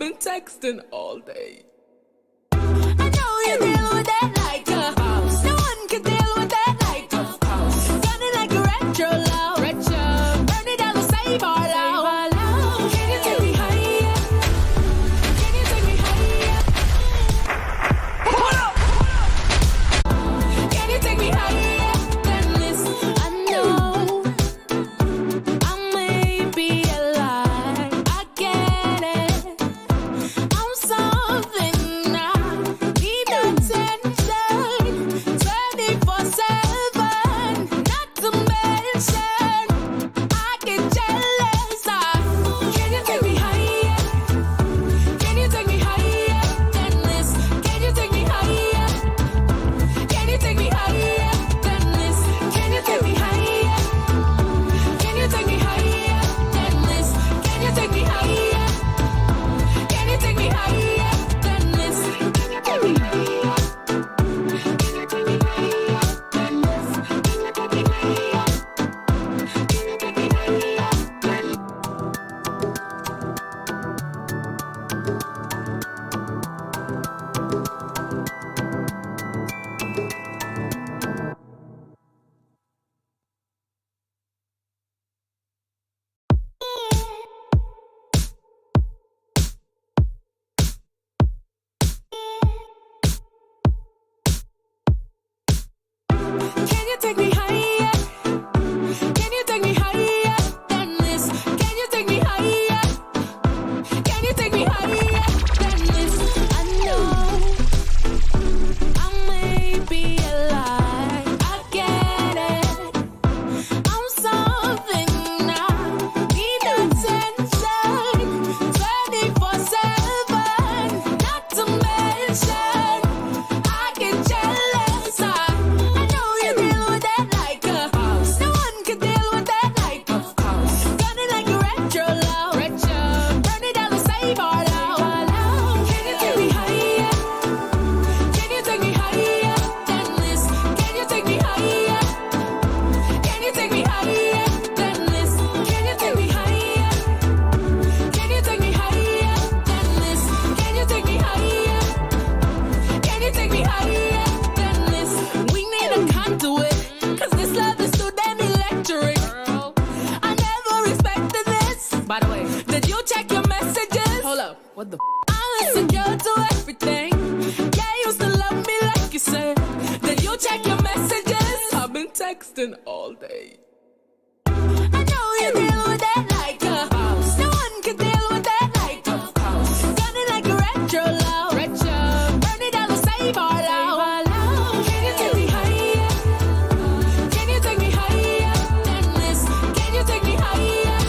Been texting all day. I know you deal with that like a boss. No one can deal with that like a boss. Running like a retro love. Burn it down to save our love. Can you take me higher? Can you take me higher? Hold up! Can you take me higher than this? I know I may be alive. I get it. I'm something now. Need attention 24/7. Not to mention, I get jealous. Can you take me higher? Can you take me higher than this? Can you take me higher? Can you take me higher than this? Can you take me higher? Can you take me higher than this? Can you take me higher? Can you take me higher than this? Can you take me higher? Can you take me higher? Can you take me higher than this? Can you take me higher? Can you take me higher than this? I know I may be alive. I get it. I'm something now. Need attention 24/7. Not to mention, I get jealous. I know you deal with that like a boss. No one can deal with that like a boss. Running like a retro love. Burn it down to save our love. Can you take me higher? Can you take me higher than this? Can you take me higher? Can you take me higher than this? Can you take me higher? Can you take me higher than this? Can you take me higher? Can you take me higher than this? We need a conduit, 'cause this love is too damn electric. I never expected this. By the way, Did you check your messages? hold up. What the I'm insecure to everything. Yeah, you used to love me like you said. Did you check your messages? I've been texting all day. I know you deal with that like a boss. No one can deal with that like a boss. Running like a retro love. Burn it down to save our love. Can you take me higher? Can you take me higher than this? Can you take me higher?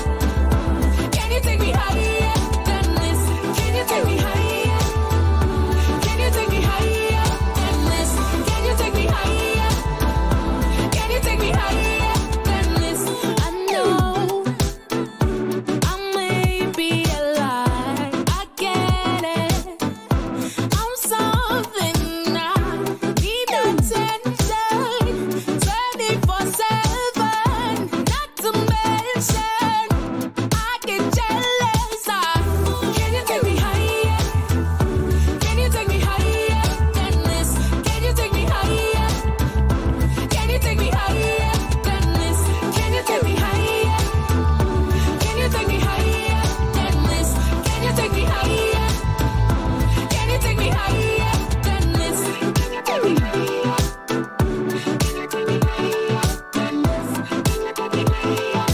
Can you take me higher than this? Can you take me higher? Can you take me higher than this? Can you take me higher? Can you take me higher than this? I know I may be alive. I get it. I'm something now. Need attention 24/7. Not to mention, I get jealous. Can you take me higher? Can you take me higher than this? Can you take me higher? Can you take me higher than this? Can you take me higher? Can you take me higher than this? Can you take me higher? Can you take me higher than this? Can you take me higher? Can you take me higher than this? Can you take me higher?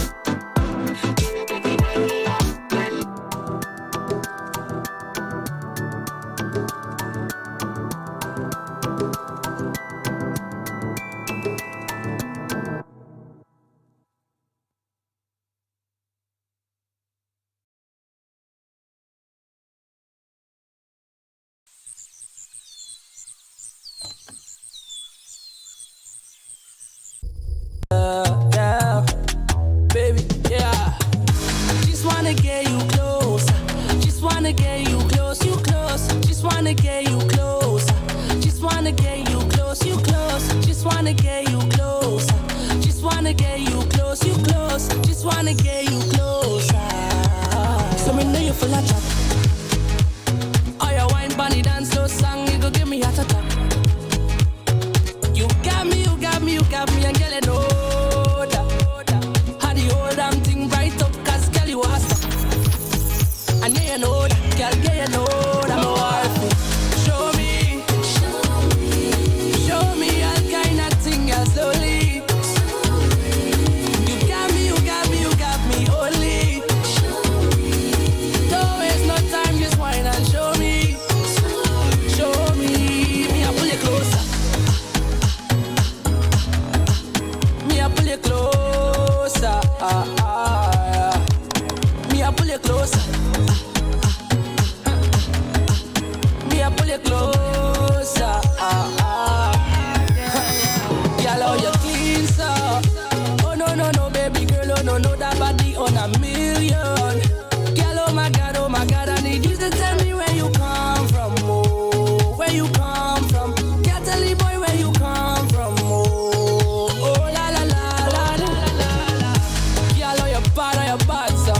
Can you take me higher? Yeah, baby, yeah. Just wanna get you close. Just wanna get you close, you close. Just wanna get you close. Just wanna get you close, you close. Just wanna get you close. Just wanna get you close, you close. Just wanna get you close. So me know you full of chat. me heart attack. You got me, and girl, you know that. How the whole damn thing right up, cause girl, you are stuck. And yeah, you know that, girl, yeah, you know that. No wife, show me all kind of thing, girl, slowly. You got me only. Don't waste no time, just whine and show me. Me, I pull you closer. Me, I pull you closer. Me, I pull you closer. Me, I pull you closer. Girl, how you clean, so. Oh, no, baby girl, oh, no, that body on a million. Girl, oh my God, I need you to tell me where you come from, oh. Where you come from. Can't tell the boy where you come from, oh. Oh, la, la, la, la, la, la, la. Girl, oh, you're bad, so.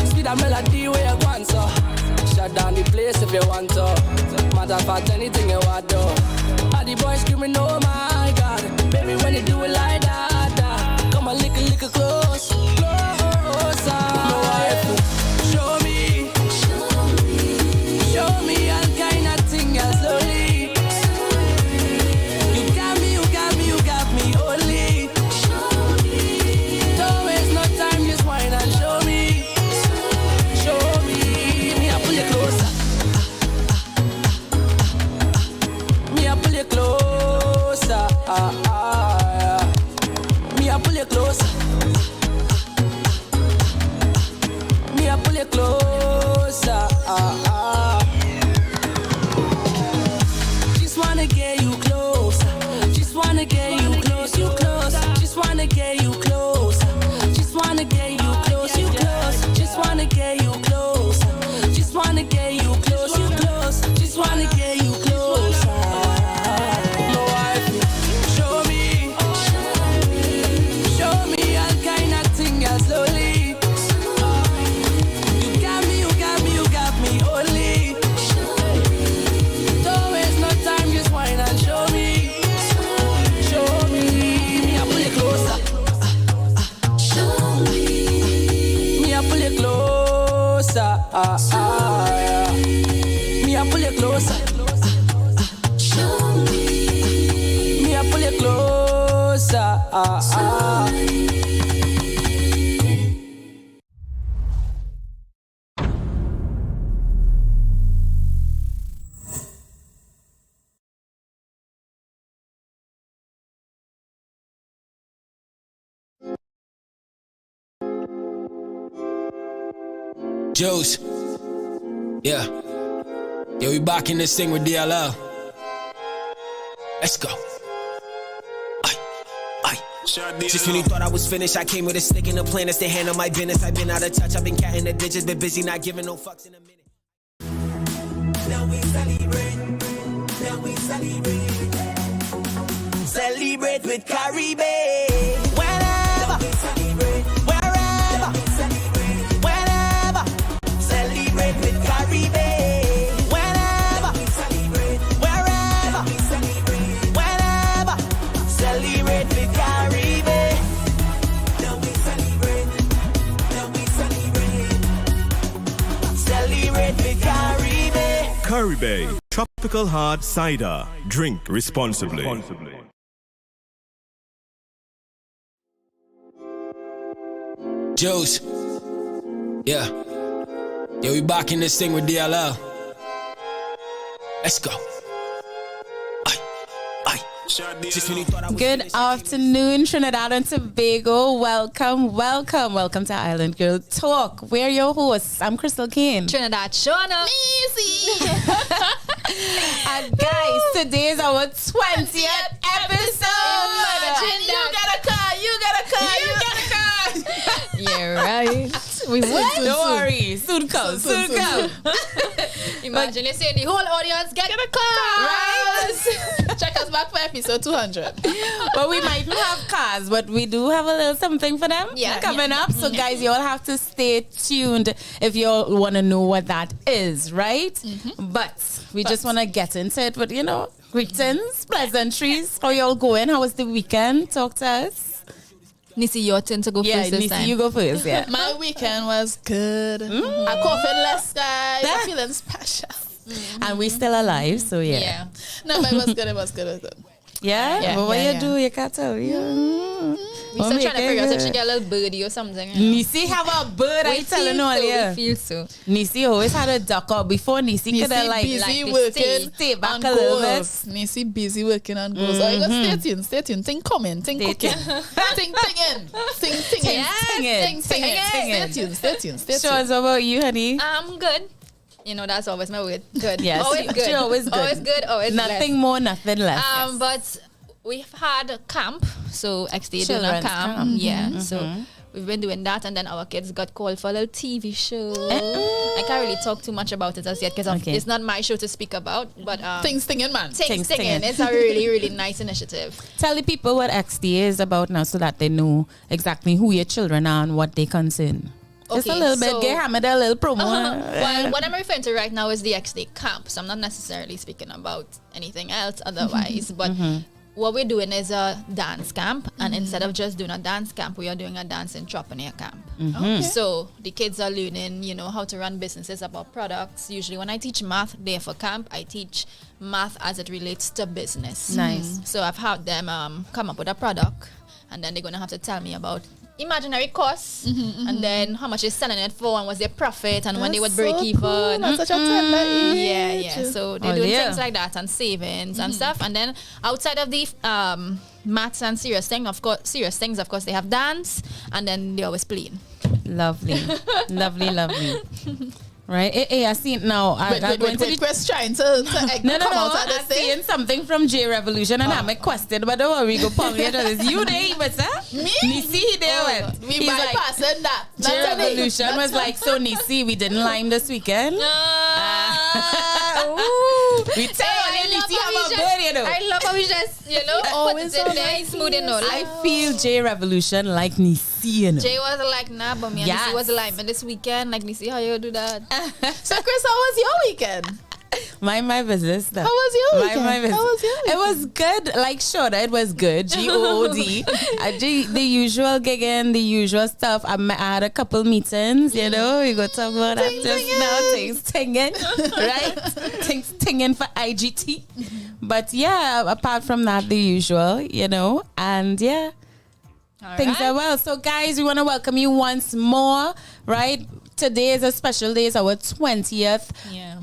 Speed that melody where you want, so. Shut down the place if you want to. Matter of fact, anything you want, though. All the boys screaming, oh my God. Baby, when you do it like that, come a little close, closer. No wife, show me all kind of thing, girl, slowly. You got me only. Don't waste no time, just whine and show me. Me, I pull you closer. Me, I pull you closer. Me, I pull you closer. Me, I pull you closer. Just wanna get you closer. Just wanna get you close, you close. Just wanna get you closer. Just wanna get you close, you close. Just wanna get you closer. Just wanna get you close, you close. Just wanna get you closer. No wife, show me all kind of thing, girl, slowly. You got me only. Don't waste no time, just whine and show me. Me, I pull you closer. Me, I pull you closer. Me, I pull you closer. Me, I pull you closer. Juice. Yeah. Yeah, we back in this thing with DLL. Let's go. Just when you thought I was finished, I came with a stick and a plan to handle my business. I've been out of touch, I've been counting the digits, been busy not giving no fucks in a minute. Now we celebrate. Celebrate with Caribbean. Whenever, wherever, whenever. Celebrate with Caribbean. Whenever, wherever, whenever. Celebrate with Caribbean. Now we celebrate. Celebrate with Caribbean. Caribbean Tropical Hard Cider. Drink responsibly. Juice. Yeah. Yeah, we back in this thing with DLL. Let's go. Good afternoon, Trinidad and Tobago. Welcome to Island Girl Talk. We're your hosts. I'm Krystal, Khayne. Trinidad, Shawna. Neicy. And guys, today is our 20th episode. You gotta cut. Yeah, right. We Don't worry. Soon come. Imagine you saying the whole audience get a car. Right? Check us back for episode 200. But we might not have cars, but we do have a little something for them coming up. So guys, you all have to stay tuned if you all want to know what that is, right? But we just want to get into it with, greetings, pleasantries. How y'all going? How was the weekend? Talk to us. Neicy, your turn to go first this Neicy, time. you go first, yeah. My weekend was good. I coughing less, guys. I'm feeling special. And we still alive, so yeah. No, but it was good. It was good. Yeah? But what you do, you can't tell. We still trying to figure out if she get a little birdie or something. Neicy have a bird, I telling all you. We feel so. Neicy always had a duck up before Neicy could have busy working stay back on a little goals. bit. Neicy busy working on goals. Oh, you got stay tuned. Think coming, think cooking. Think tinging. Stay tuned. Sure, what about you, honey? Good. That's always my word. Good. Yes, always good. she always good. Always good. Always nothing more, nothing less. Yes. But we've had a camp, so XD doing a Children's camp. camp. Yeah. So we've been doing that, and then our kids got called for a little TV show. I can't really talk too much about it as yet because it's not my show to speak about. But things stinging, man. Things stinging. It's a really, really nice initiative. Tell the people what XD is about now, so that they know exactly who your children are and what they concern. Just a little bit. Get hammered a little promo. Well, what I'm referring to right now is the XD camp. So I'm not necessarily speaking about anything else otherwise. But what we're doing is a dance camp. And instead of just doing a dance camp, we are doing a dance entrepreneur camp. Okay. So the kids are learning, how to run businesses, about products. Usually when I teach math there for camp, I teach math as it relates to business. Nice. So I've had them come up with a product. And then they're going to have to tell me about imaginary costs and then how much they're selling it for and what's their profit and when they would break even. Cool. That's such a tender age. So they're doing things like that and savings and stuff. And then outside of the maths and serious things, of course, they have dance and then they always clean. Lovely. lovely. Right? I see it now. Chris trying to come out of this I'm thing. seeing something from J Revolution and I'm a question, but don't worry, go pong later. It's you there, but sir? Me? Neicy there. We bypassing that. J Revolution was like, so Neicy, we didn't line this weekend. We tell you, Neicy have a bird, I love how we just, always put it in there, smooth and all. I feel J Revolution like Neicy, Jay was like, nah, but me and Neicy was like, man, this weekend, like, Neicy, how you do that? So, Chris, how was your weekend? Mind my business. Though. How was your weekend? My business. How was your weekend? It was good. Like Shawna, it was good. GOOD. The usual gigging, the usual stuff. I had a couple meetings, we go talk about that just now. Things tinging, right? Things tinging for IGT. But yeah, apart from that, the usual, and yeah. Things are well. So guys, we want to welcome you once more, right? Today is a special day. It's our 20th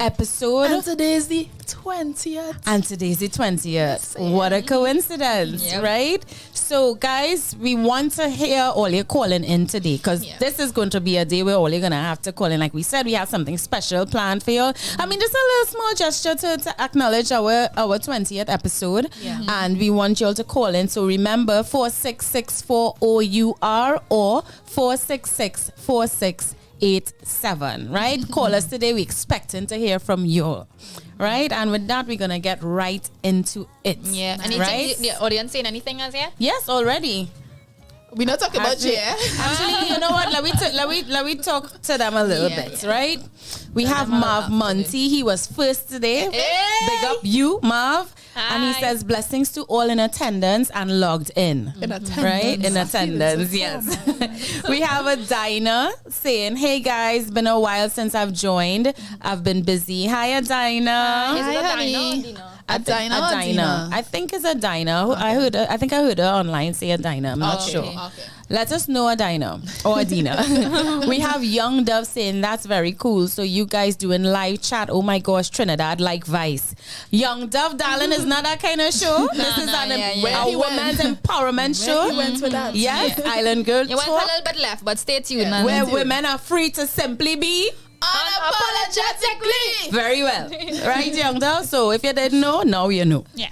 episode. And today is the 20th. Yes, what a coincidence, right? So guys, we want to hear all your calling in today because this is going to be a day where all you're going to have to call in. Like we said, we have something special planned for you. I mean, just a little small gesture to acknowledge our 20th episode. And we want you all to call in. So remember 4664 O.U.R or 4664687, right? Call us today. We're expecting to hear from you, right? And with that, we're gonna get right into it. Right? The audience saying anything as yet? Yes, already. We're not talking about Jay. Actually, you know what? Let me talk to them a little bit, right? We have Marv Monty. He was first today. Big up you, Marv. Hi. And he says blessings to all in attendance and logged in. In attendance. Right? In attendance, yes. We have a Dinah saying, hey guys, been a while since I've joined. I've been busy. Hi, Dinah. Is it a Dinah? A Dinah. I think it's a Dinah. Okay. I think I heard her online say a Dinah. I'm not sure. Okay. Let us know a Dinah or a Dina. We have Young Dove saying that's very cool. So you guys doing live chat. Oh my gosh, Trinidad like Vice. Young Dove, darling, is not that kind of show. This is a women's empowerment show. He went with that. Yes, Island Girl You went a little bit left, but stay tuned. Where women are free to simply be unapologetically. Very well. Right, Young Dove? So if you didn't know, now you know. Yeah.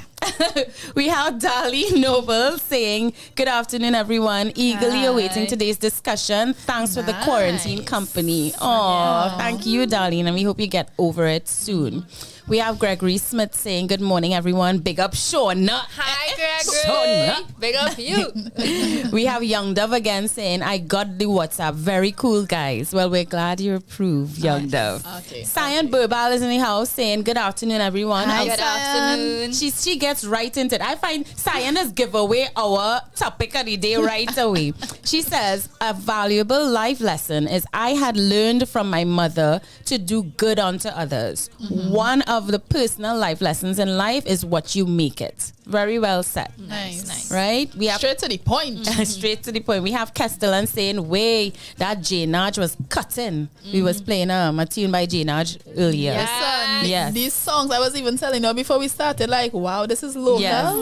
We have Dali Noble saying, good afternoon, everyone. Eagerly awaiting today's discussion. Thanks for the quarantine company. Oh, thank you, darling. And we hope you get over it soon. We have Gregory Smith saying, good morning, everyone. Big up Shawna. Hi, Gregory. Shawna. Big up you. We have Young Dove again saying, I got the WhatsApp. Very cool, guys. Well, we're glad you approve, Young Dove. Okay. Cyan Burbal is in the house saying, good afternoon, everyone. Hi, good afternoon. She gets right into it. I find Cyan has give away our topic of the day right away. She says, a valuable life lesson is I had learned from my mother to do good unto others. One of the personal life lessons in life is what you make it. Very well said. Nice. Right? We have Straight to the point. straight to the point. We have Krystal saying, way that J Naj was cutting. We was playing a tune by J Naj earlier. Listen, Yes. these songs I was even telling you before we started, like, wow, this is local. Yes.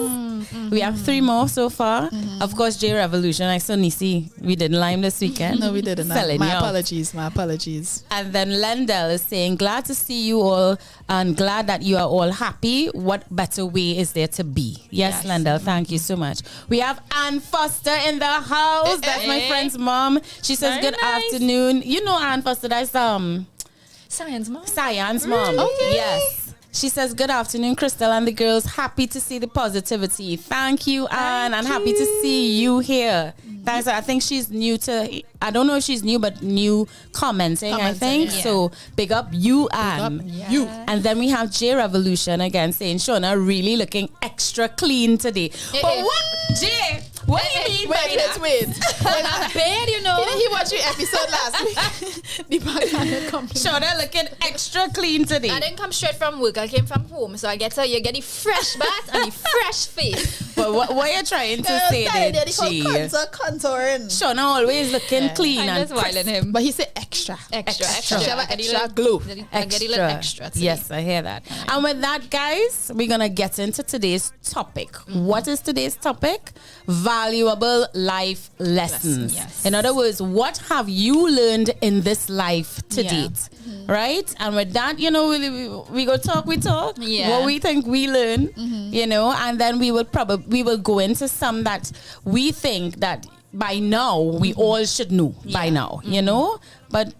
We have 3 more so far. Of course, J Revolution. I saw Neicy. We didn't lime this weekend. No, we didn't. Selling My you out. apologies. My apologies. And then Lendell is saying, glad to see you all and glad that you are all happy. What better way is there to be? Yes, Lendell, thank you so much. We have Ann Foster in the house. That's my friend's mom. She says, Very good nice. afternoon. You know Ann Foster, that's Science, mom. Cyan's mom. Okay. Yes. She says, good afternoon, Krystal and the girls. Happy to see the positivity. Thank you, Anne. And happy to see you here. Thanks. I think she's new to, I don't know if she's new, but new commenting, I think. yeah. So big up you, Anne. You. And then we have J Revolution again saying, Shawna really looking extra clean today. But what, J? What do you mean by that? Wait. Not bad, you know. He watched your episode last week. The backhand compliment. Shawna looking extra clean today. I didn't come straight from work. I came from home, so you get the fresh bath and the fresh face. But what are you trying to say there, G? Contouring. Shawna always looking clean I'm and just wilding him. But he said extra. Extra. She have an I get a extra little- glow. I get a little extra. today. Yes, I hear that. And with that, guys, we're going to get into today's topic. What is today's topic? Valuable life lessons. Yes. In other words, what have you learned in this life to Yeah. date? Right? And with that, you know, we go talk, Yeah. what we think we learn, you know, and then we will go into some that we think that by now we all should know by now, you know. But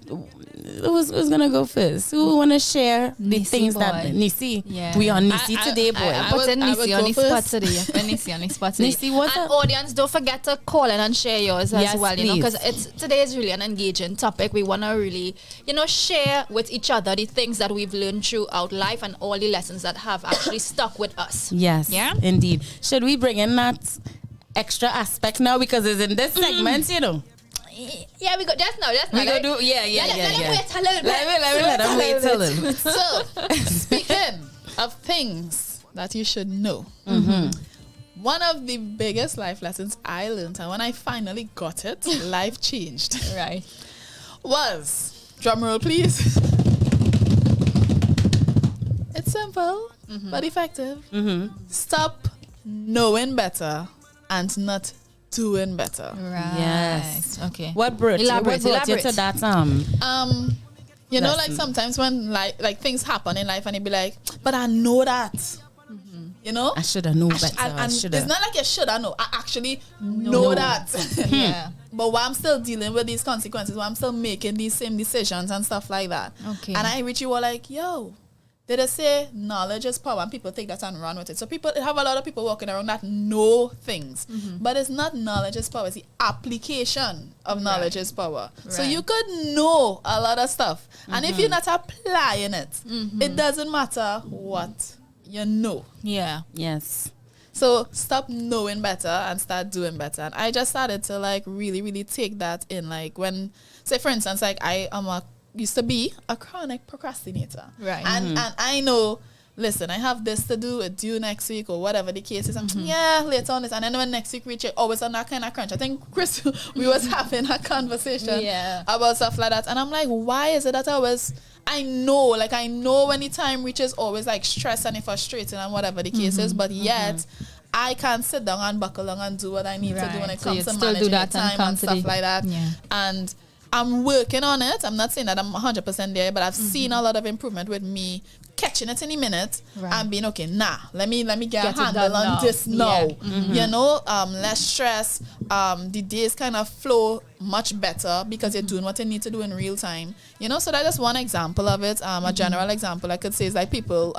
who's gonna go first? Who wanna share the Neicy things that boy. Neicy? Yeah. We on Neicy today, boy. I would- put in I would Neicy on go the spot first. today. Neicy on the spot today. Neicy, what's and up? audience, don't forget to call in and share yours Yes, as well, you know, please. because today is really an engaging topic. We want to really, you know, share with each other the things that we've learned throughout life and all the lessons that have actually stuck with us. Yes, Yeah? indeed. Should we bring in that extra aspect now because it's in this segment, you know? Yeah, we go just now. We go do yeah. Let him wait a little bit. Let him wait a little. So, speaking of things that you should know, one of the biggest life lessons I learned, and when I finally got it, life changed, Right. was, drum roll please, it's simple but effective. Stop knowing better and not doing better. Right. Yes. Okay. What brought you Elaborate. to that? You know, like Lesson. sometimes when like things happen in life and you be like, but I know that. You know? I should have known better. And I should it's have. not like you should have know. I actually know that. Yeah. But while I'm still dealing with these consequences, while I'm still making these same decisions and stuff like that. Okay. And I reach you all like, yo, did I say knowledge is power? And people take that and run with it. So people have a lot of people walking around that know things. But it's not knowledge is power, it's the application of knowledge is power. So Right. you could know a lot of stuff. And if you're not applying it, it doesn't matter what you know. Yeah. Yes. So stop knowing better and start doing better. And I just started to like really, really take that in. Like when, say for instance, like I used to be a chronic procrastinator. Right. And I know, listen, I have this to do, it's due next week or whatever the case is. Yeah, later on this. And then when next week reaches, always on that kind of crunch. I think Chris, we was having a conversation about stuff like that. And I'm like, why is it that I know when the time reaches always like stress and frustrating and whatever the case is, but yet I can't sit down and buckle down and do what I need to do when it So comes you'd to still managing do that the and time come and to stuff the- like that. Yeah. And I'm working on it. I'm not saying that I'm 100% there, but I've seen a lot of improvement with me catching it in a minute Right. and being okay. Nah, let me get Get a it handle done on now. this now. Yeah. You know, less stress. The days kind of flow much better because you're doing what you need to do in real time. You know, so that's just one example of it. A general example I could say is like people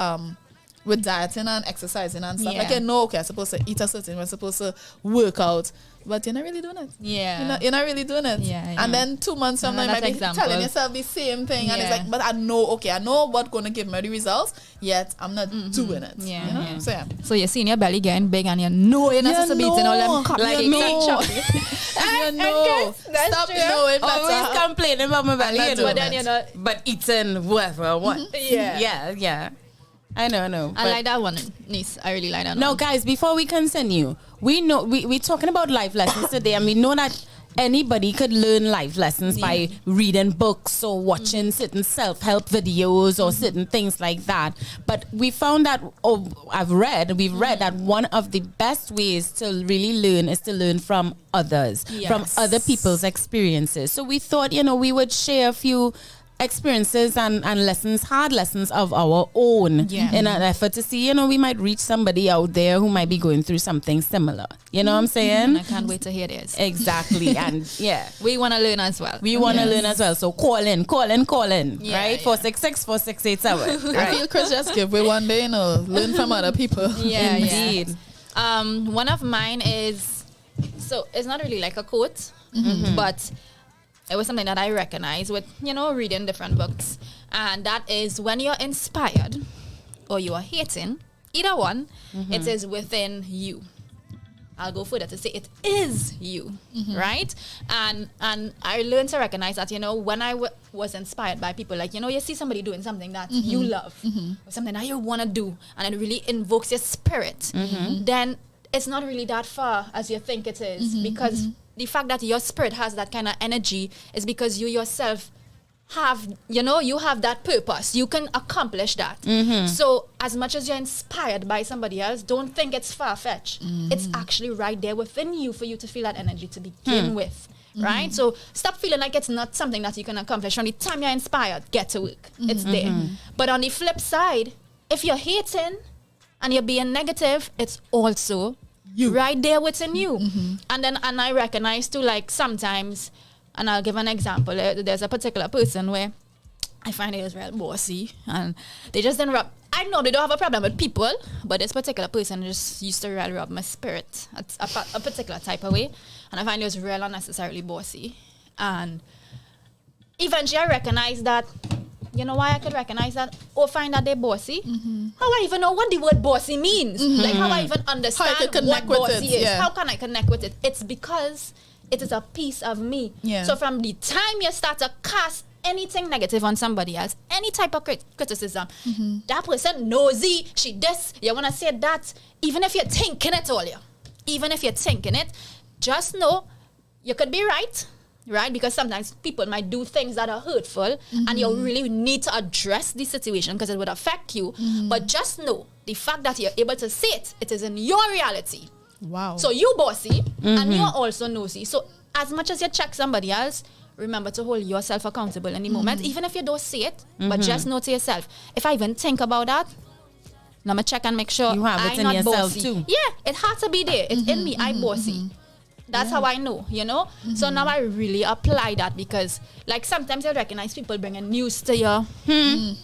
with dieting and exercising and stuff. Yeah. Like, you know, okay, I'm supposed to eat a certain way, I'm supposed to work out, but you're not really doing it. Yeah. You're not really doing it. Yeah. And then 2 months from now, you might be Another telling example. yourself the same thing. And it's Yeah. like, but I know what's going to give me the results, yet I'm not doing it. Yeah, You know? yeah. So, yeah. So you're seeing your belly getting big and you're knowing you're supposed to be eating all them Like, cupcakes you know. and chocolates. You know. that's Stop true. knowing Always better. complaining about my belly, not you know. doing But then you're not. But eating whoever I want. Yeah. I know. I but- like that one, niece. I really like that No, one. guys, before we continue, we know we're talking about life lessons today, and we know that anybody could learn life lessons by reading books or watching certain self-help videos or certain things like that. But we found that, we've read that one of the best ways to really learn is to learn from others, from other people's experiences. So we thought, we would share a few experiences and lessons, hard lessons of our own in an effort to see, we might reach somebody out there who might be going through something similar. You know what I'm saying? I can't wait to hear this. Exactly. And We want to learn as well. we want to learn as well. So call in, Yeah, right? yeah. 466-4687. I feel Chris just give away one day, learn from other people. Yeah, Indeed. yeah. One of mine is, so it's not really like a quote, but it was something that I recognize with, reading different books. And that is when you're inspired or you are hating, either one, it is within you. I'll go further to say it is you, right? And I learned to recognize that, when I was inspired by people, like, you see somebody doing something that you love, or something that you want to do, and it really invokes your spirit, then it's not really that far as you think it is, because the fact that your spirit has that kind of energy is because you yourself have, you have that purpose. You can accomplish that. So as much as you're inspired by somebody else, don't think it's far-fetched. It's actually right there within you for you to feel that energy to begin with. Right? So stop feeling like it's not something that you can accomplish. From the time you're inspired, get to work. It's there. But on the flip side, if you're hating and you're being negative, it's also right there within you. And I recognize too, like, sometimes, and I'll give an example. There's a particular person where I find it was real bossy, and they just didn't rub. I know they don't have a problem with people, but this particular person just used to really rub my spirit a particular type of way, and I find it was real unnecessarily bossy. And eventually I recognized that. You know why I could recognize that or find that they're bossy? How I even know what the word bossy means? Like, how I even understand How I could what connect with bossy it, is? yeah. How can I connect with it? It's because it is a piece of me. Yeah. So from the time you start to cast anything negative on somebody else, any type of criticism, that person nosy, she this, you want to say that, even if you're thinking it all, even if you're thinking it, just know you could be right, because sometimes people might do things that are hurtful, and you really need to address the situation because it would affect you. But just know the fact that you're able to say it is in your reality. Wow. So you bossy, and you're also nosy. So as much as you check somebody else, remember to hold yourself accountable in the moment, even if you don't see it, but just know to yourself, if I even think about that, let me check and make sure You have it I'm in not yourself bossy. too. Yeah, it has to be there. It's in me. I bossy. That's how I know, So now I really apply that because, like, sometimes I recognize people bringing news to you. We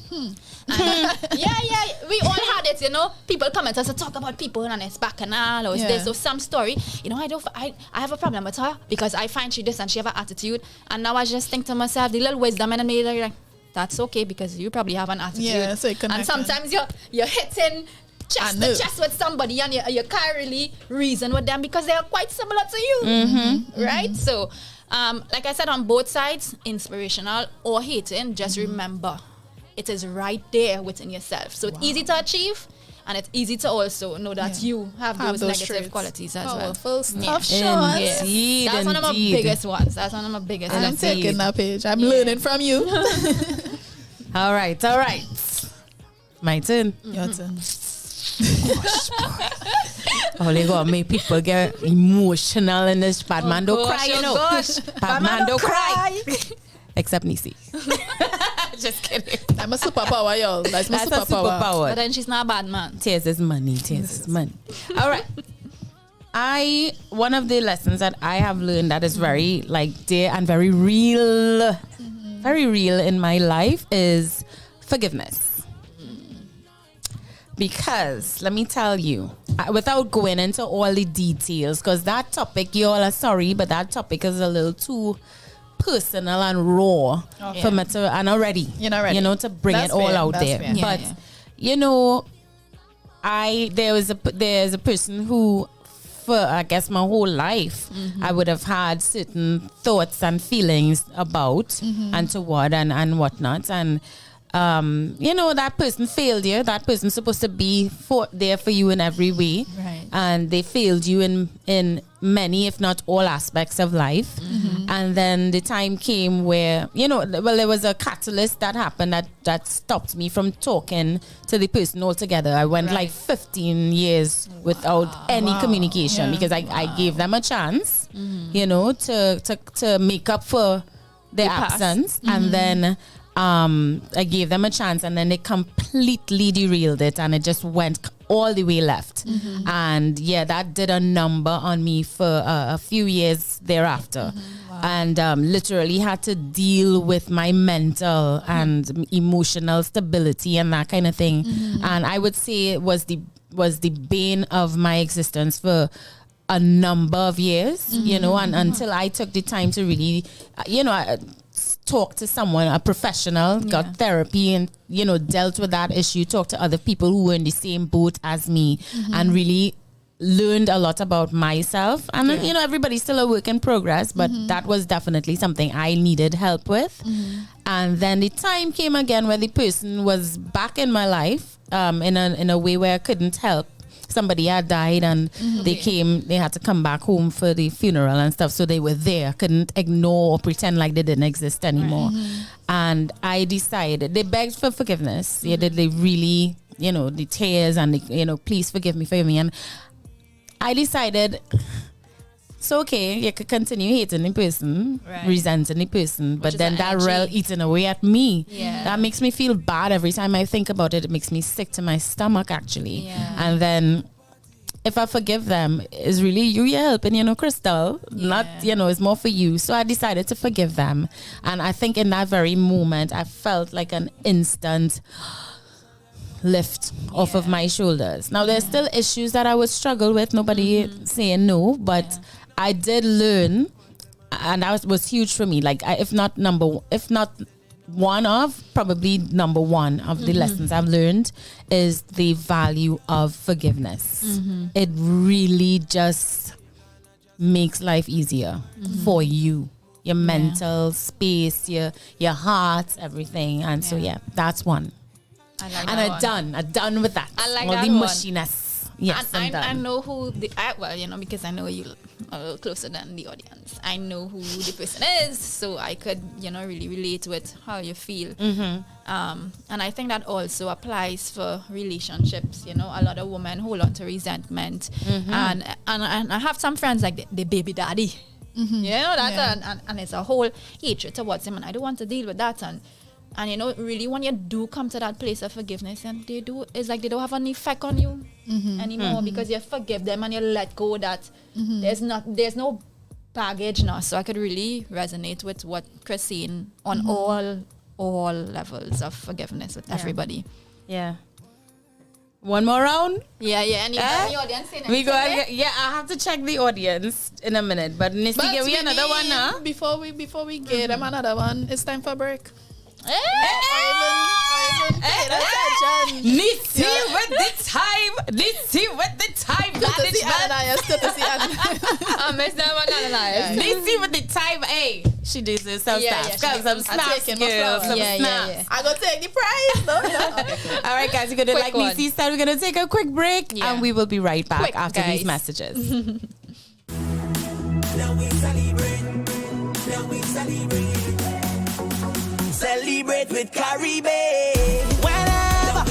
all had it, People come at us to talk about people and it's bacchanal or it's this or some story. I have a problem with her because I find she this and she have an attitude. And now I just think to myself, the little wisdom in me, like, that's okay because you probably have an attitude. Yeah, so you and connect sometimes you're hitting chest to chest with somebody and you can't really reason with them because they are quite similar to you, right? So, like I said, on both sides, inspirational or hating, just remember, it is right there within yourself. So it's easy to achieve, and it's easy to also know that you have those negative traits. qualities as well. Powerful stuff, Sean. Indeed, That's one of my indeed. biggest ones. That's one of my biggest. I'm lessons. taking that page. I'm learning from you. All right. My turn. Your turn. Oh, they gonna make people get emotional in this. Bad man don't cry, Gosh. Bad man don't cry. except Neicy. Just kidding. I'm a superpower, y'all. That's my That's a superpower. superpower. But then she's not a bad man. Tears is money. Tears is money. All right. One of the lessons that I have learned that is very like dear and very real in my life is forgiveness. Because let me tell you, without going into all the details, because that topic, you all are sorry, but that topic is a little too personal and raw for me to, and already, You're not ready. you know, to bring That's it all fair. out That's there. fair. Yeah, But yeah. you know, there's a person who, for I guess my whole life, I would have had certain thoughts and feelings about and toward and whatnot, and you know, that person failed you. That person's supposed to be there for you in every way, Right. and they failed you in many, if not all, aspects of life. And then the time came where, you know, well, there was a catalyst that happened that stopped me from talking to the person altogether. I went like 15 years without any communication because I gave them a chance, you know, to make up for their absence, and then I gave them a chance, and then they completely derailed it, and it just went all the way left. And yeah, that did a number on me for a few years thereafter. And literally had to deal with my mental and emotional stability and that kind of thing. And I would say it was the bane of my existence for a number of years, you know, and until I took the time to really, you know, talk to someone, a professional, got therapy, and, you know, dealt with that issue, talked to other people who were in the same boat as me, and really learned a lot about myself. And, you know, everybody's still a work in progress, but that was definitely something I needed help with. And then the time came again where the person was back in my life in a way where I couldn't help. Somebody had died, and they had to come back home for the funeral and stuff. So they were there, couldn't ignore or pretend like they didn't exist anymore. And I decided, they begged for forgiveness. Yeah, they really, you know, the tears and the, you know, please forgive me. And I decided, so okay, you could continue hating the person, resenting the person, but then that really eating away at me. That makes me feel bad every time I think about it. It makes me sick to my stomach, actually. And then if I forgive them, it's really you're helping, you know, Krystal, not, you know, it's more for you. So I decided to forgive them. And I think in that very moment, I felt like an instant lift off of my shoulders. Now, there's still issues that I would struggle with, nobody saying no, but I did learn, and that was huge for me. Like, if not one of, probably number one of the lessons I've learned is the value of forgiveness. It really just makes life easier for you, your mental space, your heart, everything. And so, that's one. I like And that I'm done with that. I like all that the one. mushiness. Yes, and I'm done. I know who well, you know, because I know you a little closer than the audience. I know who the person is, so I could, you know, really relate with how you feel. And I think that also applies for relationships. You know, a lot of women hold on to resentment, and I have some friends like the baby daddy. You know, that's and it's a whole hatred towards him, and I don't want to deal with that. And you know, really, when you do come to that place of forgiveness, and it's like they don't have an effect on you anymore because you forgive them and you let go. That there's no baggage now. So I could really resonate with what Chris saying on all levels of forgiveness with everybody. Yeah. One more round? Yeah. And you have the audience saying We go. anything? I have to check the audience in a minute. But Neicy, give me another one now. Before we get them another one, it's time for break. Hey! Neicy with the time. Neicy with the time. Neicy with the time. Hey, she deserves some stuff. Some snaps, girl. Some snaps. I go take the prize. No. Okay. All right, guys, we're gonna like Neicy said, we're gonna take a quick break, and we will be right back after these messages. Now we celebrate. Celebrate with Caribbean. Whenever,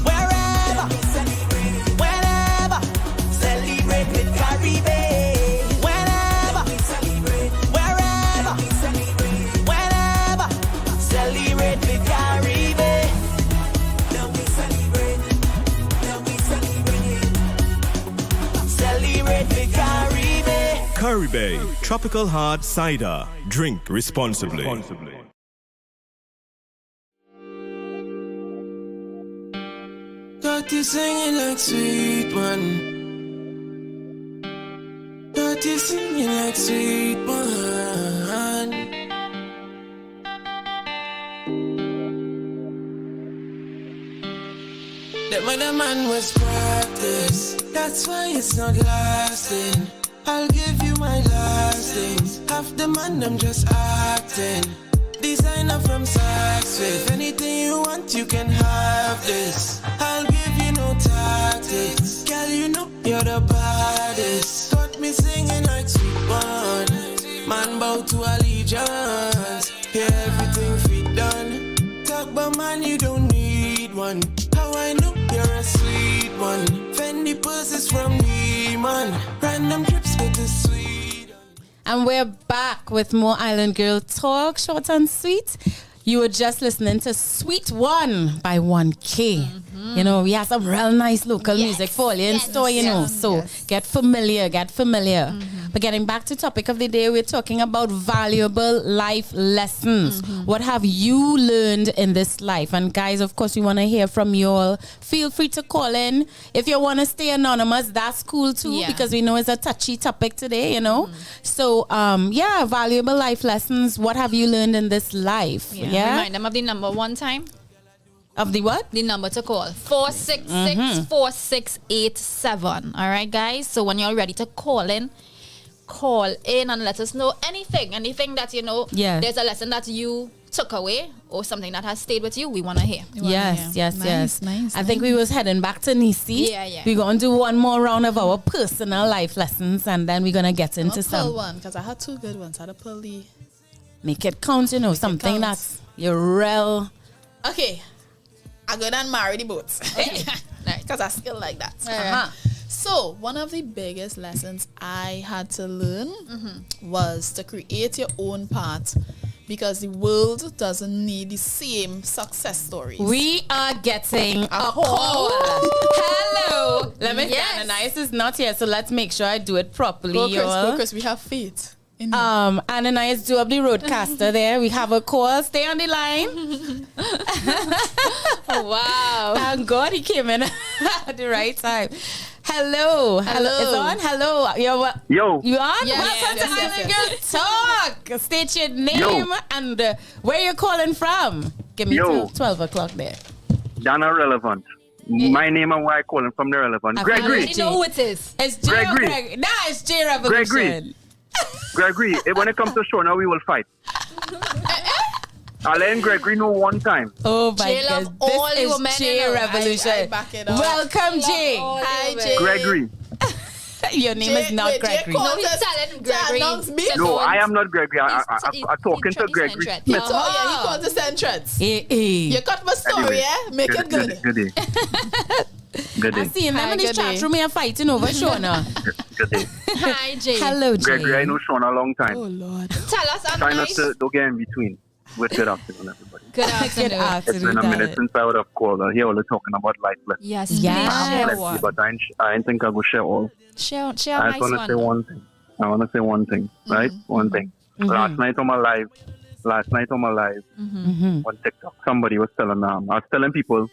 wherever, whenever. Celebrate with Caribbean. Whenever, wherever, whenever. Curry Bay Tropical Hard Cider. Drink responsibly. Got you singing like sweet one. Got you singing like sweet one. That other man was practice. That's why it's not lasting. I'll give you my last things. Half the man I'm just acting. Designer from Saks Fifth. Anything you want, you can have this. I'll give you no tactics. Girl, you know you're the baddest. Got me singing like sweet one. Man bow to allegiance. Yeah, everything fit done. Talk about man, you don't need one. How I know you're a sweet one. Fendi purses from me, man. Random trips go to Sweden. And we're back with more Island Girl talk, short and sweet. You were just listening to Sweet One by 1K. You know, we have some real nice local music for you in store, you know. So get familiar. But getting back to topic of the day, we're talking about valuable life lessons. What have you learned in this life? And guys, of course, we want to hear from you all. Feel free to call in. If you want to stay anonymous, that's cool too, because we know it's a touchy topic today, you know. So, valuable life lessons. What have you learned in this life? Remind them of the number one time. Of the what? The number to call. 466-4687. All right, guys? So when you're ready to call in and let us know anything that, you know, there's a lesson that you took away or something that has stayed with you. We want to hear. Yes. Nice. I think we was heading back to Neicy. Yeah. We're going to do one more round of our personal life lessons, and then we're going to get into some. Pull one, because I had two good ones. I had to pull the... Make it count, you know, something that's your real... Okay. I go down and marry the boats. Okay. Because I still like that. So, one of the biggest lessons I had to learn was to create your own path, because the world doesn't need the same success stories. We are getting a call. Hello. Let me Ananias is not here, so let's make sure I do it properly, Go, Chris, we have faith. Ananias, do up the roadcaster there. We have a call. Stay on the line. Wow. Thank God he came in at the right time. Hello. It's on? Hello. Yo. You on? Yes, Welcome to Island Girl Talk. State your name and where you're calling from. Give me till 12 o'clock there. Dana Relevant. My name and where I calling from the Relevant. Gregory. You know who it is. It's J. Gregory. It's J Revolution. Gregory, when it comes to Shawna, we will fight. I'll let Gregory know one time. Oh my J love God. all This women is J Revolution. I back it up. Welcome, J. Hi, Jay. Gregory. Your name is not Gregory. No, he's telling Gregory. No, I am not Gregory. I'm talking to Gregory Smith. He called the Centrets. You cut my story, Make it good. Good day. Good I day. see him in this good chat day. room here fighting over Shawna. Good day. Hi, Jay. Hello, Jay. Gregory, I know Shawna a long time. Oh, Lord. Tell us, Try not Nice. to don't get in between. With good afternoon, everybody. Good Good afternoon. It's afternoon. been a minute since I would have called. I hear all the talking about life lessons. Yes, Yeah. please share. But I didn't think I would share all. Share a I nice just want to one. say one thing. Right? One thing. Last night on my live on TikTok, somebody was telling I was telling people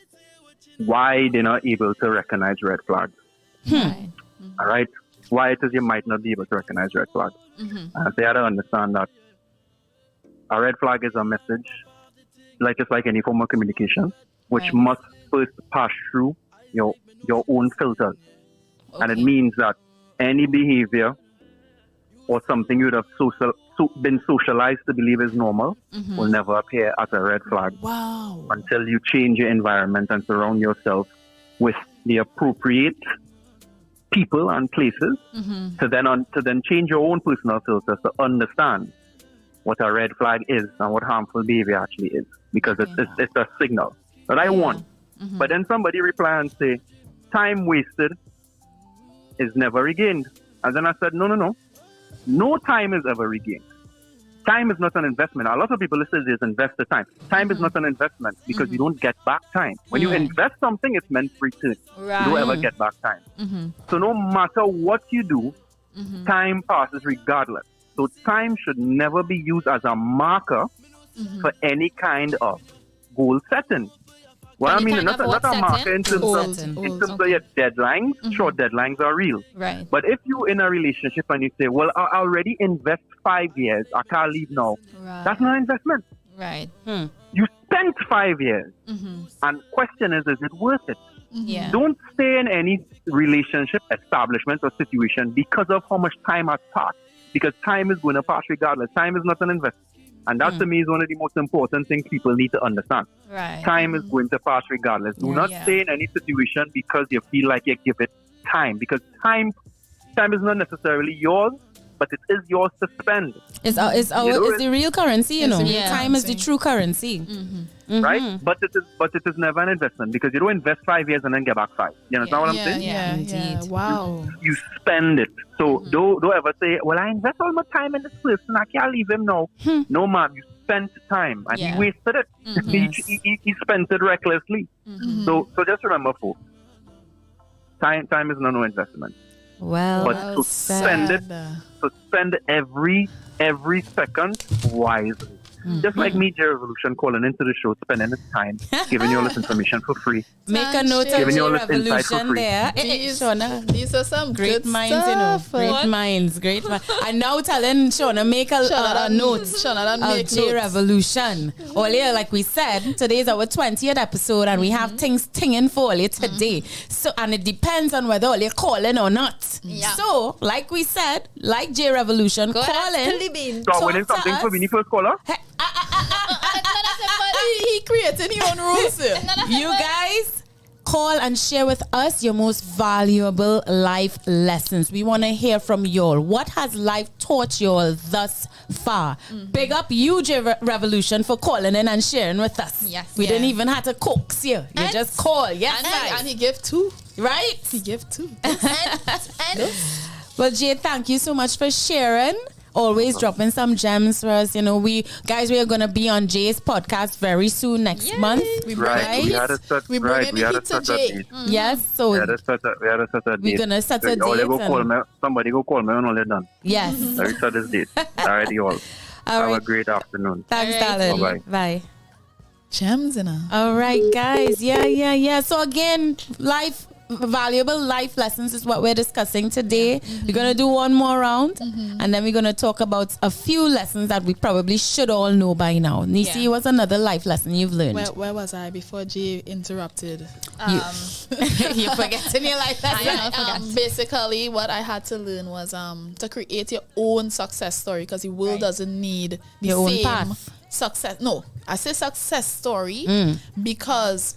why they're not able to recognize red flags. Right. All right? Why it is you might not be able to recognize red flags. And they had to understand that a red flag is a message, it's like any form of communication, which must first pass through your own filters. And it means that any behavior or something you would have been socialized to believe is normal will never appear as a red flag. Wow. Until you change your environment and surround yourself with the appropriate people and places to then change your own personal filters to understand what a red flag is and what harmful behavior actually is, because it's a signal that I want. But then somebody reply and say, time wasted is never regained. And then I said, no time is ever regained. Time is not an investment. A lot of people listen to this, invest the time. Time is not an investment because you don't get back time. When you invest something, it's meant for return. Right. You don't ever get back time. So no matter what you do, Time passes regardless. So time should never be used as a marker for any kind of goal setting. What I Any mean, kind not of a what marker setting? in terms of your deadlines. Short deadlines are real. Right. But if you're in a relationship and you say, well, I already invest 5 years, I can't leave now. Right. That's not investment. Right. You spent 5 years. And question is it worth it? Yeah. Don't stay in any relationship, establishment, or situation because of how much time has passed. Because time is going to pass regardless. Time is not an investment. And that to me is one of the most important things people need to understand. Right. Time is going to pass regardless. Do not stay in any situation because you feel like you give it time. Because time is not necessarily yours, but it is yours to spend. It's the real currency, you know. Yeah. Time is the true currency. Right? But it is never an investment because you don't invest 5 years and then get back 5. You understand what I'm saying? Yeah, Indeed. Wow. You spend it. So don't ever say, well, I invest all my time in this person, I can't leave him now. No, man, you spent time and he wasted it. He spent it recklessly. So just remember, folks, time is no investment. Well, But to spend it, to spend every second wisely. Just like me, J Revolution, calling into the show, spending his time, giving you all this information for free. Make a note of Giving you J all this insight for Revolution free. there. Shawna, These are some great good minds, stuff. you know. Great minds. I'm now telling Shawna, make a note of J Revolution. Earlier, like we said, today is our 20th episode and we have things tinging for you today. So, and it depends on whether you're calling or not. Yeah. So, like we said, like J Revolution, calling. So, winning something for Winnie first caller? He created his own rules. You guys call and share with us your most valuable life lessons. We want to hear from y'all. What has life taught y'all thus far? Big up you, J Revolution, for calling in and sharing with us. Yes. We didn't even have to coax you. You just call. Yes, And he gave 2. right? He gave 2. Well, Jay, thank you so much for sharing. Always dropping some gems for us. You know, we are going to be on Jay's podcast very soon next month. We Right. We had a set. We bring Right. in We the had a heat to set Jay. date. Yes, so We had a set. we're going to set a date. Somebody go call me when all they're done. Yes. I set this date. Alrighty, all. Have a right. great afternoon. Thanks, All right. darling. Bye-bye. Bye. Gems in her. All right, guys. Yeah. So again, valuable life lessons is what we're discussing today. We're going to do one more round and then we're going to talk about a few lessons that we probably should all know by now. Neicy, what's another life lesson you've learned? Where was I before Jay interrupted? You're forgetting your life lesson. Basically, what I had to learn was to create your own success story because the world doesn't need the Your own same path. success. No, I say success story because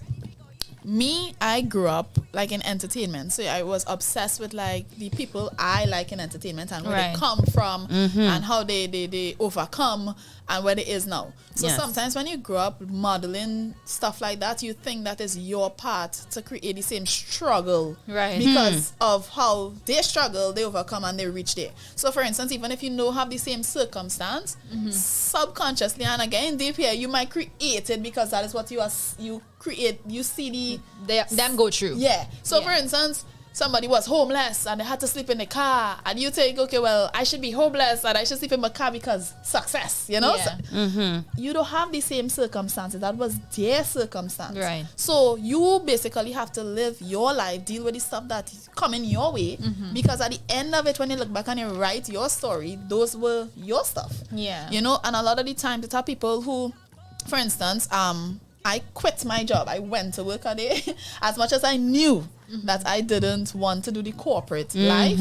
I grew up like in entertainment, so I was obsessed with like the people I like in entertainment and where they come from and how they overcome and where it is now. So sometimes when you grow up modeling stuff like that, you think that is your part to create the same struggle, Right. Because of how they struggle, they overcome and they reach there. So for instance, even if you don't have the same circumstance, subconsciously and again deep here, you might create it because that is what you create. You see them go through. Yeah. So for instance, somebody was homeless and they had to sleep in the car and you think, okay, well, I should be homeless and I should sleep in my car because success, you know? Yeah. So, you don't have the same circumstances. That was their circumstance. Right. So you basically have to live your life, deal with the stuff that is coming your way because at the end of it, when you look back and you write your story, those were your stuff. Yeah. You know, and a lot of the time, there are people who, for instance, I quit my job. I went to work a day as much as I knew that I didn't want to do the corporate life.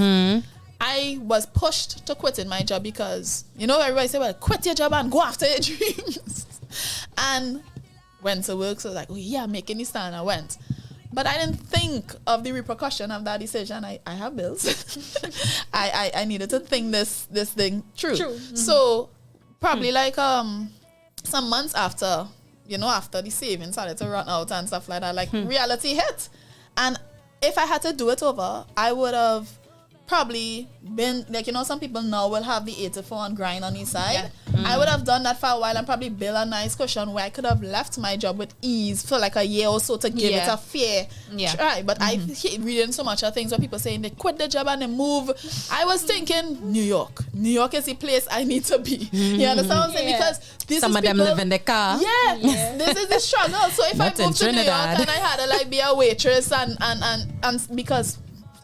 I was pushed to quitting my job because, you know, everybody say, well, quit your job and go after your dreams. And went to work. So I was like, oh yeah, making the stand. I went. But I didn't think of the repercussion of that decision. I have bills. I needed to think this thing through. So probably like some months after, you know, after the savings started to run out and stuff like that, like reality hit. And if I had to do it over, I would have probably been, like, you know, some people now will have the 8 to 4 and grind on the side. I would have done that for a while and probably build a nice cushion where I could have left my job with ease for like a year or so to give it a fair try. But I hate reading so much of things where people saying they quit the job and they move. I was thinking New York is the place I need to be. You understand what I'm saying? Because this some is of them live in the car. This is the struggle. So if I moved to New York and I had to like be a waitress and because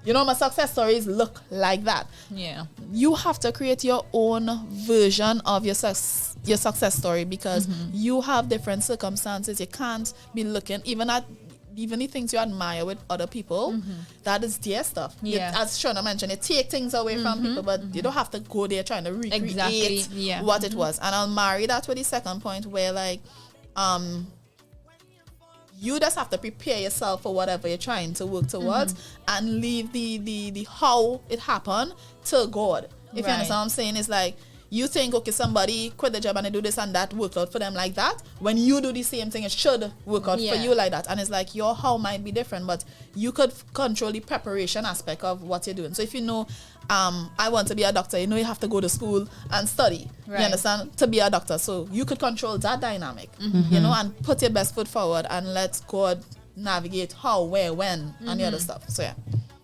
you know my success stories look like that. Yeah. You have to create your own version of your success story because you have different circumstances. You can't be looking even the things you admire with other people. That is their stuff. As Shawna mentioned, you take things away from people, but you don't have to go there trying to recreate what it was. And I'll marry that with the second point where like you just have to prepare yourself for whatever you're trying to work towards and leave the how it happened to God. If you understand what I'm saying, it's like you think, okay, somebody quit the job and they do this and that worked out for them like that. When you do the same thing, it should work out for you like that. And it's like your how might be different, but you could control the preparation aspect of what you're doing. So if you know, I want to be a doctor, you know you have to go to school and study. You understand? To be a doctor. So you could control that dynamic, you know, and put your best foot forward and let God navigate how, where, when, and the other stuff. So yeah.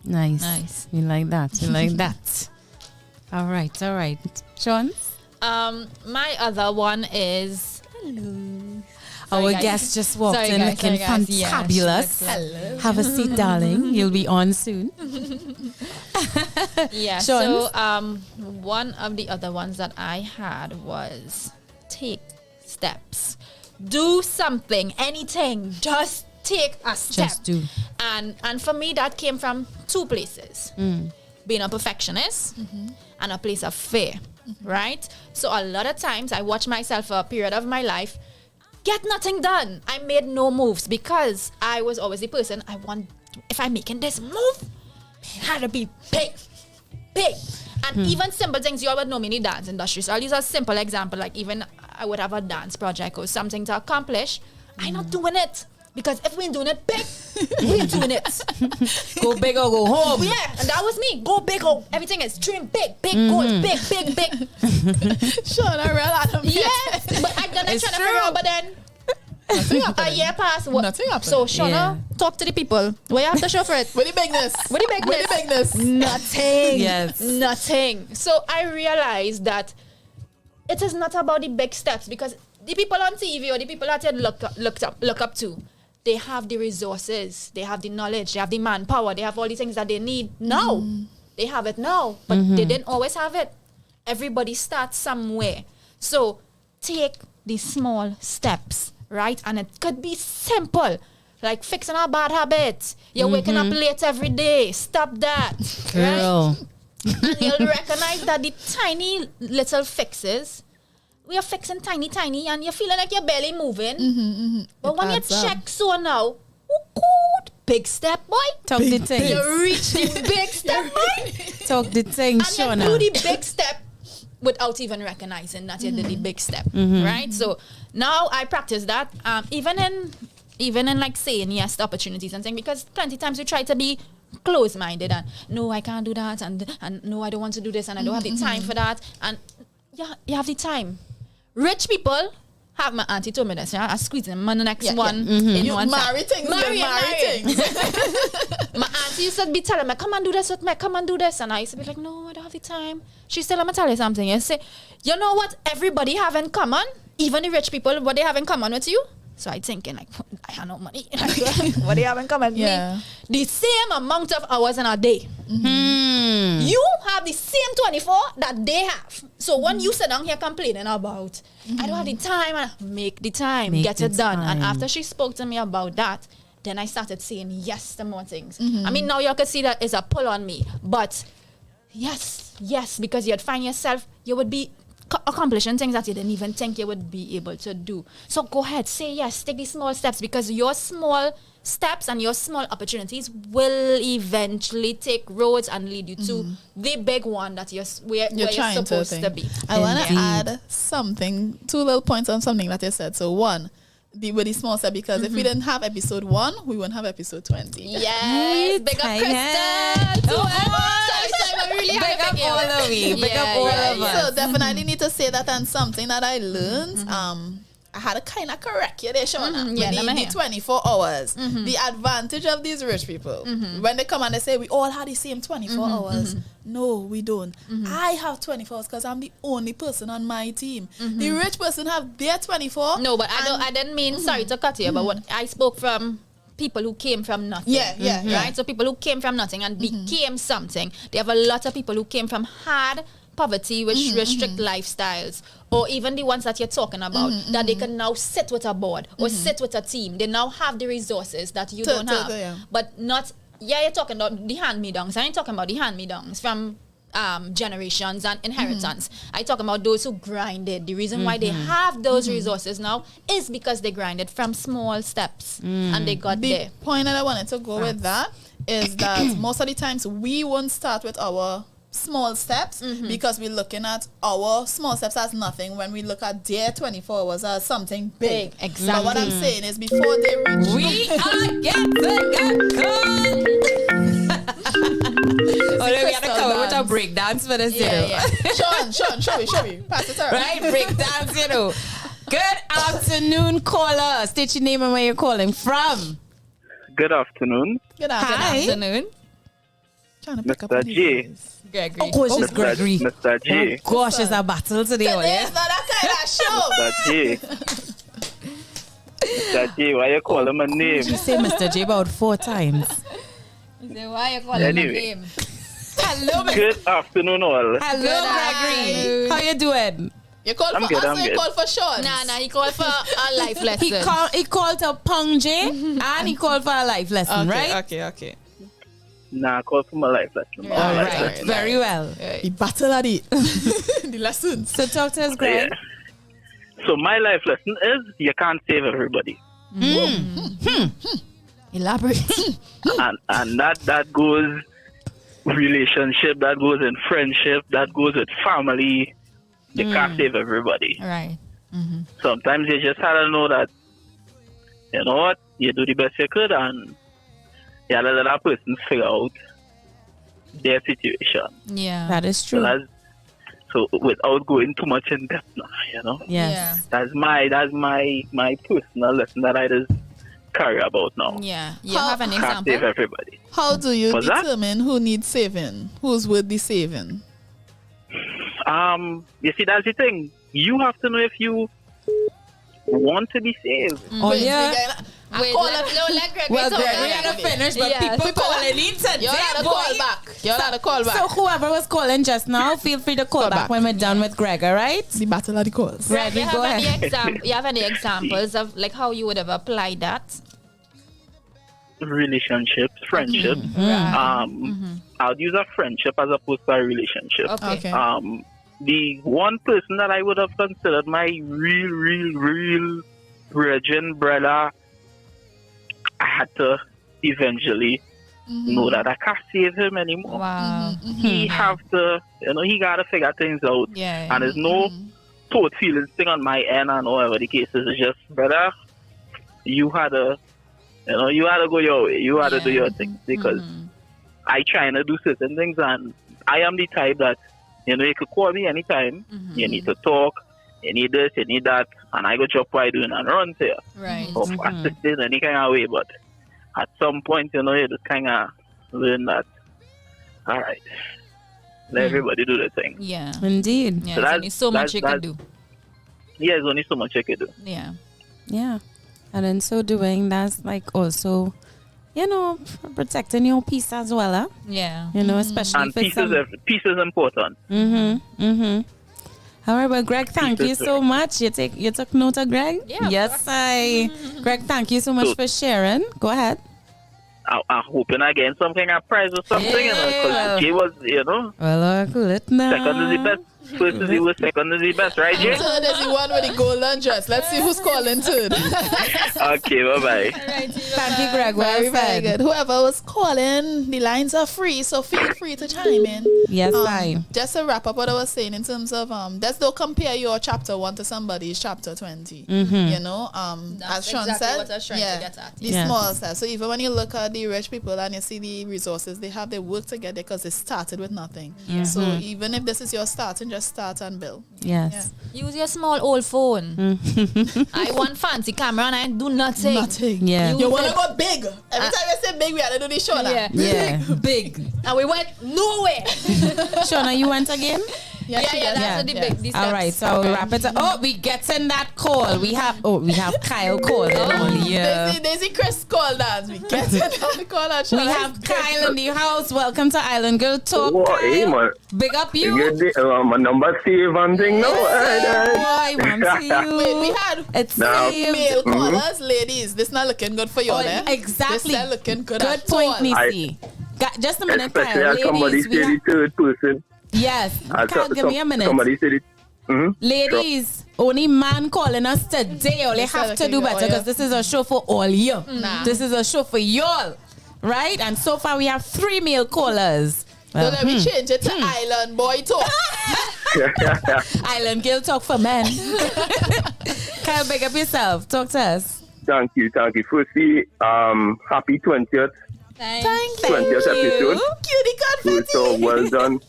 Nice. You like that. You like that. All right. Sean? My other one is our guest just walked in looking fantabulous. Hello. Have a seat, darling. You'll be on soon. Yeah. Sean? So one of the other ones that I had was take steps. Do something, anything. Just take a step. Just do. And for me that came from two places. Being a perfectionist and a place of fear. Right? So a lot of times I watch myself for a period of my life get nothing done. I made no moves because I was always the person if I'm making this move, it had to be big. And even simple things, you all would know me in the dance industry. So I'll use a simple example, like even I would have a dance project or something to accomplish. I'm not doing it. Because if we ain't doing it big, we ain't doing it. Go big or go home. Yeah, and that was me. Go big or everything is dream big goals, big. Shawna, real Adam. Yes, but I done trying to figure out, but then a year passed. Nothing happened. So Shawna, talk to the people. What you have to show for it? With the bigness. Nothing. Yes. Nothing. So I realized that it is not about the big steps because the people on TV or the people that you look up to, they have the resources, they have the knowledge, they have the manpower, they have all the things that they need now. They have it now, but they didn't always have it. Everybody starts somewhere. So take the small steps, right? And it could be simple, like fixing a bad habit. You're waking up late every day. Stop that. Girl. Right? And you'll recognize that the tiny little fixes, we are fixing tiny, and you're feeling like you're barely moving. But when you check so now, big step, boy. Talk the thing. You reach the big step, boy. Talk the thing, Shawna. And you do the big step without even recognizing that you did the big step, right? So now I practice that, even in like saying yes to opportunities and things, because plenty times we try to be close-minded and no, I can't do that, and no, I don't want to do this, and I don't have the time for that, and yeah, you have the time. Rich people have, my auntie told me this, I squeeze them on the next one. You marry things. My auntie used to be telling me, come and do this with me, come and do this. And I used to be like, no, I don't have the time. She said, let me tell you something. You say, you know what everybody have in common? Even the rich people, what they have in common with you? So I thinking like, I have no money. What they have in common with me? The same amount of hours in a day. You have the same 24 that they have. So when you sit down here complaining about, I don't have the time, make the time, get it done. And after she spoke to me about that, then I started saying yes to more things. I mean, now you can see that it's a pull on me. But yes, because you'd find yourself, you would be accomplishing things that you didn't even think you would be able to do. So go ahead, say yes, take these small steps, because your small steps and your small opportunities will eventually take roads and lead you to the big one that you're supposed to be. I want to add something, 2 little points on something that you said. So one, with the small step, because if we didn't have episode 1, we wouldn't have episode 20. Yes, big up Krystal. really Big up all of we. Big up all of us. So definitely need to say that, and something that I learned. I had to kind of correct you there, Shawna. Yeah, We need the 24 hours. The advantage of these rich people, when they come and they say we all have the same 24 hours. No, we don't. I have 24 hours because I'm the only person on my team. The rich person have their 24. No, but I didn't mean, sorry to cut you, but what I spoke from people who came from nothing. Right? So people who came from nothing and became something. They have a lot of people who came from hard poverty with restrict lifestyles, or even the ones that you're talking about, that they can now sit with a board or sit with a team. They now have the resources that you don't have. But not, you're talking about the hand-me-downs. I ain't talking about the hand-me-downs from generations and inheritance. I talk about those who grinded. The reason why they have those resources now is because they grinded from small steps and they got there. The point that I wanted to go with that is that most of the times we won't start with our small steps because we're looking at our small steps as nothing when we look at their 24 hours as something big. Exactly. But what I'm saying is before they reach, We are getting good. Oh, we got to cover with a break dance for this, Sean, show me. Pass it around. Right, break dance, Good afternoon, caller. State your name and where you're calling from. Good afternoon. Good Hi. afternoon. Trying to pick up Mr. J. Gregory. Oh, gosh, it's Gregory. Mr. J. Oh, gosh, it's a battle today. It's not that kind of show. Mr. J. Mr. J, why you calling my name? You say Mr. J about 4 times. Why you calling Anyway. my name? Hello, Mr. Good afternoon, all. Hello, Gregory. How you doing? You call I'm for good, us I'm or you good. call for Sean? Nah, he called for a life lesson. He called to Pong J and he called for a life lesson, right? Okay. Nah, call for my life lesson. All right. Very well. The battle at it. The lessons. So talk to us, Greg. Yeah. So my life lesson is you can't save everybody. Elaborate. and that goes relationship, that goes in friendship, that goes with family. You can't save everybody. Right. Sometimes you just have to know that, you know what, you do the best you could and you have to let that person figure out their situation. Yeah. That is true. So without going too much in depth now, you know. Yes. That's my personal lesson that I just carry about now. Yeah. You have an Can't example? save everybody. How do you What's that? determine who needs saving? Who's worth the saving? You see, that's the thing. You have to know if you want to be saved. Oh, yeah. Wait, let Gregory Well, talk. Gregory had to finish, but people calling in today, You're not a boy. call back. You're not a call back. So whoever was calling just now, feel free to call back when we're done with Greg, all right? The battle of the calls. Gregory, You go have any ahead. you have any examples of like how you would have applied that? Relationships, friendships. I'll use a friendship as opposed to a relationship. Okay. The one person that I would have considered my real virgin brother, I had to eventually know that I can't save him anymore. Wow. He have to, he gotta figure things out. Yeah. And there's no thought feelings thing on my end and whatever the case is. It's just, brother, you had to, you had to go your way. You had to do your thing because I trying to do certain things and I am the type that, you could call me anytime. You need to talk. You need this, you need that. And I go drop what I doing and run to you. Right. Or assist in any kind of way. But at some point, you just kind of learn that, all right, let everybody do the thing. Yeah. Indeed. Yeah, So there's only so much you can do. Yeah, there's only so much you can do. Yeah. Yeah. And in so doing, that's like also, protecting your peace as well, huh? Yeah. Especially And for peace is important. All right, well, Greg, thank you so much. You took note of Greg? Yeah, Yes, Greg, thank you so much for sharing. Go ahead. I'm hoping I get some kind of prize or something, because Jay was, Well, cool it now. First is the worst, second is the best, right, Jay? Third is the one with the golden dress. Let's see who's calling third. Okay, bye-bye. Thank you, Greg. Well Very, very said. good. Whoever was calling, the lines are free, so feel free to chime in. Yes, I. Just to wrap up what I was saying in terms of just don't compare your chapter 1 to somebody's chapter 20. You know, as Sean exactly said, what I was trying to get at. the small stuff. So even when you look at the rich people and you see the resources they have, they work together because they started with nothing. So even if this is your starting, just start and build. Yes. Use your small old phone. I want fancy camera and I do nothing. Yeah. You want to go big. Every time I say big, we have to do the show now. Yeah. Big. And we went nowhere. Shawna, you went again? That's the big. The All right, so we'll wrap it up. Oh, we getting that call. We have Kyle calling on here. Daisy Chris call dance. We getting that call. We have Kyle in the house. Welcome to Island Girl Talk. Whoa, Kyle. hey, man. Big up you. My number save and thing, no? I want to see you. Wait, we had male callers, ladies. This not looking good for you, eh? Exactly. This not looking good. Good point, Neicy. Just a minute, Especially Kyle. as somebody Ladies, say the third person. yes. Kyle, give me a minute. Somebody said it. Ladies, only man calling us today. Only have to do better because this is a show for all you. This is a show for y'all. Right? And so far we have 3 male callers. So let me change it to Island Boy Talk. Island Girl Talk for men. Kyle, big up yourself. Talk to us. Thank you. Firstly, happy 20th. Thank 20th episode. Cutie confetti. So well done.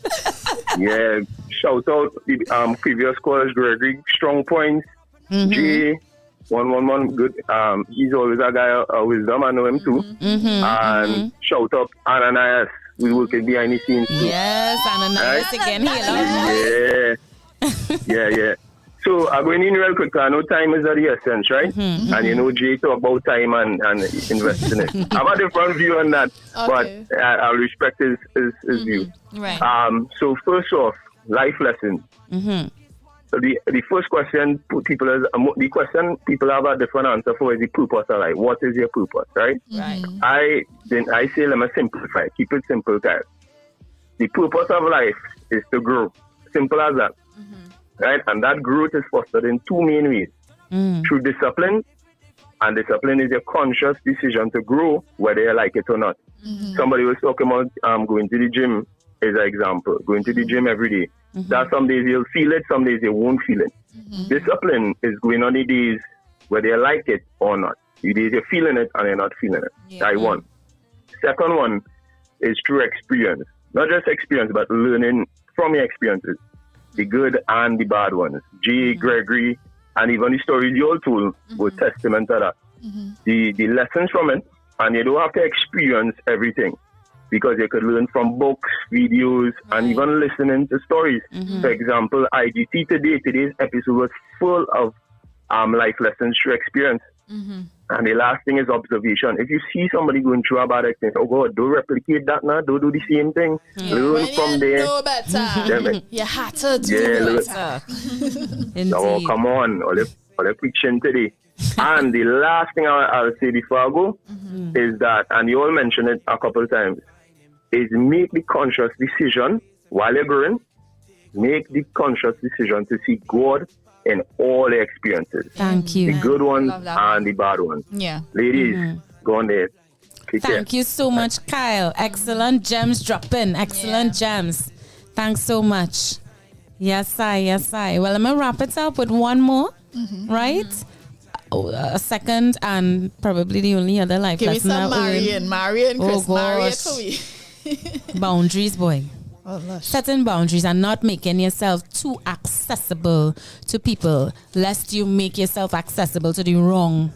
Yeah. Shout out the previous callers, Gregory, strong points. Jay, 111, good. He's always a guy of wisdom. I know him too. And shout out Ananias. We working behind the scenes too. Yes, Ananias again. Yeah. So I'm going in real quick. I know time is of the essence, right? And you know, Jay talk about time and invest in it. I have a different view on that, but I respect his view. Right. So first off, life lessons. So the first question the question people have a different answer for is the purpose of life. What is your purpose, right? Right. I say let me simplify. Keep it simple, guys. The purpose of life is to grow. Simple as that. Right? And that growth is fostered in 2 main ways. Through discipline, and discipline is a conscious decision to grow whether you like it or not. Somebody was talking about going to the gym as an example. Going to the gym every day. That some days you'll feel it, some days you won't feel it. Discipline is going on the days whether you like it or not. The days you're feeling it and you're not feeling it. That one. Second one is through experience. Not just experience, but learning from your experiences. The good and the bad ones. Jay, Gregory, and even the stories you all told were testament to that. The lessons from it, and you don't have to experience everything because you could learn from books, videos, and even listening to stories. For example, IGT today's episode was full of life lessons through experience. And the last thing is observation. If you see somebody going through a bad experience, oh God, don't replicate that now. Don't do the same thing. Learn from there. Know better. You had to do better. No, come on. All the fiction today. And the last thing I'll say before I go is that, and you all mentioned it a couple of times, is make the conscious decision while you're growing. Make the conscious decision to see God in all the experiences. Thank you. The good ones and the bad ones. Yeah. Ladies, go on there. Thank you so much, Kyle. Excellent gems dropping. Excellent gems. Thanks so much. Yes, I. Well, I'm going to wrap it up with one more, right? A second and probably the only other life lesson. Give me some Marion, Chris. Marion for me. Boundaries, boy. Oh, setting boundaries and not making yourself too accessible to people, lest you make yourself accessible to the wrong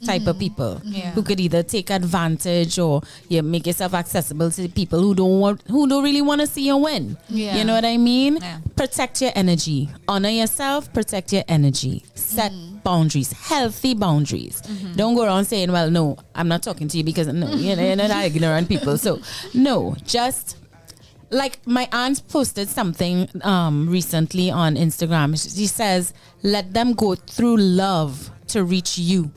type of people who could either take advantage, or you make yourself accessible to the people who don't really want to see you win. You know what I mean? Protect your energy, honor yourself, protect your energy, set boundaries, healthy boundaries. Don't go around saying, well, no, I'm not talking to you because no, you're not ignorant people. So no, just like my aunt posted something recently on Instagram. She says, let them go through love to reach you.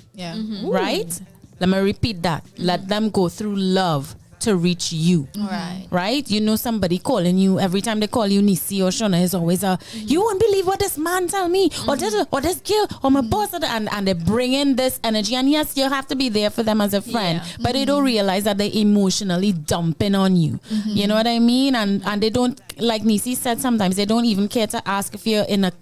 Right? Let me repeat that. Let them go through love to reach you. Right? You know somebody calling you every time they call you Neicy or Shawna is always you won't believe what this man tell me or this girl or my boss and they bring in this energy, and yes, you have to be there for them as a friend, but they don't realize that they emotionally dumping on you. You know what I mean? And they don't, like Neicy said, sometimes they don't even care to ask if you're in a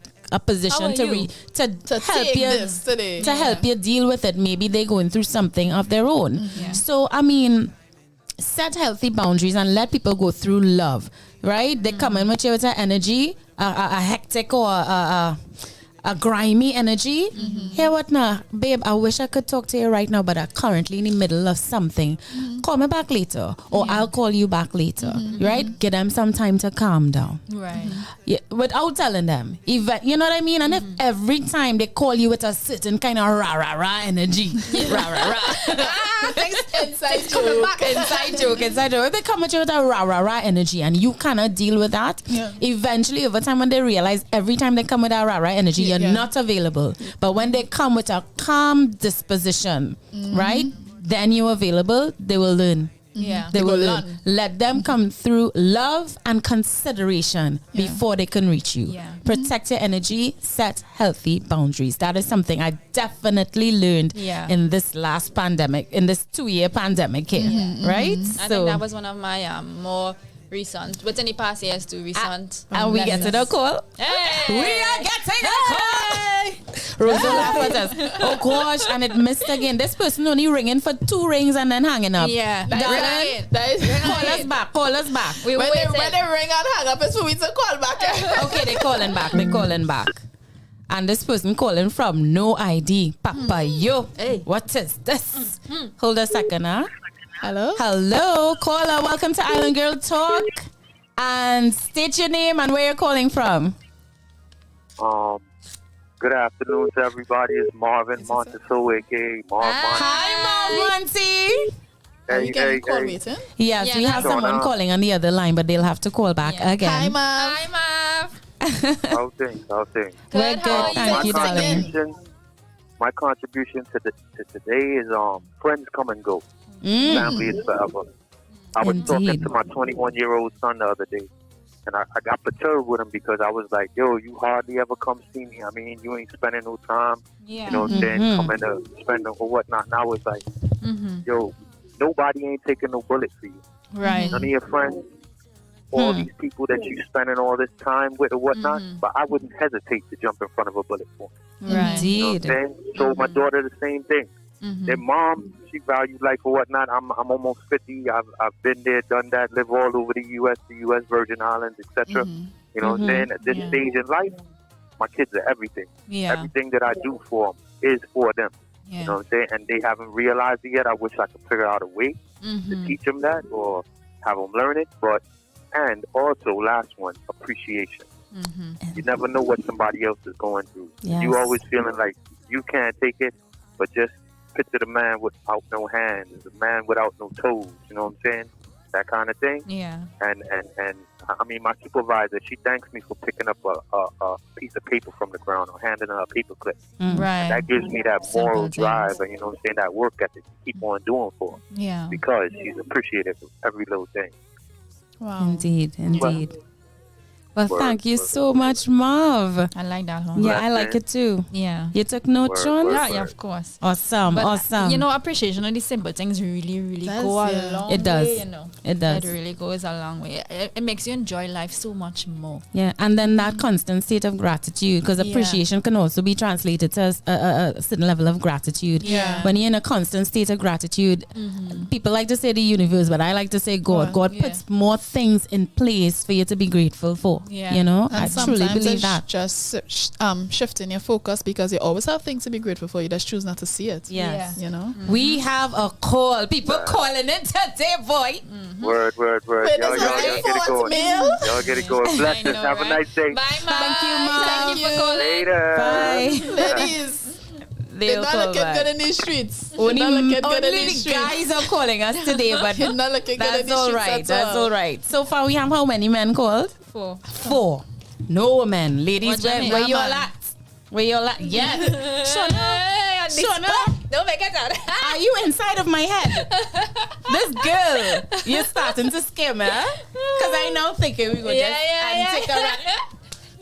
position to help you help you deal with it. Maybe they're going through something of their own. So I mean, set healthy boundaries and let people go through love, right? They come in with you with an energy, a hectic or a grimy energy. Hey, what now? Babe, I wish I could talk to you right now, but I'm currently in the middle of something. Call me back later, or I'll call you back later, right? Give them some time to calm down. Right. Yeah, without telling them. You know what I mean? And if every time they call you with a certain kind of rah energy, rah. Inside joke. If they come at you with a rah energy and you cannot deal with that, eventually over time when they realize every time they come with a rah energy, you're not available. But when they come with a calm disposition, right? Then you're available, they will learn. They will learn. Let them come through love and consideration before they can reach you. Protect your energy, set healthy boundaries. That is something I definitely learned in this last pandemic, in this 2-year pandemic here, right? I think that was one of my more recent, within the past years to recent. And we get to the call. Hey! We are getting a call. Rosa laughed at us. Oh gosh, and it missed again. This person only ringing for 2 rings and then hanging up. That is Call us back. When they ring and hang up, it's for me to call back. Okay, they're calling back. And this person calling from no ID. Papa, yo. Hey. What is this? Hold a second, huh? Hello, caller. Welcome to Island Girl Talk. And state your name and where you're calling from. Good afternoon to everybody. It's Marvin Montesor, aka Marv. Hi, Marv Monty. Are you getting call waiting? Yes, we have someone calling on the other line, but they'll have to call back again. Hi, Marv. How things? We're good. Thank you, darling. My contribution to today is friends come and go. Family is forever. I was talking to my 21-year-old son the other day, and I got perturbed with him because I was like, yo, you hardly ever come see me. I mean, you ain't spending no time, you know what I'm saying, coming to spend or whatnot. And I was like, yo, nobody ain't taking no bullet for you. Right. None of your friends, all these people that you spending all this time with or whatnot, but I wouldn't hesitate to jump in front of a bullet for them. Right. Indeed. You know what I'm saying? So my daughter, the same thing. Their mom, she valued life or whatnot. I'm almost 50. I've been there, done that, live all over the U.S., Virgin Islands, etc. You know what I'm saying? At this stage in life, my kids are everything. Everything that I do for them is for them. You know what I'm saying? And they haven't realized it yet. I wish I could figure out a way to teach them that or have them learn it. And also, last one, appreciation. You never know what somebody else is going through. You always feeling like you can't take it, but just picture the man without no hands, the man without no toes, you know what I'm saying? That kind of thing. Yeah. And I mean, my supervisor, she thanks me for picking up a piece of paper from the ground or handing her a paper clip. Right. And that gives me that moral drive and, you know what I'm saying, that work ethic to keep on doing for her. Yeah. Because she's appreciative of every little thing. Wow. Indeed. Well, thank you so much, Marv. I like that one. Yeah, I like it too. Yeah. You took notes, Shawna? Yeah, of course. Awesome. You know, appreciation of these simple things really go a long way. It does. You know. It does. It really goes a long way. It makes you enjoy life so much more. Yeah, and then that constant state of gratitude, because appreciation can also be translated to a certain level of gratitude. Yeah. When you're in a constant state of gratitude, people like to say the universe, but I like to say God. God puts more things in place for you to be grateful for. Yeah. You know, And I truly believe that. Just shifting your focus, because you always have things to be grateful for. You just choose not to see it. Yes. You know? We have a call. People calling in today, boy. Word. Wait, Y'all get it going. Y'all get it going. Blessings. know, Have a nice day. Bye, Thank you, Mom. Thank you for calling. Later. Bye. Ladies, they're They'll not call looking back. good in these streets. Only They're not looking good in the these streets. guys are calling us today, but You're not looking good in that's these all streets right. at That's all. all right. So far, we have how many men called? 4. No men. Ladies, What's your name? where you all at? Where you all at? Yes. Shawna. Don't make it out. Are you inside of my head? This girl, you're starting to scare me, huh? Because I now thinking we go take her.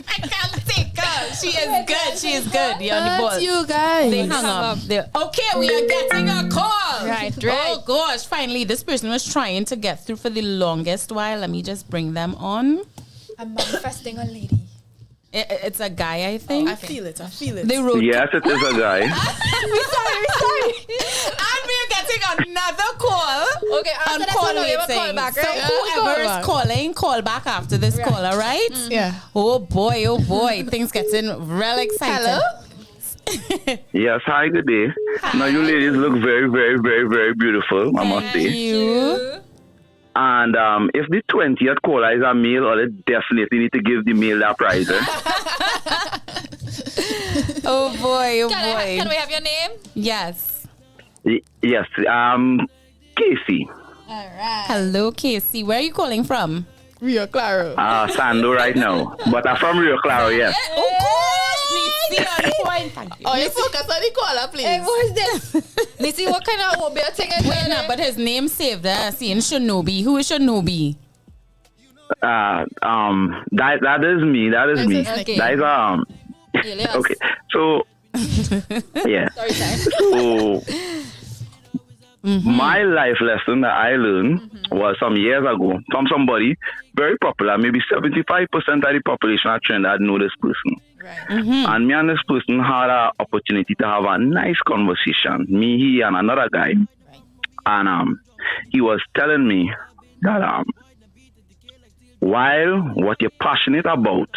I can't take her. She is good. She is good. You're on the ball. That's you guys. They hung up. Okay, we are getting a call. Right. Oh gosh, finally, this person was trying to get through for the longest while. Let me just bring them on. I'm manifesting a lady. It's a guy, I think. I feel it. They wrote. Yes, it is a guy. We're sorry. And we are getting another call. Okay, after that call, we have a call back, right? So whoever is calling, call back after this call, all right? Yeah. Oh boy. Things getting real exciting. Hello? Yes, hi, good day. Now, you ladies look very, very, very, very beautiful, I must say. Thank you. And if the 20th caller is a male, they definitely need to give the male that prize. Oh boy. Can we have your name? Yes. Yes, Casey. All right. Hello, Casey. Where are you calling from? Rio Claro. Sando right now. But I'm from Rio Claro, yes. Of course. Neicy on point. Thank you. Oh, you focus on the caller, please. Hey, what is this? Neicy, what kind of beer thing is Wait, no, but his name saved there. Seeing Shinobi. Who is Shinobi? That is me. That is me. Okay. That is okay. So yeah. Sorry, time. So my life lesson that I learned was some years ago from somebody very popular. Maybe 75% of the population of Trinidad know this person. Right. And me and this person had an opportunity to have a nice conversation. Me, he, and another guy. Right. And he was telling me that while what you're passionate about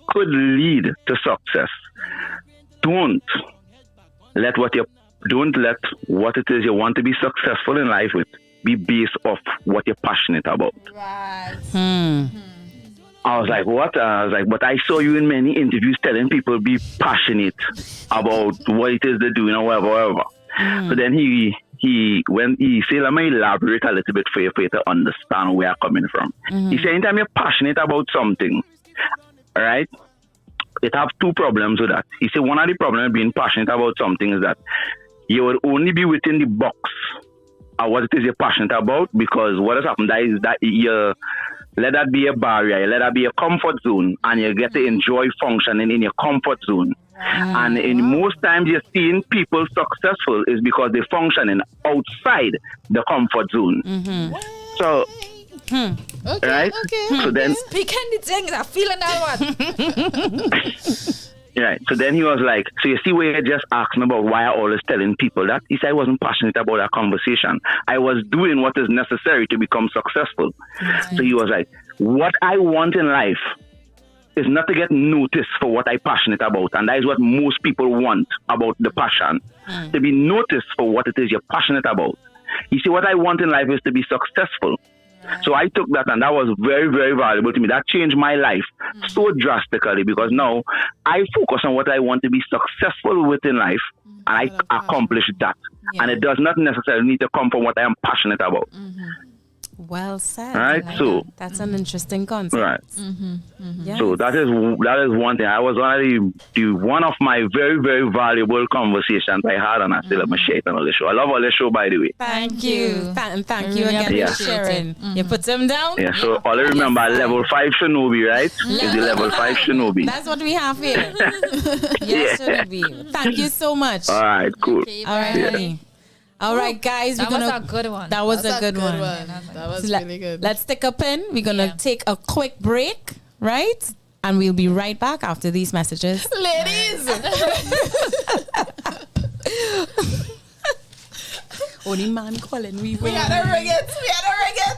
could lead to success, don't let what it is you want to be successful in life with be based off what you're passionate about. Right. I was like, what? I was like, but I saw you in many interviews telling people be passionate about what it is they're doing or whatever. So then he said, let me elaborate a little bit for you to understand where I'm coming from. He said, anytime you're passionate about something, right, it have two problems with that. He said, one of the problems being passionate about something is that you will only be within the box of what it is you're passionate about, because what has happened is that you let that be a barrier, you let that be a comfort zone, and you get to enjoy functioning in your comfort zone. And in most times you're seeing people successful is because they're functioning outside the comfort zone. So, right? Okay. So then, speaking the things, I'm feeling that one. right. So then he was like, so you see where you just asked me about why I always telling people that? He said I wasn't passionate about that conversation. I was doing what is necessary to become successful. So he was like, what I want in life is not to get noticed for what I'm passionate about. And that is what most people want about the passion. To be noticed for what it is you're passionate about. You see, what I want in life is to be successful. So I took that, and that was very, very valuable to me. That changed my life so drastically, because now I focus on what I want to be successful with in life, and I accomplish that. And it does not necessarily need to come from what I am passionate about. Well said. Right, Like so that's an interesting concept. right. Yes. So that is one thing. I was one of my very, very valuable conversations I had, and I still have my share on the show. I love all the show, by the way. Thank you. Thank you again Yeah. for sharing. You put them down? Yeah. So all I remember, level 5 Shinobi, right? Is the level 5 Shinobi. That's what we have here. Yes, Shinobi. Thank you so much. All right, cool. Okay, All right, honey. All right, guys. That was a good one. That was a good one. That was So really good. Let's take a pin. We're going to take a quick break, right? And we'll be right back after these messages. Ladies! Only man calling. We gotta ring it.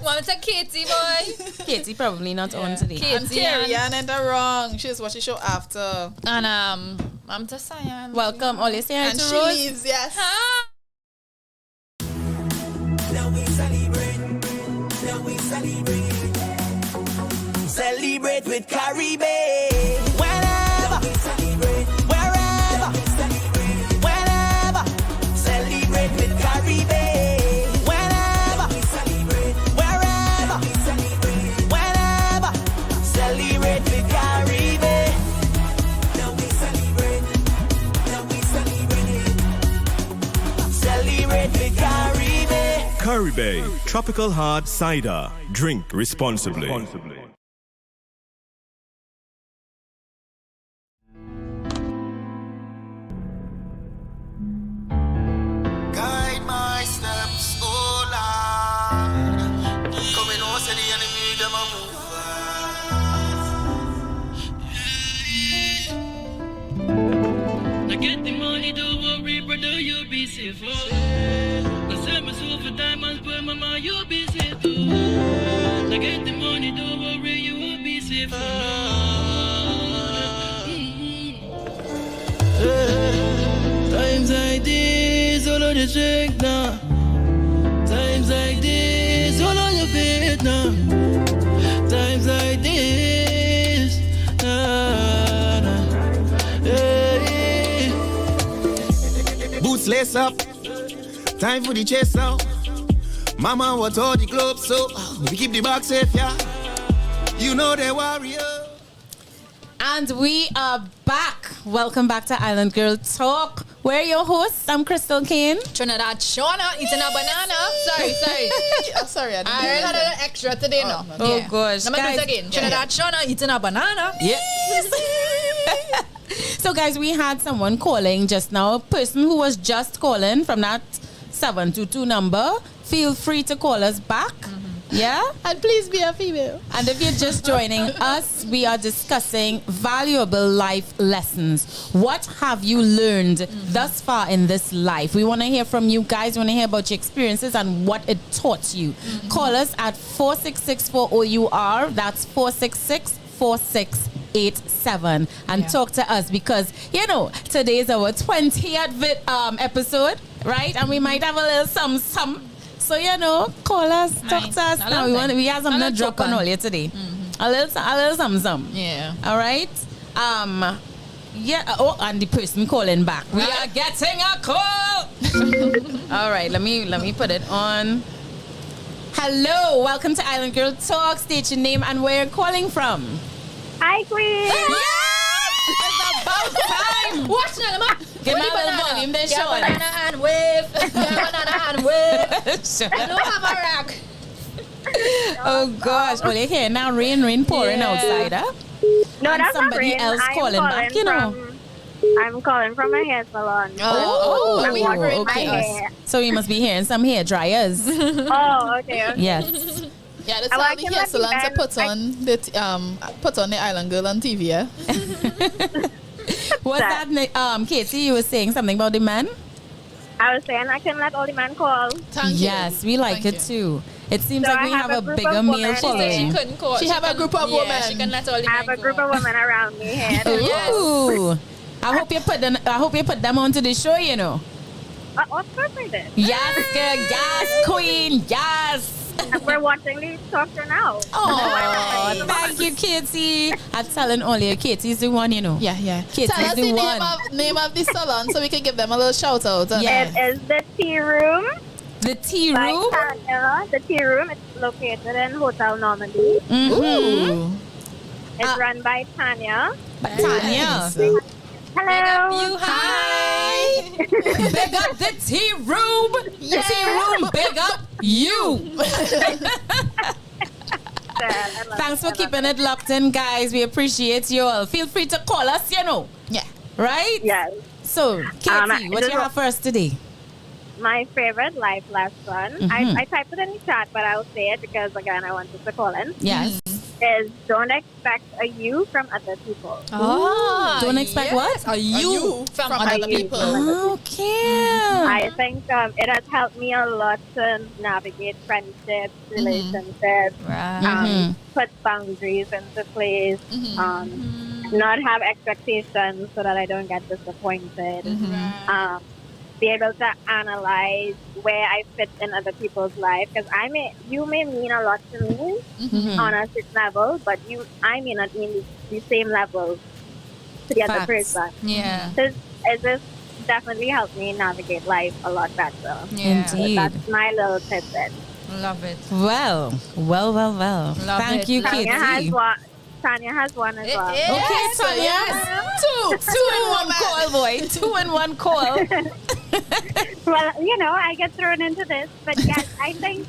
Want to Katie, boy? Katie probably not on today. And Carrie Ann and the wrong. She's watching show after. And I'm just saying. Welcome. Always say hi And to she Rose. leaves, yes. Now we celebrate. Celebrate with Caribbean. Whenever, wherever, whenever. Celebrate with Caribbean. Whenever, wherever, whenever. Celebrate with Caribbean. Now we celebrate. Bay, tropical hard cider. Drink responsibly. Guide my steps, oh Lord. Coming on, say the enemy, them a move. I get the money, don't worry, brother, you'll be safe. I sell myself for diamonds, but mama, you'll be safe. I get the money, don't worry, you will be safe. Times like this, all on your strength now. Times like this, all on your faith now. Times like this, hey. Boots lace up, time for the chase out. Mama, what all the globes so we keep the bag safe, yeah. You know the warrior. And we are back. Welcome back to Island Girl Talk. We're your hosts. I'm Krystal Khayne. Trinidad Shawna eating a banana. Sorry. Sorry, I got an extra today now. Oh gosh. Let me do it again. Trinidad Shawna eating a banana. Yes. So guys, we had someone calling just now. A person who was just calling from that 722 number. Feel free to call us back. Yeah? And please be a female. And if you're just joining us, we are discussing valuable life lessons. What have you learned thus far in this life? We want to hear from you guys. We want to hear about your experiences and what it taught you. Call us at 466 O.U.R. That's 466-4687. And talk to us because, you know, today is our 20th episode, right? And we might have a little some. So, you know, call us, talk to us. Now we have something to drop on all you today. A little some. Yeah. All right. Yeah. Oh, and the person calling back. We are getting a call. All right. Let me put it on. Hello. Welcome to Island Girl Talk. State your name and where you're calling from. Hi, Queen. Yes! It's about time. Watch now, ma. Give me a little volume there, Shawna. Banana and wave. Banana and wave. I don't have a rack. Oh gosh. Well, you're here now. Rain pouring outside, huh? No, and that's somebody not rain. else calling back, you know. I'm calling from a hair salon. Okay. So you must be hearing some hair dryers. Okay. Yes. Yeah, that's how the hair salon to put on the Island Girl on TV, yeah? What's that, Katie? You were saying something about the man? I was saying I can let all the men call. Yes, we like it too. It seems like we have a bigger male following. She couldn't call. She have a group of women. She can let all the men I have a group of women around me here. Ooh. I hope you put them onto the show, you know. Of course I did. Yes, girl. Yes, queen. Yes. We're watching the talk show now. Oh, thank you, Katie. I'm telling all you, Katie's the one, you know. Yeah. Katie's Tell us the one. name of the salon so we can give them a little shout out. Yeah. It is the Tea Room. The Tea Room? Tanya. The Tea Room. It's located in Hotel Normandy. Mm-hmm. It's run by Tanya. Tanya. Hello. You Hi. Big up the Tea Room. Yeah. Tea Room, big up you. Thanks for keeping it locked in, guys. We appreciate you all. Feel free to call us, you know. Yeah. Right? Yes. So, Katie, what do you have for us today? My favorite life lesson. I typed it in the chat, but I'll say it because, again, I wanted to call in. Yes. Is don't expect a you from other people. Oh, don't expect what? A you from other people. Okay. I think it has helped me a lot to navigate friendships, relationships, put boundaries into place, not have expectations so that I don't get disappointed. Be able to analyze where I fit in other people's life, because you may mean a lot to me on a certain level, but I may not mean the same level to the other person. Yeah. So it just definitely helped me navigate life a lot better. Yeah. Indeed. So that's my little tidbit. Love it. Well. Love Thank you, Katie. Tanya has one as well. Okay, Tanya. Two in one call, boy. 2 in 1 call. Well, I get thrown into this, but yes, I think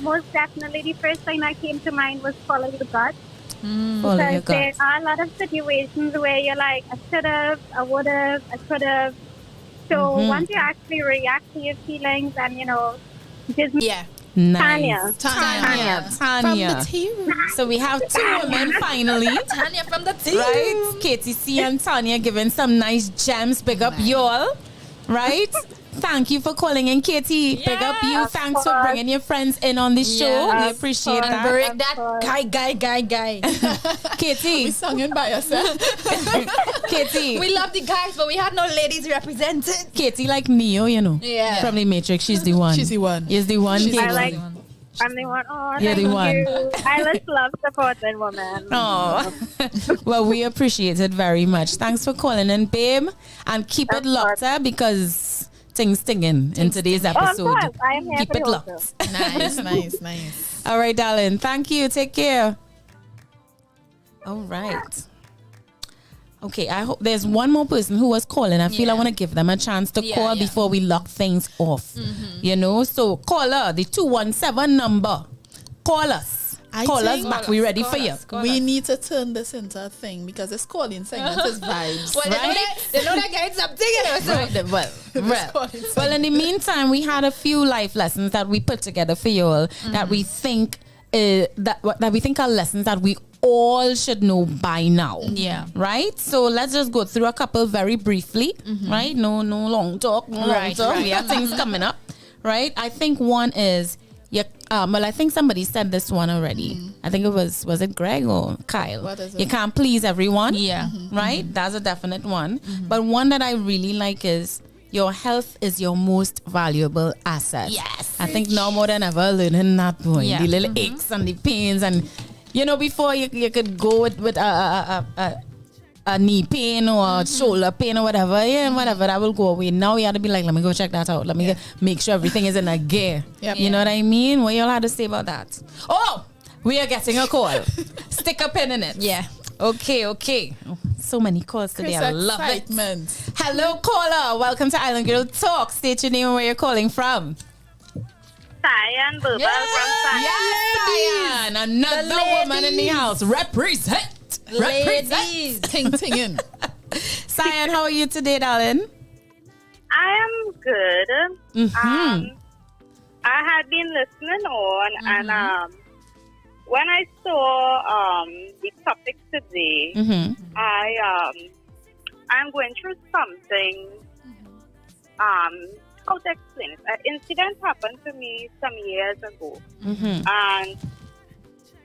most definitely the first thing that came to mind was follow the gut. Follow your Because there gut. are a lot of situations where you're like, I should have, I would have, I could have. So once you actually react to your feelings and, just Nice. Tanya. From the tea room. So we have two women finally. Tanya from the team. Right? Katie C and Tanya giving some nice gems. Big up y'all. Right? Thank you for calling in, Katie. Big up you. Thanks for bringing your friends in on the show. We appreciate that. Break that guy. Katie. We sung in by yourself. Katie. We love the guys, but we had no ladies represented. Katie like Neo, Yeah. from the Matrix. She's the one. She's the one. Is the one. I like. I'm the one. Oh, You're thank the one. you. I just love supporting women. Oh, well, we appreciate it very much. Thanks for calling in, babe, and keep it locked because things stinging in today's episode. Oh, of course. I am here Keep for it you locked. Nice, nice, nice. All right, darling. Thank you. Take care. All right. Okay, I hope there's one more person who was calling. I feel I want to give them a chance to call before we lock things off. So caller, the 217 number. Call us. Call us back. We ready for you. We need to turn this into a thing because this calling segment is vibes. Well, they know that guy is up Right. Well, in the meantime, we had a few life lessons that we put together for you all that we think that we think are lessons that we all should know by now. Yeah. Right? So let's just go through a couple very briefly. Right? No long talk. Right. We have things coming up. Right? I think one is I think somebody said this one already. I think it was it Greg or Kyle? What is it? You can't please everyone. Yeah. Right? That's a definite one. But one that I really like is your health is your most valuable asset. Yes. I think now more than ever learning that point. Yeah. The little aches and the pains and before you could go with a knee pain or shoulder pain or whatever, whatever, that will go away. Now you have to be like, let me go check that out. Let me make sure everything is in a gear. Yep. You know what I mean? What y'all had to say about that? Oh, we are getting a call. Stick a pin in it. Yeah. Okay. Oh, so many calls today. I love it. Hello, caller. Welcome to Island Girl Talk. State your name and where you're calling from. Cyan, Booba from Cyan. Yes, Cyan. Another woman in the house. Represent. Ladies. Ting. Cyan, how are you today, darling? I am good. I had been listening on, and when I saw the topic today, I'm going through something. How to explain it? An incident happened to me some years ago, and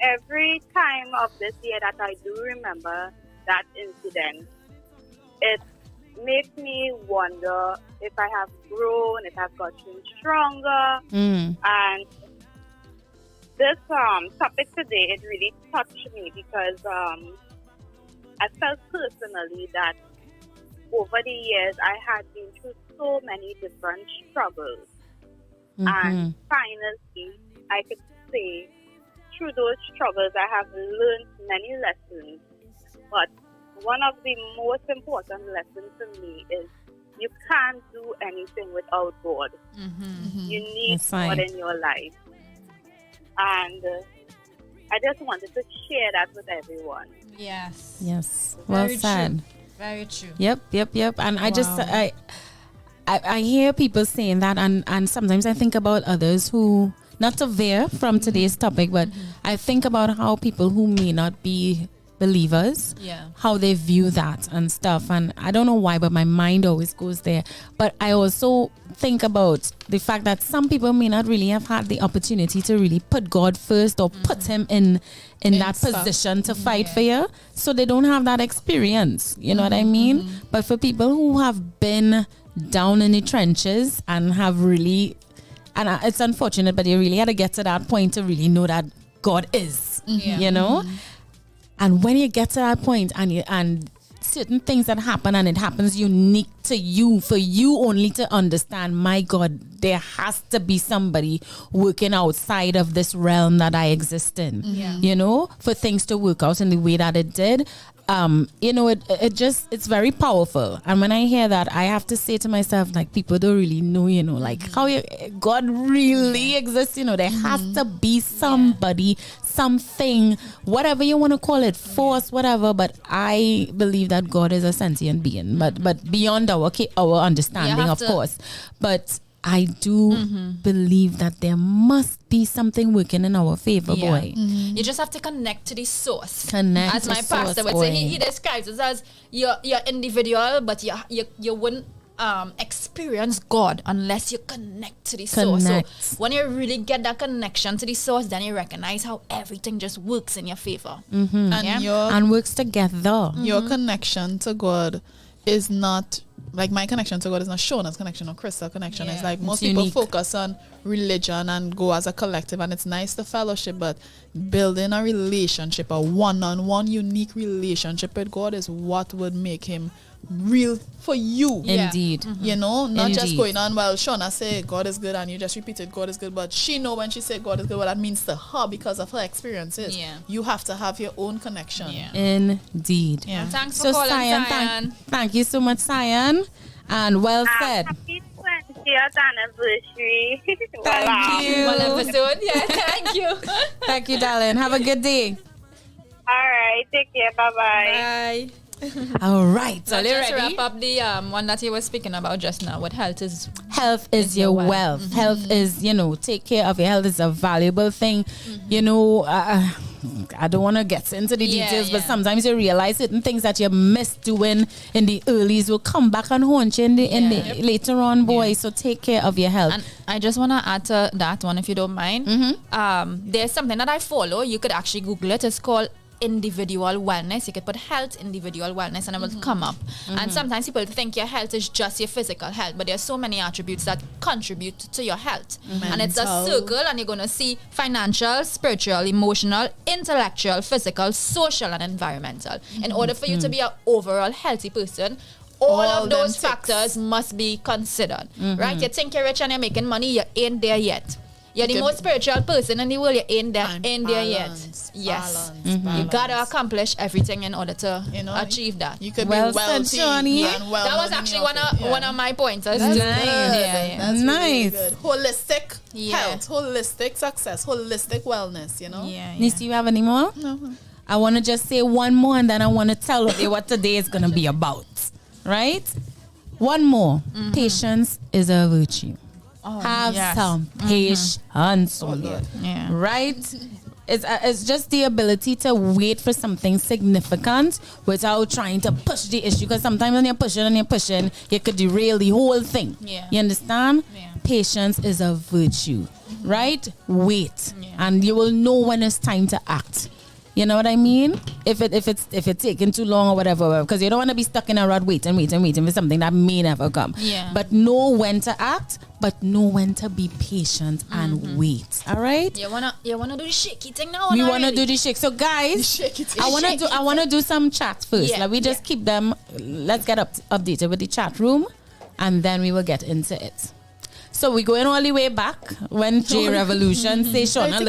every time of this year that I do remember that incident, it makes me wonder if I have grown, if I've gotten stronger, and this topic today, it really touched me because I felt personally that over the years I had been through so many different struggles, and finally I could say through those struggles I have learned many lessons, but one of the most important lessons to me is you can't do anything without God. You need God in your life. And I just wanted to share that with everyone. Yes. Well Very said. true. Very true. Yep. And I just I hear people saying that, and sometimes I think about others who, not to veer from today's topic, but I think about how people who may not be believers, how they view that and stuff. And I don't know why, but my mind always goes there. But I also think about the fact that some people may not really have had the opportunity to really put God first or put him in that position to fight for you. So they don't have that experience. You know what I mean? But for people who have been down in the trenches and have really, and it's unfortunate, but they really had to get to that point to really know that God is, you know? And when you get to that point and certain things that happen and it happens unique to you, for you only to understand, my God, there has to be somebody working outside of this realm that I exist in, you know, for things to work out in the way that it did. it's very powerful. And when I hear that, I have to say to myself, like, people don't really know, like how God really exists. There has to be somebody, something, whatever you want to call it, force, whatever. But I believe that God is a sentient being, but beyond our understanding, of course. But I do believe that there must be something working in our favor, boy. You just have to connect to the source. As my pastor would say, he describes it as you're individual, but you wouldn't experience God unless you connect to the source. So when you really get that connection to the source, then you recognize how everything just works in your favor. And works together. Your connection to God is not like my connection to God is not Shawna's connection or Krystal connection. It's like most people focus on religion and go as a collective, and it's nice to fellowship, but building a relationship, a one-on-one unique relationship with God is what would make him real for you. Indeed. Not just going on, well, Shawna say God is good and you just repeated God is good, but she know when she said God is good what that means to her because of her experiences. You have to have your own connection. Indeed. Thanks for calling, Cyan. Thank you so much, Cyan, and well said. Happy 20th anniversary. Thank you. One episode. Thank you. Thank you, darling. Have a good day. All right, take care. Bye. Bye. All right. So let's wrap up the one that you were speaking about just now. What health is your wealth. Health is, take care of your health is a valuable thing. I don't want to get into the details, but sometimes you realize certain things that you missed doing in the earlies will come back and haunt you in the later on, boy. So take care of your health. And I just want to add to that one, if you don't mind. There's something that I follow. You could actually Google it. It's called individual wellness. You could put health, individual wellness, and it will come up. And sometimes people think your health is just your physical health, but there's so many attributes that contribute to your health. And it's a circle, and you're going to see financial, spiritual, emotional, intellectual, physical, social, and environmental. In order for you to be an overall healthy person, all of those factors must be considered. Right? You think you're rich and you're making money, you ain't there yet. You're the most spiritual person in the world. You ain't there yet. Yes. You gotta accomplish everything in order to achieve that. You could be wealthy and well. That was actually one of my pointers. That's That's nice. Really holistic health, holistic success, holistic wellness. Neicy, you have any more? No. I want to just say one more, and then I want to tell you what today is gonna be about. Right? One more. Patience is a virtue. Have some patience, right? It's just the ability to wait for something significant without trying to push the issue, because sometimes when you're pushing, you could derail the whole thing. You understand? Patience is a virtue, right? Wait, and you will know when it's time to act. You know what I mean? If it's taking too long or whatever, because you don't want to be stuck in a rut waiting for something that may never come. But know when to act, but know when to be patient and wait. All right? You wanna do the shaky thing now? We wanna do the shake. So guys, I wanna do some chats first. Like we just keep them. Let's get updated with the chat room, and then we will get into it. So we're going all the way back when J Revolution say Shawna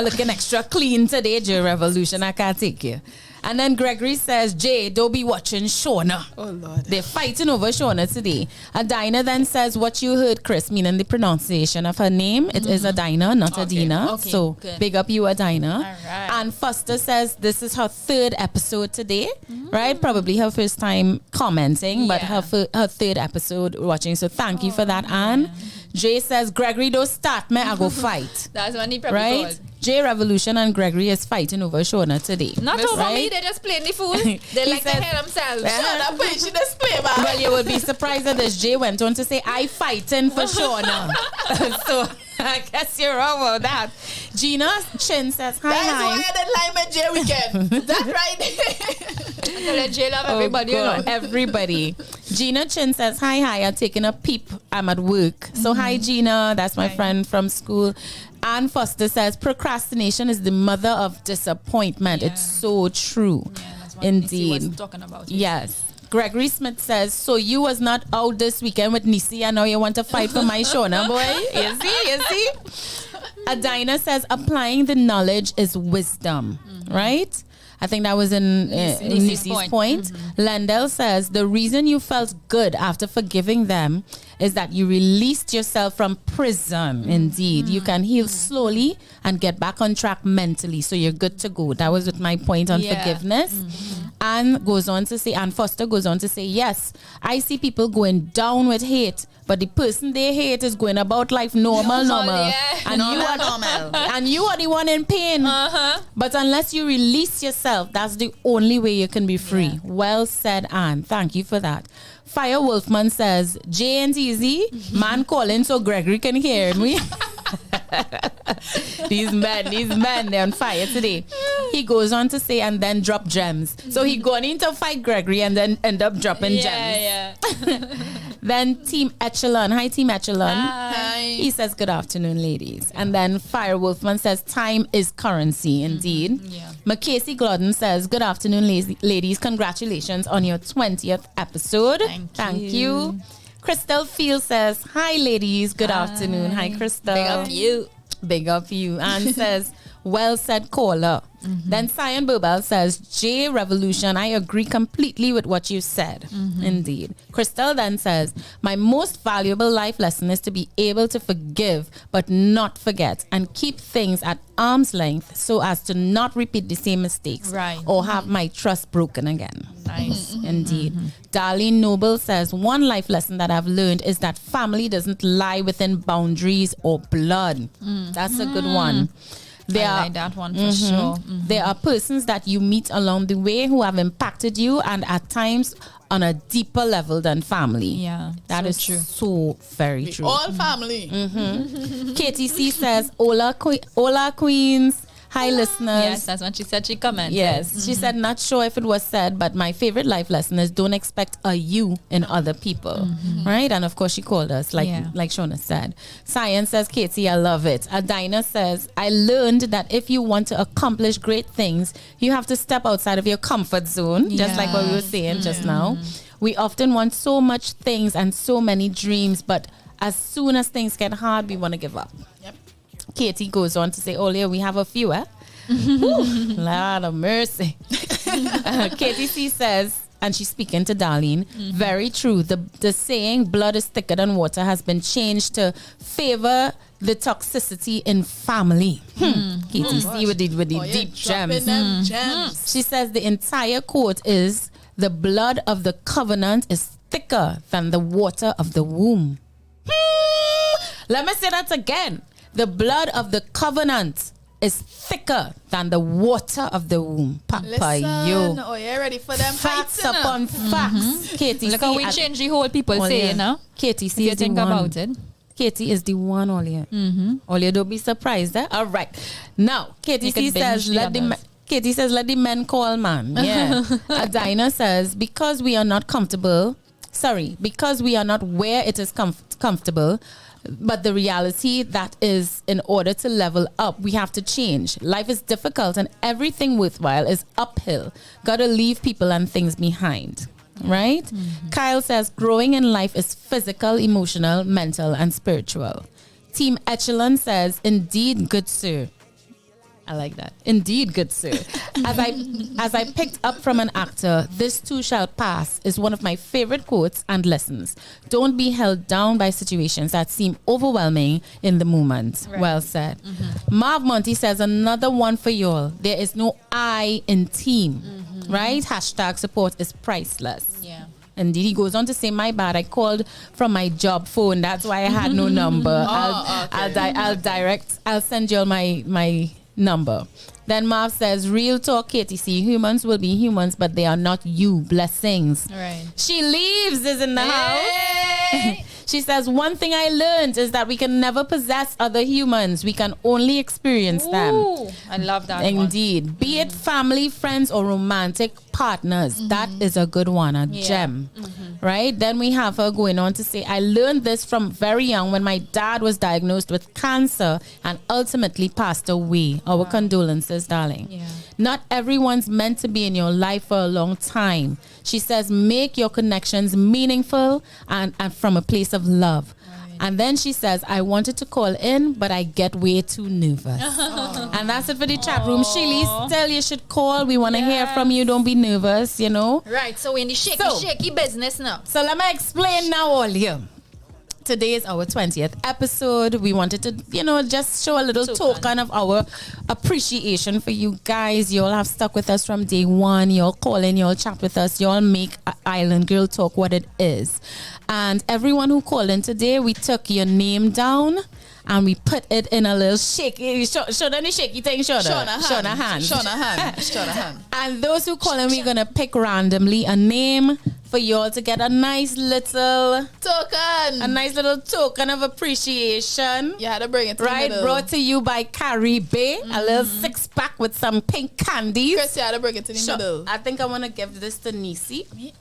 looking extra clean today, J Revolution. I can't take you. And then Gregory says, Jay, don't be watching Shawna. Oh, Lord. They're fighting over Shawna today. Adina then says, what you heard, Chris, meaning the pronunciation of her name. It is Adina, not Adina. Okay, so good. Big up you, Adina. All right. And Foster says this is her third episode today, right? Probably her first time commenting, but her third episode watching. So thank you for that, Anne. Jay says, Gregory, don't start me, I go fight. That's when he probably called. J Revolution and Gregory is fighting over Shawna today. Not over me, they're just playing the fool. They like to hear themselves. Shawna playing, she just play, man. Well, you would be surprised that this Jay went on to say, I fighting for Shawna. So I guess you're wrong about that. Gina Chin says, hi. That's why I didn't like my J weekend. That's right. Let J love everybody. Everybody. Gina Chin says, hi. I'm taking a peep. I'm at work. So hi, Gina. That's my friend from school. Ann Foster says, procrastination is the mother of disappointment. It's so true. That's what Indeed. Was talking about. Yes. Gregory Smith says, so you was not out this weekend with Neicy and now you want to fight for my Shawna, boy? You see? Adina says, applying the knowledge is wisdom, right? I think that was in Neicy's point. Lendell says, the reason you felt good after forgiving them is that you released yourself from prison. Indeed. You can heal slowly and get back on track mentally. So you're good to go. That was with my point on forgiveness. Anne Foster goes on to say, yes, I see people going down with hate, but the person they hate is going about life normal. And you are the one in pain. But unless you release yourself, that's the only way you can be free. Well said, Anne. Thank you for that. Fire Wolfman says, J and TZ, man calling so Gregory can hear me. These men, they're on fire today. He goes on to say, and then drop gems. So he going in to fight Gregory and then end up dropping gems. Then Team Echelon. Hi, Team Echelon. Hi. He says, good afternoon, ladies. And then Fire Wolfman says, time is currency, indeed. McCasey Glodden says, good afternoon, ladies. Congratulations on your 20th episode. Thank you. Krystal Field says, hi, ladies. Good afternoon. Hi, Krystal. Big up you. And says, well said, caller. Then Cyan Bobal says, J Revolution, I agree completely with what you said. Indeed. Krystal then says, my most valuable life lesson is to be able to forgive but not forget and keep things at arm's length so as to not repeat the same mistakes or have my trust broken again. Nice. Indeed. Darlene Noble says, one life lesson that I've learned is that family doesn't lie within boundaries or blood. That's a good one. I like that one for sure. There are persons that you meet along the way who have impacted you and at times on a deeper level than family. Yeah, that is true. So very true. All family. Katie C says, hola queens. Hi, listeners. Yes, that's when she said she commented. Yes, she said, not sure if it was said, but my favorite life lesson is don't expect a you in other people. Right? And of course, she called us, like Shawna said. Science says, Katie, I love it. Adina says, I learned that if you want to accomplish great things, you have to step outside of your comfort zone, just like what we were saying just now. We often want so much things and so many dreams, but as soon as things get hard, we want to give up. Katie goes on to say, oh, yeah, we have a few, Lord of mercy. Katie C says, and she's speaking to Darlene, very true. The saying, blood is thicker than water, has been changed to favor the toxicity in family. Katie C with the deep gems. She says the entire quote is, the blood of the covenant is thicker than the water of the womb. Let me say that again. The blood of the covenant is thicker than the water of the womb. Papa, yo. Oh, you're ready for them facts upon facts. Katie, look how we change the whole people say, you know? Katie, see, is the one. About it. Katie is the one, Olia. Olia, don't be surprised. All right. Now, Katie says, let the men call man. Yeah. Adina says, because we are not where it is comfortable, but the reality that is, in order to level up, we have to change. Life is difficult and everything worthwhile is uphill. Gotta leave people and things behind. Right? Kyle says, growing in life is physical, emotional, mental, and spiritual. Team Echelon says, indeed, good sir. I like that. Indeed, good sir. As I picked up from an actor, this too shall pass is one of my favorite quotes and lessons. Don't be held down by situations that seem overwhelming in the moment. Right. Well said. Marv Monty says, another one for y'all. There is no I in team. Right? Hashtag support is priceless. Yeah. Indeed, he goes on to say, my bad, I called from my job phone. That's why I had no number. I'll send you all my number. Then Marv says, real talk, KTC, humans will be humans, but they are not you. Blessings. Right. She leaves is in the house. She says, one thing I learned is that we can never possess other humans. We can only experience them. I love that. Indeed. Be it family, friends, or romantic partners. That is a good one, a gem. Right? Then we have her going on to say, I learned this from very young when my dad was diagnosed with cancer and ultimately passed away. Our condolences, darling. Yeah. Not everyone's meant to be in your life for a long time. She says, make your connections meaningful and from a place of love. Right. And then she says, I wanted to call in, but I get way too nervous. And that's it for the chat room. Sheely, still you should call. We want to hear from you. Don't be nervous, you know. Right, so we're in the shaky business now. So let me explain now all you. Today is our 20th episode. We wanted to, just show a little token of our appreciation for you guys. You all have stuck with us from day one. You all call in, you all chat with us. You all make Island Girl Talk what it is. And everyone who called in today, we took your name down and we put it in a little shaky, show them the shaky thing, Shawna hand. And those who call in, we're going to pick randomly a name for you all to get a nice little token of appreciation. You had to bring it to right, the middle. Brought to you by Caribe, a little 6-pack with some pink candies. Chris, you had to bring it to the middle. I think I want to give this to Neicy.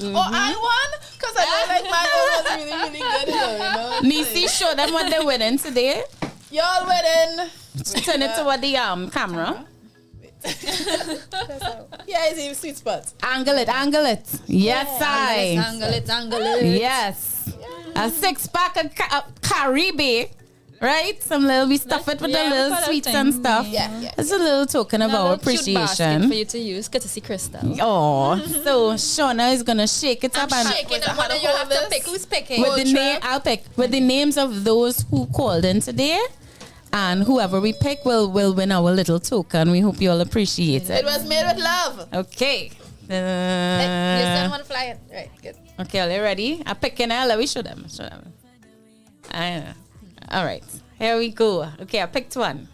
Oh, I won? Because I know like my own was really, really good here, Neicy, show them what they're winning today. Y'all winning. Turn it toward the camera. Yeah, it's a sweet spot. Angle it. Yes, Angle it. Yes. A 6-pack of Caribe. Right? Some little, we stuff it with the little sweets and stuff. Yeah. It's a little token of our appreciation. For you to use, courtesy Krystal. Oh, so Shawna is gonna shake it up and shake it up. And you have to pick who's picking. With the name, I'll pick with the names of those who called in today. And whoever we pick will win our little token. We hope you all appreciate it. It was made with love. Okay. You still want to fly it? Right, good. Okay, are you ready? I'm picking it. Let me show them. All right. Here we go. Okay, I picked one.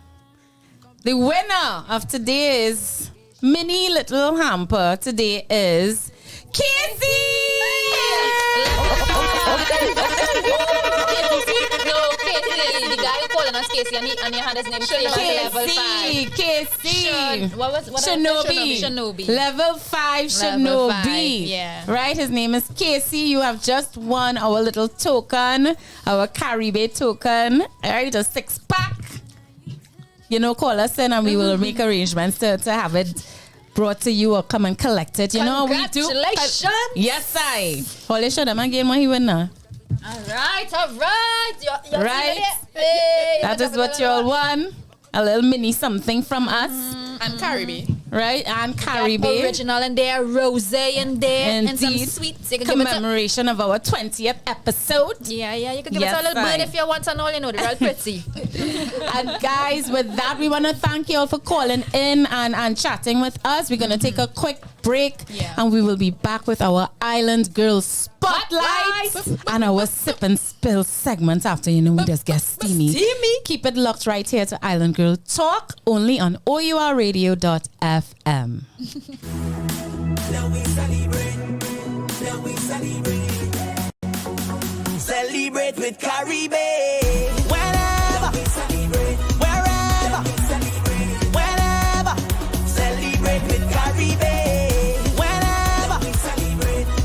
The winner of today's mini little hamper today is Casey! The guy who called us Casey and he had his name level 5. Casey. What Shinobi. Level 5 Shinobi. Yeah. Right, his name is Casey. You have just won our little token, our Caribe token. All right, a 6-pack. Call us in and we will make arrangements to have it brought to you or come and collect it. Congratulations. Yes, I. Holy show them again what he win now. All right. You're right. That is what you all won. A little mini something from us. And Caribe. Right, and Caribe. Original in there, rosé in there, and some sweets. Commemoration of our 20th episode. Yeah, you can give us a little bird if you want and all, they're all pretty. And guys, with that, we want to thank you all for calling in and chatting with us. We're going to take a quick break and we will be back with our Island Girls Spotlight and our Sip and Spill segment after, we just get steamy. Keep it locked right here to Island Girl Talk, only on OURradio.fm. Now we celebrate. Celebrate with Caribe. Whenever, wherever, whenever. Celebrate with Caribe. Whenever,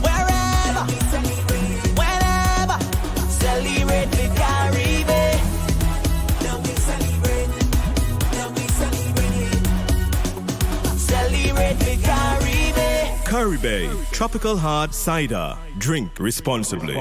wherever, whenever. Celebrate with Caribe. Now we celebrate. Celebrate with Caribe. Caribe, tropical hard cider. Drink responsibly.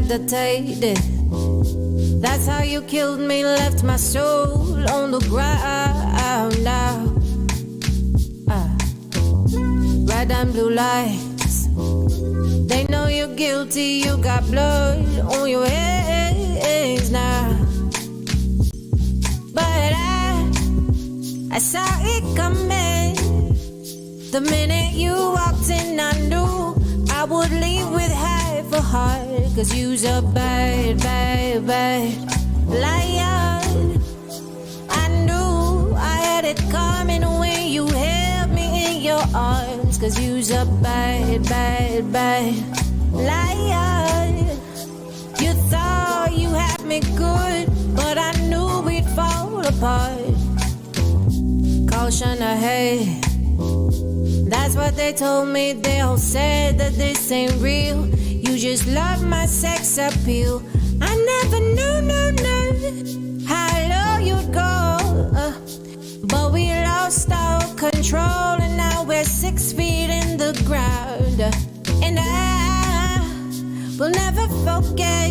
premeditated. That's how you killed me, left my soul on the ground now. Red and blue lights, they know you're guilty, you got blood on your hands now. But I saw it coming. The minute you walked in, I knew I would leave with half a heart. Cause you's a bad, bad, bad lion. I knew I had it coming when you held me in your arms. Cause you's a bad, bad, bad lion. You thought you had me good, but I knew we'd fall apart. Caution ahead, that's what they told me. They all said that this ain't real. You just love my sex appeal. I never knew how low you'd go, but we lost our control, and now we're 6 feet in the ground. And I will never forget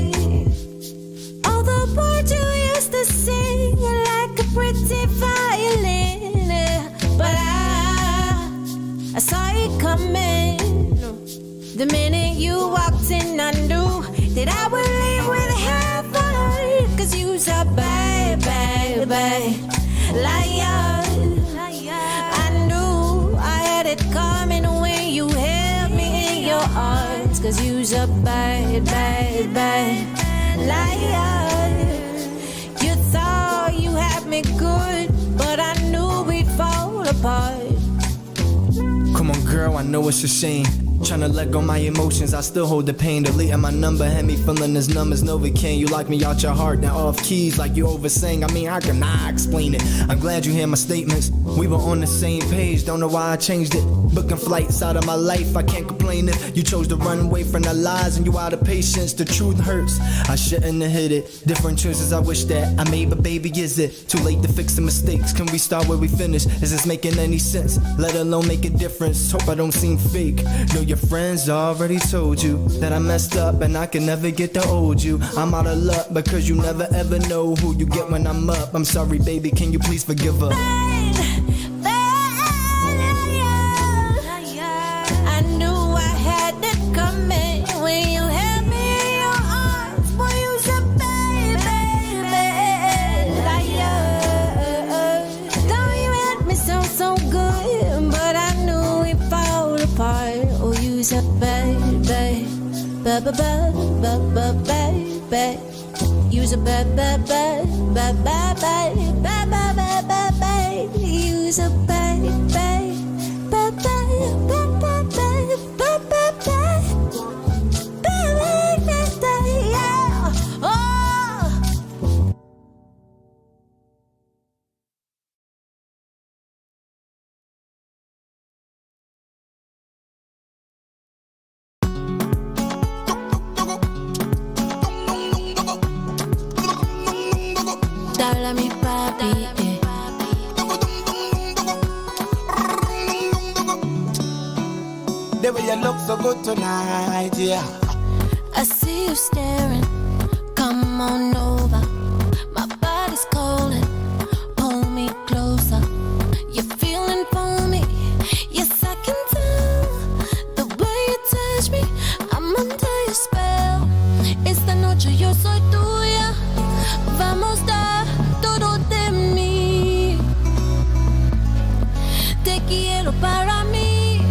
all the words you used to sing like a pretty violin. But I saw it coming. The minute you walked in, I knew that I would leave with half a heart. Cause you's a bad, bad, bad lion. I knew I had it coming when you held me in your arms. Cause you's a bad, bad, bad lion. You thought you had me good, but I knew we'd fall apart. Come on, girl, I know it's a shame. Tryna let go my emotions, I still hold the pain. Deleting my number had me feeling as numb as Novocaine. You lock me out your heart, now off keys like you oversang. I mean, how can I explain it? I'm glad you hear my statements. We were on the same page, don't know why I changed it. Booking flights out of my life, I can't complain if you chose to run away from the lies and you out of patience. The truth hurts, I shouldn't have hit it. Different choices I wish that I made, but baby, is it too late to fix the mistakes? Can we start where we finish? Is this making any sense? Let alone make a difference. Hope I don't seem fake. Know your friends already told you that I messed up and I can never get to hold you. I'm out of luck because you never ever know who you get when I'm up. I'm sorry, baby, can you please forgive her? I knew I had it coming when you held me in your arms. Boy, you's a baby, liar. Though you had me so good, but I knew we'd fall apart. Oh, you's a baby, baby. You's a baby. You's a baby. The way you look so good tonight, yeah. I see you staring, come on over. My body's calling, pull me closer. You're feeling for me, yes I can tell. The way you touch me, I'm under your spell. Esta noche yo soy tuya, vamos dar todo de mí. Te quiero para mí,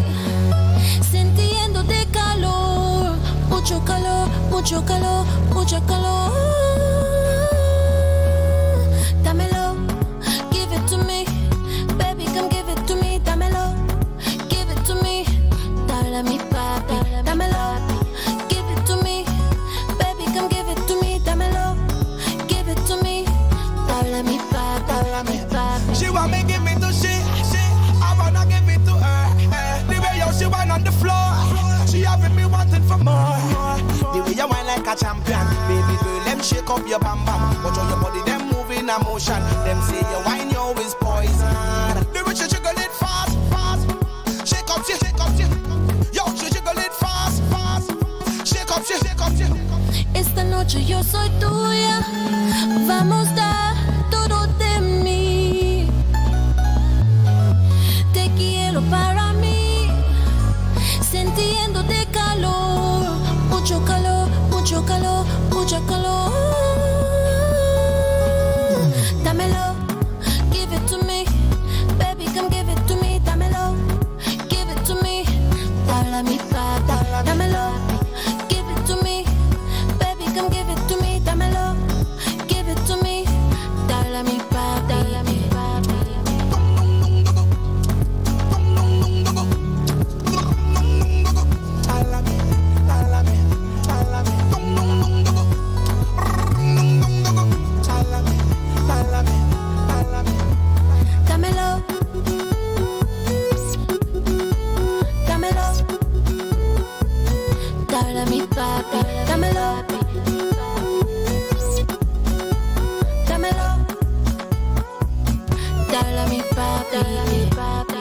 sintiendo de calor, mucho calor, mucho calor, mucho calor. Dámelo, give it to me, baby, come give it to me. Dámelo, give it to me, dale a mi papi. Dámelo, give it to me, baby, come give it to me. Dámelo, give it to me, dale a mi papi, dale a mi papi. She want me give me to she, I wanna give it to her. The way you she wine on the floor, she having me wanting for more. The way you wine like a champion, baby girl, them shake up your bam bam. Watch how your body them move in a motion. Them say your wine you always poison. The way she jiggle it fast, shake up, yo she jiggle it fast, shake up, Esta noche yo soy tuya. Vamos a dar todo de mí. Te quiero para mí, sintiendo de calor, mucho calor, mucho calor, mucho calor. Dámelo, give it to me, baby, come give it to me. Dámelo, give it to me, dale mi pa, dámelo, give it to me, baby, come give it to me. Dámelo, give it to me, dale mi pa, dale mi pa. Dámelo, dámelo, dale a mi papi, dámelo, dámelo, dale a mi papi, dale a mi papi.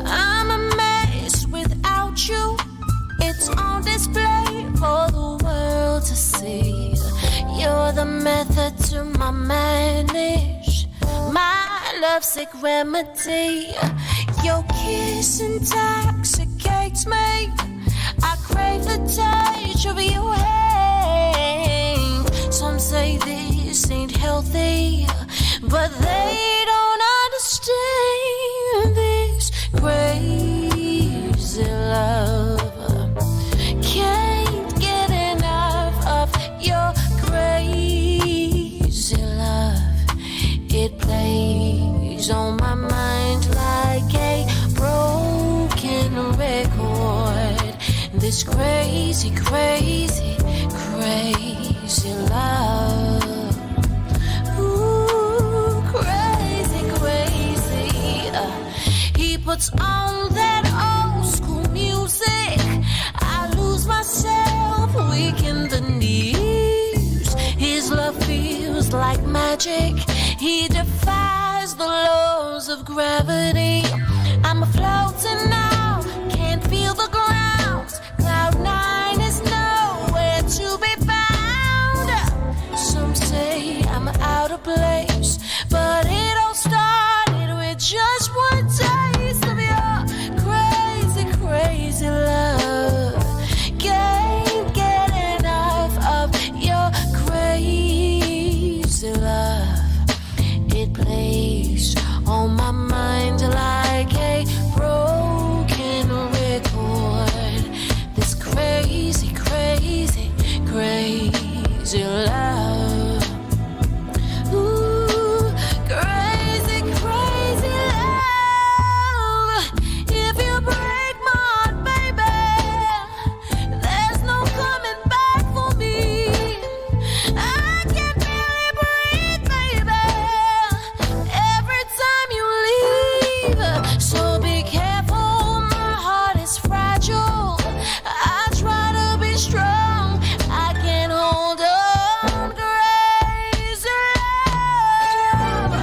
I'm a mess without you. It's on display for the world to see. You're the method to my madness, my lovesick remedy. Your kiss intoxicates me. I crave the touch of your hand. Some say this ain't healthy, but they don't understand this crazy love. Can't get enough of your crazy love. It plays on my mind like a broken record. This crazy, crazy, crazy love. Ooh, crazy, crazy. He puts on that old school music. I lose myself, weak in the knees. His love feels like magic. He defies the laws of gravity. I'm floating now, can't feel the ground. Cloud 9 is nowhere to be found. Some say I'm out of place, but it all started with just one taste of your crazy, crazy love. Can't get enough of your crazy love. It plays on my mind like a broken record. This crazy, crazy, crazy love. Ooh, crazy, crazy love. If you break my heart, baby, there's no coming back for me. I can barely breathe, baby, every time you leave. So be careful, my heart is fragile. I try to be strong, I can't hold on. Crazy love,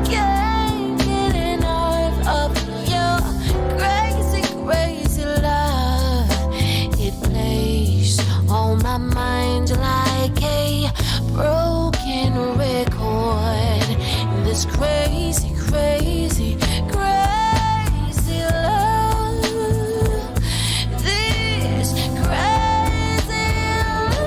can't get enough of your crazy, crazy love. It plays on my mind like a broken record. This crazy, crazy, crazy love. This crazy love.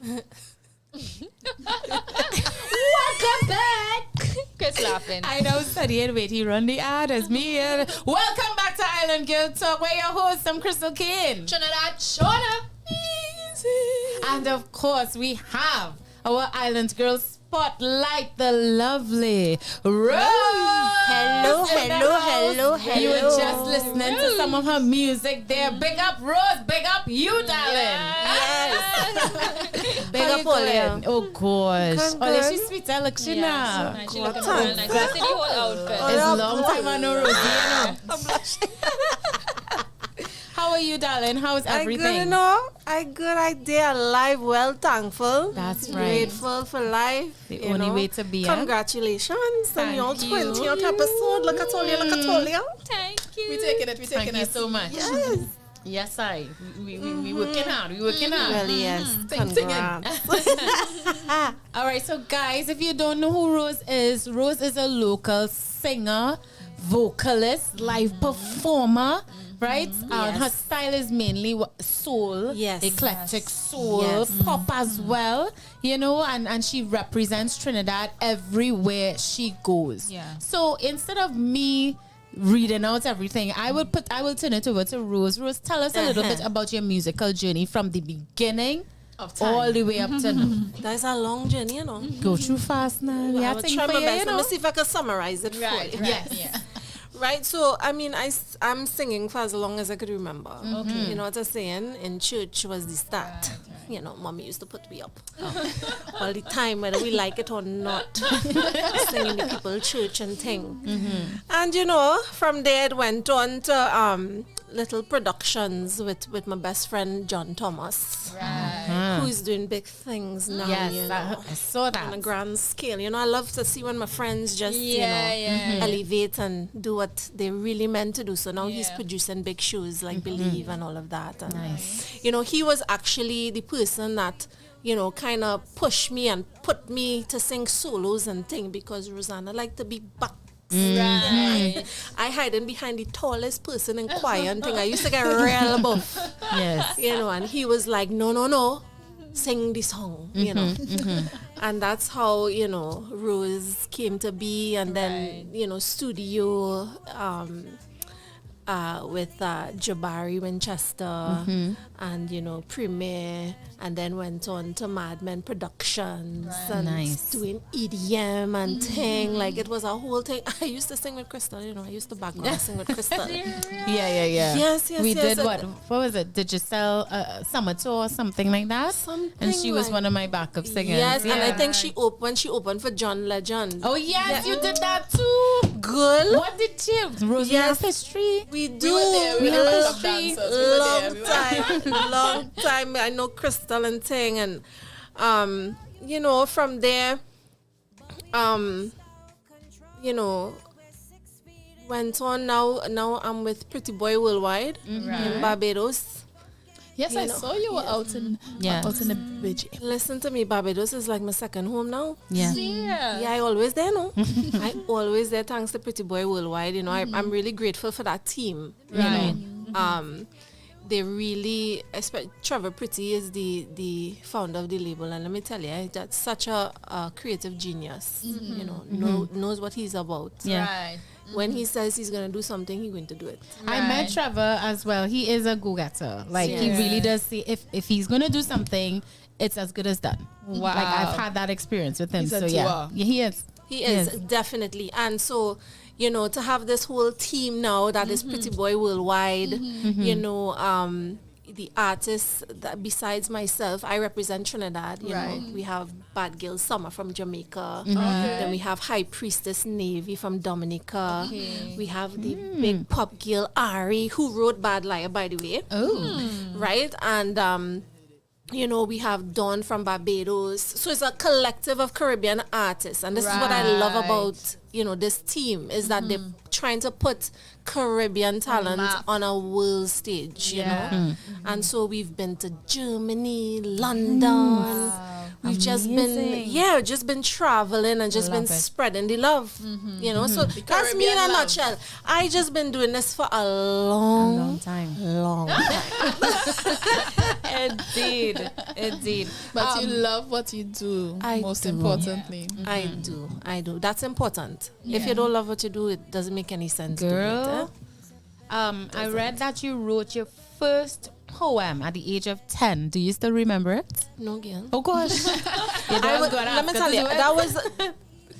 Welcome back. Chris laughing. I know, studying. Wait, he run the ad as me. Welcome back to Island Girl Talk. We're your hosts. I'm Krystal Khayne. Trinidad Shawna. And of course, we have our Island Girl Spotlight, the lovely Rose. Hello. You were just listening to some of her music there. Big up, Rose. Big up you, darling. Yes. Big up, Olin. Oh, gosh. Olin, she's sweet. Look, she now. She looking real nice. I see the whole outfit. It's a long time I know Rosie, you know. I'm blushing. How are you, darling? How is everything? I good, you know. I good. I there alive, well, thankful. That's right. Grateful for life. The only way to be. Congratulations on your Thank 20th episode. Look at all you. Thank you. We taking it. Thank you so much. Yes. Yes, I. We working hard. We working hard. Well, yes. Congrats. All right, so guys, if you don't know who Rose is a local singer, vocalist, live performer. Right? Her style is mainly soul, eclectic soul, pop as well, you know, and she represents Trinidad everywhere she goes. Yeah. So instead of me reading out everything, I will turn it over to Rose. Rose, tell us a little bit about your musical journey from the beginning of time all the way up to now. That's a long journey, you know. Go too fast now. I will try my best. Let me see if I can summarize it for you. Yes. Yeah. Right, so I mean, I'm singing for as long as I could remember. Okay. You know what I'm saying? In church was the start. Right. You know, mommy used to put me up all the time, whether we like it or not, singing the people church and thing. And you know, from there it went on to little productions with my best friend John Thomas, who's doing big things now. Yes, you know, I saw that on a grand scale. You know, I love to see when my friends just elevate and do what they really meant to do. So now he's producing big shows like Believe and all of that. And you know, he was actually the person that, you know, kind of pushed me and put me to sing solos and thing, because Rosanna liked to be back. I hiding behind the tallest person in choir and thing. I used to get real buff. Yes. You know, and he was like, no, sing the song, you know. And that's how, you know, Rose came to be. And then, you know, studio with Jabari Winchester and, you know, Premier, and then went on to Madmen Productions and doing EDM and thing. Like, it was a whole thing. I used to sing with Krystal, you know. I used to background sing with Krystal. Yeah. Yes. We did what was it? Did you sell summer tour or something like that? And she was one of my backup singers. Yes, and I think when she opened for John Legend. Oh yes, you did that too. Girl. What did you? Rosie has history. We do. We have dancers. Long time. I know Krystal and thing, and you know, from there, you know, went on. Now I'm with Pretty Boy Worldwide in Barbados. Yes, I saw you were out in the beach. Listen to me, Barbados is like my second home now. Yeah, I always there, no. I always there, thanks to Pretty Boy Worldwide. You know, I'm really grateful for that team. Right. You know, they really, Trevor Pretty is the founder of the label, and let me tell you, that's such a creative genius. You know, knows what he's about. Right. When he says he's going to do something, he's going to do it. I met Trevor as well. He is a go-getter. Like, he really does see if he's going to do something, it's as good as done. Wow. Like, I've had that experience with him. He's so, yeah, he is. He is, definitely. And so, you know, to have this whole team now that is Pretty Boy Worldwide, you know, the artists that besides myself, I represent Trinidad. You know, we have Bad Girl Summer from Jamaica. Then we have High Priestess Navy from Dominica. We have the big pop girl Ari, who wrote Bad Liar, by the way. Right? And you know, we have Dawn from Barbados. So it's a collective of Caribbean artists. And this is what I love about, you know, this team, is that they're trying to put Caribbean talent on a world stage, you know. And so we've been to Germany, London. We've just been traveling and just been spreading the love, you know. So that's me in a nutshell. I just been doing this for a long time. Indeed. But you love what you do, most importantly. I do. That's important. If you don't love what you do, it doesn't make any sense. Girl, I read that you wrote your first poem at the age of 10. Do you still remember it? No, girl. Oh gosh. Let me tell you, that was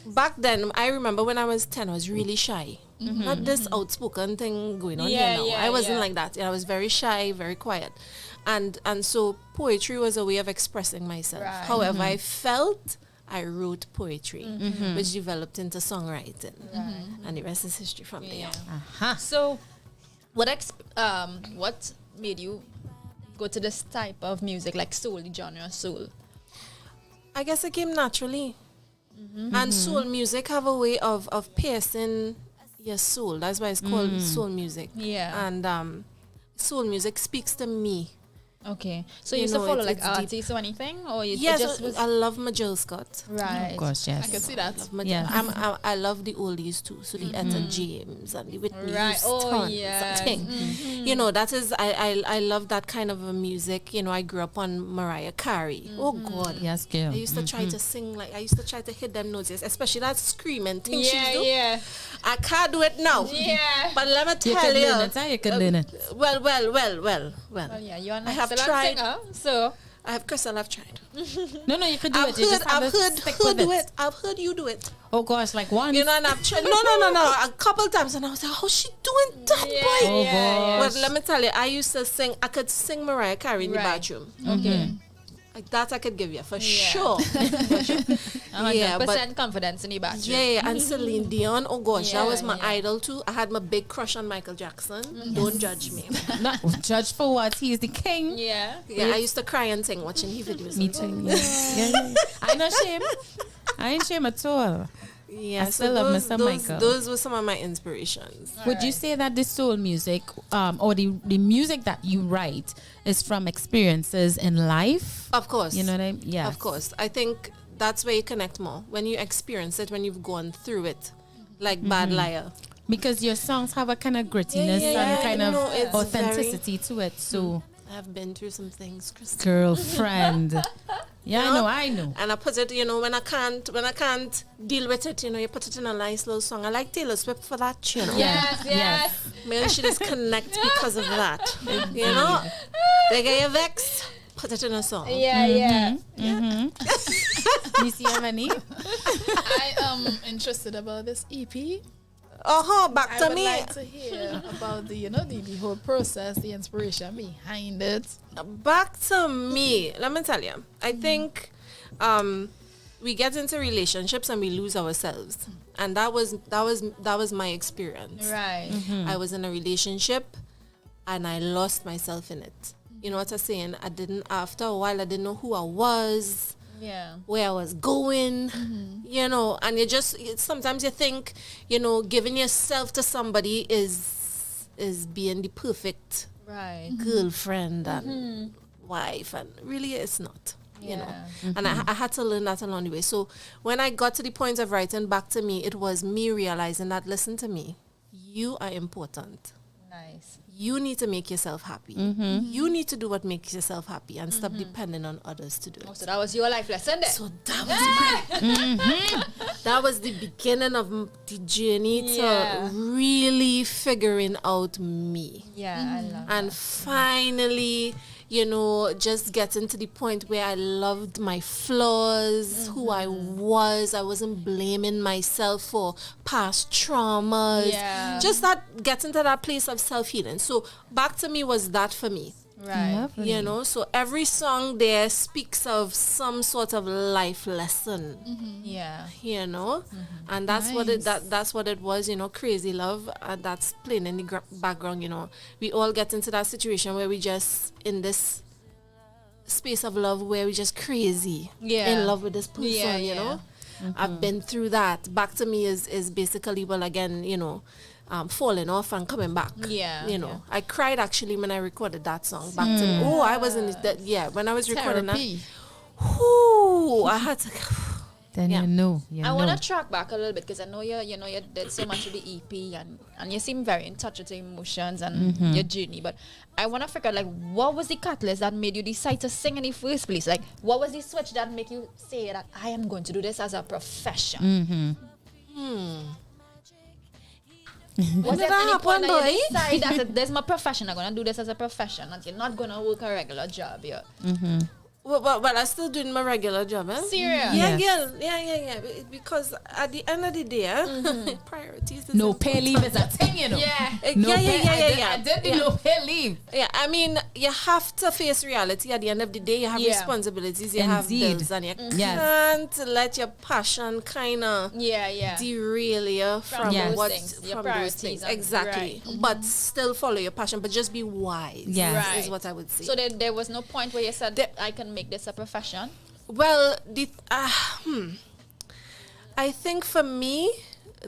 back then. I remember when I was 10, I was really shy. Not this outspoken thing going on here now. I wasn't like that. I was very shy, very quiet. And so poetry was a way of expressing myself. Right. However, I felt, I wrote poetry, which developed into songwriting. Right. And the rest is history from there. So what made you go to this type of music, like soul, the genre soul? I guess it came naturally. And soul music have a way of piercing your soul. That's why it's called soul music. Yeah. And soul music speaks to me. Okay. So you used to follow like artists or anything? Or you I love my Jill Scott. Right. Of course, yes. I can see that. I love the oldies too. So the Etta James and the Whitney Houston. You know, that is, I love that kind of a music. You know, I grew up on Mariah Carey. Oh God. Yes, girl. I used to try to sing, like, I used to try to hit them notes, especially that screaming thing she do. Yeah. I can't do it now. Yeah. But let me tell you. You could learn it. Well. Yeah, you're an I have excellent tried. singer, so I have Krystal. I've tried. No, you could do it. You just have to stick with it. I've heard you do it. Oh gosh, like once. You know, and I've tried. No. A couple times, and I was like, "How's she doing that, boy?" Oh gosh. But let me tell you, I used to sing. I could sing Mariah Carey in the bathroom. Okay. Like that, I could give you for sure. 100% confidence in the bathroom. Yeah, and Celine Dion. Oh gosh, that was my idol too. I had my big crush on Michael Jackson. Don't judge me. Not judge for what? He's the king. Yeah. I used to cry and sing watching his videos. Me too. Yeah. I'm not ashamed. I ain't ashamed at all. Yeah, I still love Mr. Michael. Those were some of my inspirations. Would you say that the soul music, or the music that you write, is from experiences in life? Of course. You know what I mean? Yeah. Of course. I think that's where you connect more. When you experience it, when you've gone through it. Like Bad Liar. Because your songs have a kind of grittiness and kind of authenticity to it. So I've been through some things, Krystal. Girlfriend. Yeah, I know. And I put it, when I can't deal with it, you put it in a nice little song. I like Taylor Swift for that, you know. Yes. Maybe she just connect because of that. You know? They get you vexed, put it in a song. Yeah. You see how many? I am interested about this EP. Back to me. I would like to hear about the whole process, the inspiration behind it. Back to me. Let me tell you. I think we get into relationships and we lose ourselves, and that was my experience. Right. I was in a relationship, and I lost myself in it. You know what I'm saying? After a while, I didn't know who I was. Yeah. Where I was going, and sometimes you think, giving yourself to somebody is being the perfect girlfriend and wife, and really it's not, you know. And I had to learn that along the way. So when I got to the point of writing Back to Me, it was me realizing that, listen to me, you are important. Nice. You need to make yourself happy. You need to do what makes yourself happy and stop depending on others to do it. So that was your life lesson then? So that was that was the beginning of the journey to really figuring out me. Yeah, I love and that. Finally, just getting to the point where I loved my flaws, who I was. I wasn't blaming myself for past traumas. Yeah. Just that getting to that place of self-healing. So Back to Me was that for me. Right. Lovely. So every song there speaks of some sort of life lesson. Yeah. And that's what it was, Crazy Love, that's playing in the background. We all get into that situation where we just in this space of love where we just crazy in love with this person. I've been through that. Back to Me is basically, well, again, falling off and coming back. I cried actually when I recorded that song. Back to Me. I was in that. Yeah, when I was recording that. go. I had to. Then you know. I want to track back a little bit because I know you did so much with the EP and you seem very in touch with your emotions and your journey. But I want to figure out, like, what was the catalyst that made you decide to sing in the first place? Like, what was the switch that made you say that I am going to do this as a profession? Was there any point that you decide that this is my profession? I'm going to do this as a profession and you're not going to work a regular job here? Well, I'm still doing my regular job, eh? Serious? Yeah. Because at the end of the day, priorities. No pay leave is a thing, you know. Yeah. I didn't no pay leave. Yeah, I mean, you have to face reality. At the end of the day, you have responsibilities, you have bills, and you can't let your passion kind of derail you from those things. Exactly. Right. But still follow your passion, but just be wise. Yes. Is what I would say. So there was no point where you said, I can make this a profession? Well, I think for me,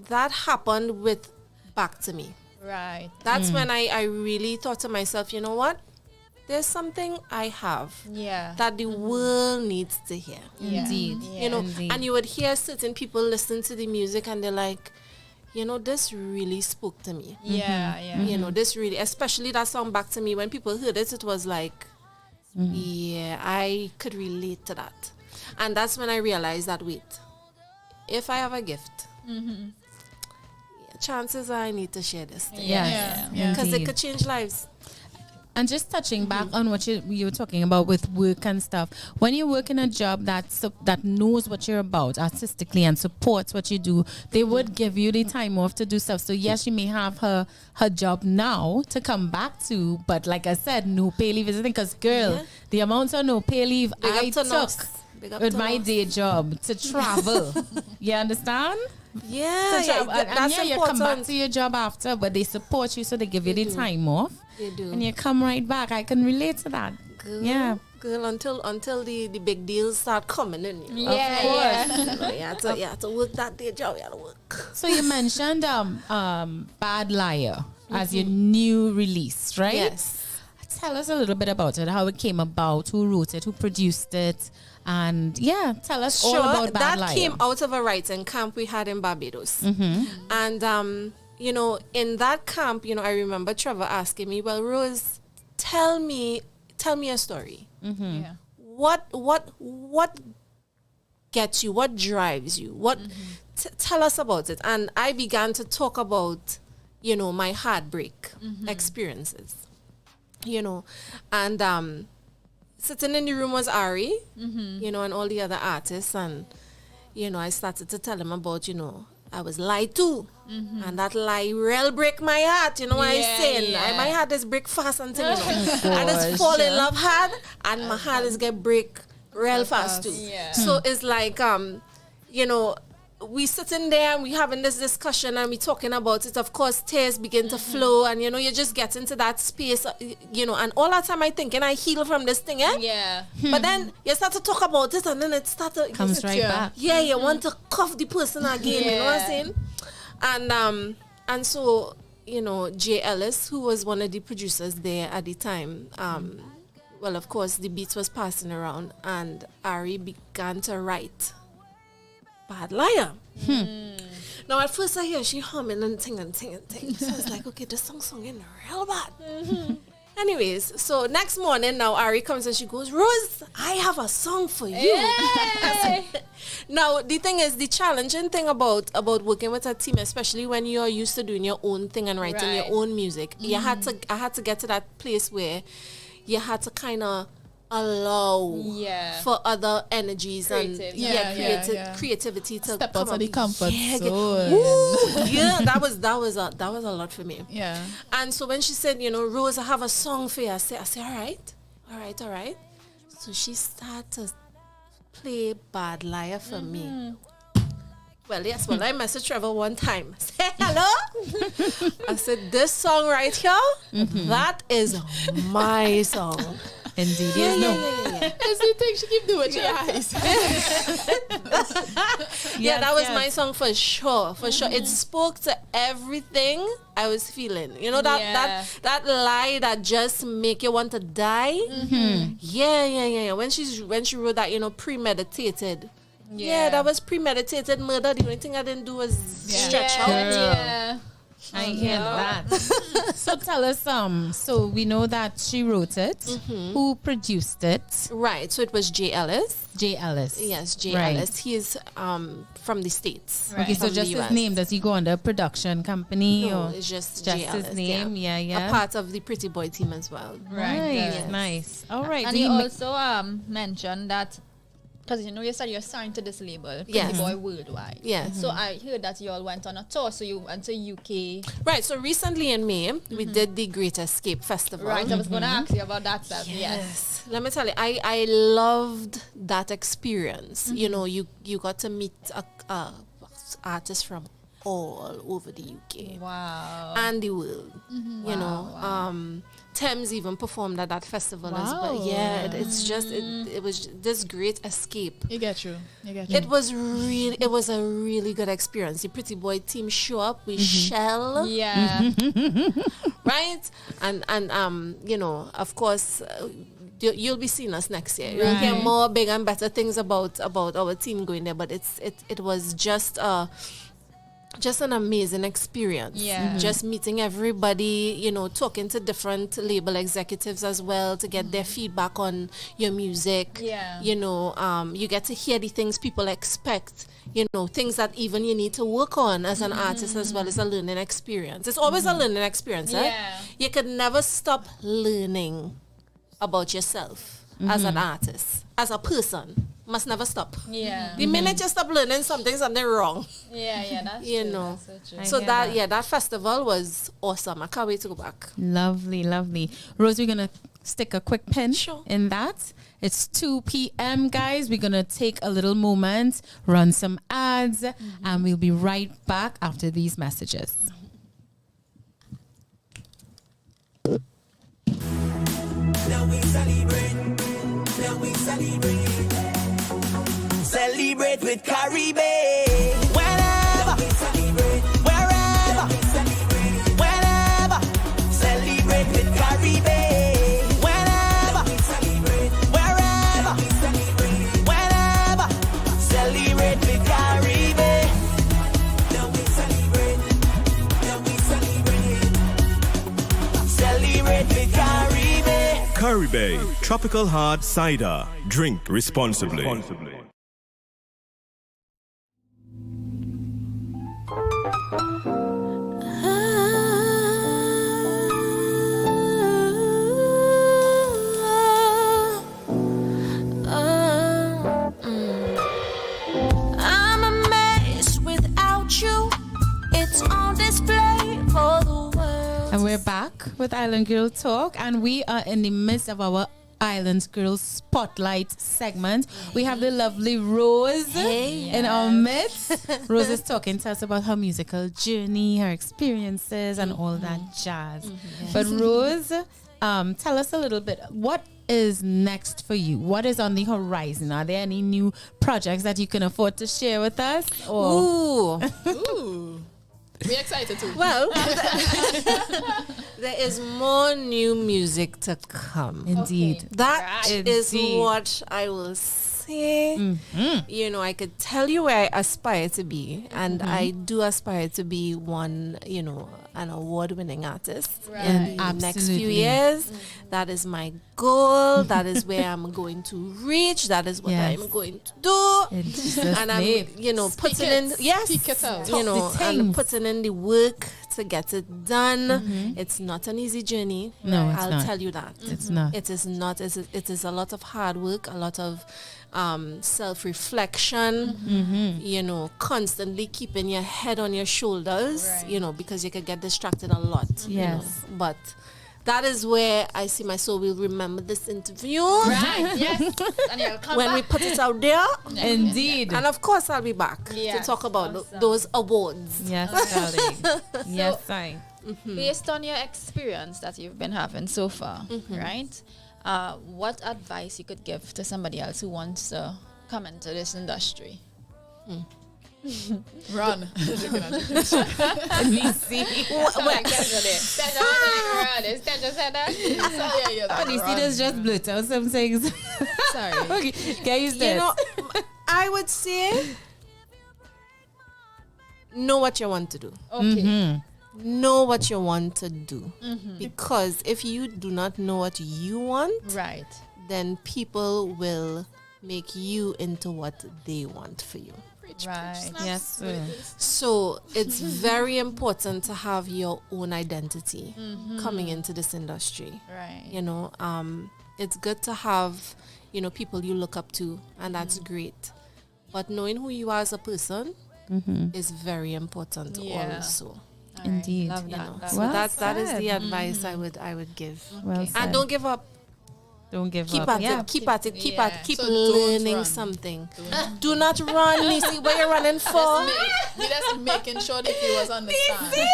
that happened with Back to Me. Right. That's when I really thought to myself, you know what? There's something I have that the world needs to hear. Indeed. You know, and you would hear certain people listen to the music and they're like, you know, this really spoke to me. You know, this really, especially that song Back to Me, when people heard it, it was like, yeah, I could relate to that. And that's when I realized that, wait, if I have a gift, chances are I need to share this thing. Because it could change lives. And just touching back on what you were talking about with work and stuff, when you work in a job that knows what you're about artistically and supports what you do, they would give you the time off to do stuff. So yes, you may have her job now to come back to, but like I said, no pay leave is the thing. Because the amount of no pay leave I took with my day job to travel. You understand? That's important. You come back to your job after, but they support you, so they give you the time off. They do. And you come right back. I can relate to that. Girl, until the big deals start coming in. You know? Of course. You have to work that day job. You have to work. So you mentioned Bad Liar as your new release, right? Yes. Tell us a little bit about it, how it came about, who wrote it, who produced it, and tell us all about Bad Liar. That came out of a writing camp we had in Barbados. And you know, in that camp, you know, I remember Trevor asking me, well, Rose, tell me a story. What gets you? What drives you? What tell us about it? And I began to talk about, you know, my heartbreak experiences. You know, and sitting in the room was Ari, you know, and all the other artists, and you know, I started to tell him about, you know, I was lied to. And that lie real break my heart, you know what I'm saying? My heart is break fast and thing, you know. I just fall in love hard and my heart is get break real fast too. So it's like, you know, we sitting there and we having this discussion and we talking about it. Of course, tears begin to flow and, you know, you just get into that space, you know, and all that time I thinking I heal from this thing, But then you start to talk about it and then it starts to... Comes right back. Yeah, you want to cuff the person again, you know what I'm saying? And so, you know, Jay Ellis, who was one of the producers there at the time, well, of course, the beats was passing around and Ari began to write Bad Liar. Now, at first I hear she humming and ting. So I was like, okay, this song in real bad. Anyways, so next morning now Ari comes and she goes, Rose, I have a song for you. Now, the thing is, the challenging thing about working with a team, especially when you're used to doing your own thing and writing your own music, I had to get to that place where you had to kind of allow for other energies and creativity to step come out of the comfort zone. That was a lot for me. And so when she said, you know, Rose, I have a song for you, I say, all right. So she started to play Bad Liar for me. Well, yes, I messaged Trevor one time. Say hello. I said, this song right here, that is my song. Indeed. Yeah, No. It's the thing she keep doing with your eyes. Yeah, that was my song for sure. For sure. It spoke to everything I was feeling. You know, that lie that just make you want to die. Yeah. When she wrote that, you know, premeditated. Yeah, that was premeditated murder. The only thing I didn't do was stretch out. Yeah. I hear that. So tell us so we know that she wrote it. Who produced it? Right. So it was Jay Ellis. Jay Ellis. Yes, Jay Right. Ellis. He is from the States. Okay, so from just the his US. name. Does he go under production company? No, or it's just just Jay Ellis. his name? Yeah. A part of the Pretty Boy team as well. Nice, nice. All right. And he also mentioned that, because you know you said you're signed to this label, Pretty Boy Worldwide. Yes. So I heard that you all went on a tour, so you went to UK. Right. So recently in May, we did the Great Escape Festival. Right. I was going to ask you about that stuff. Yes. Let me tell you, I loved that experience. You know, you got to meet artists from all over the UK. Wow. And the world. You know, Thames even performed at that festival as well. Yeah, it's just it was this great escape. You get you. It was a really good experience. The Pretty Boy team show up with Shell. Yeah. Right? And you know, of course, you'll be seeing us next year. You'll hear more big and better things about our team going there, but it was just an amazing experience. Yeah. Just meeting everybody, you know, talking to different label executives as well to get their feedback on your music. Yeah. You know, you get to hear the things people expect, you know, things that even you need to work on as an artist as well as a learning experience. It's always a learning experience, eh? Yeah. You could never stop learning about yourself as an artist, as a person. Must never stop. Yeah. The minute you stop learning something wrong. Yeah, that's you true. know. That's so true. So that festival was awesome. I can't wait to go back. Lovely. Rose, we're going to stick a quick pin in that. It's 2 p.m., guys. We're going to take a little moment, run some ads, and we'll be right back after these messages. Now we celebrate. Celebrate with Caribbean. Whenever, wherever, whenever. Celebrate with Caribbean. Whenever, wherever, whenever. Celebrate with Caribbean. Now we celebrate. Celebrate with Caribbean. Caribbean Tropical Hard Cider. Drink responsibly. I'm a mess without you. It's on display for the world. And we're back with Island Girl Talk, and we are in the midst of our Island Girl Spotlight segment. We have the lovely Rose in our midst. Rose is talking to us about her musical journey, her experiences, and all that jazz. But Rose, tell us a little bit, what is next for you? What is on the horizon? Are there any new projects that you can afford to share with us? Or? Ooh. We're excited too. Well, there is more new music to come. Indeed. Okay. That is what I will say. You know, I could tell you where I aspire to be, and I do aspire to be one, you know, an award-winning artist in the next few years. That is my goal. That is where I'm going to reach. That is what I'm going to do. And I'm, you know, putting in, you know, and putting in the work to get it done. It's not an easy journey. No, it's I'll not. tell you that. It's not. It is not. It is a lot of hard work, a lot of self-reflection, you know, constantly keeping your head on your shoulders, you know, because you could get distracted a lot. You know. But that is where I see my soul will remember this interview. Right, yes. And you'll come when back. we put it out there. Indeed. And of course I'll be back to talk about those awards. Yes, darling. Yes, I. Based on your experience that you've been having so far, right? what advice you could give to somebody else who wants to come into this industry? Run. Neicy just blurt out some things. Sorry. Okay, get used to it. I would say know what you want to do. Okay. Know what you want to do. Because if you do not know what you want, right, then people will make you into what they want for you. Right. Yes. So it's very important to have your own identity coming into this industry. Right. You know, it's good to have, you know, people you look up to, and that's great. But knowing who you are as a person is very important also. Indeed. Love You that. know, Love so that. that is the advice I would give. Well said. And don't give up. Don't give Keep up. at Yeah. it. Keep at it. Keep Yeah. at it. Keep So don't learning run. something. Do not run, Neicy. What you're running for? We just making sure the viewers understand.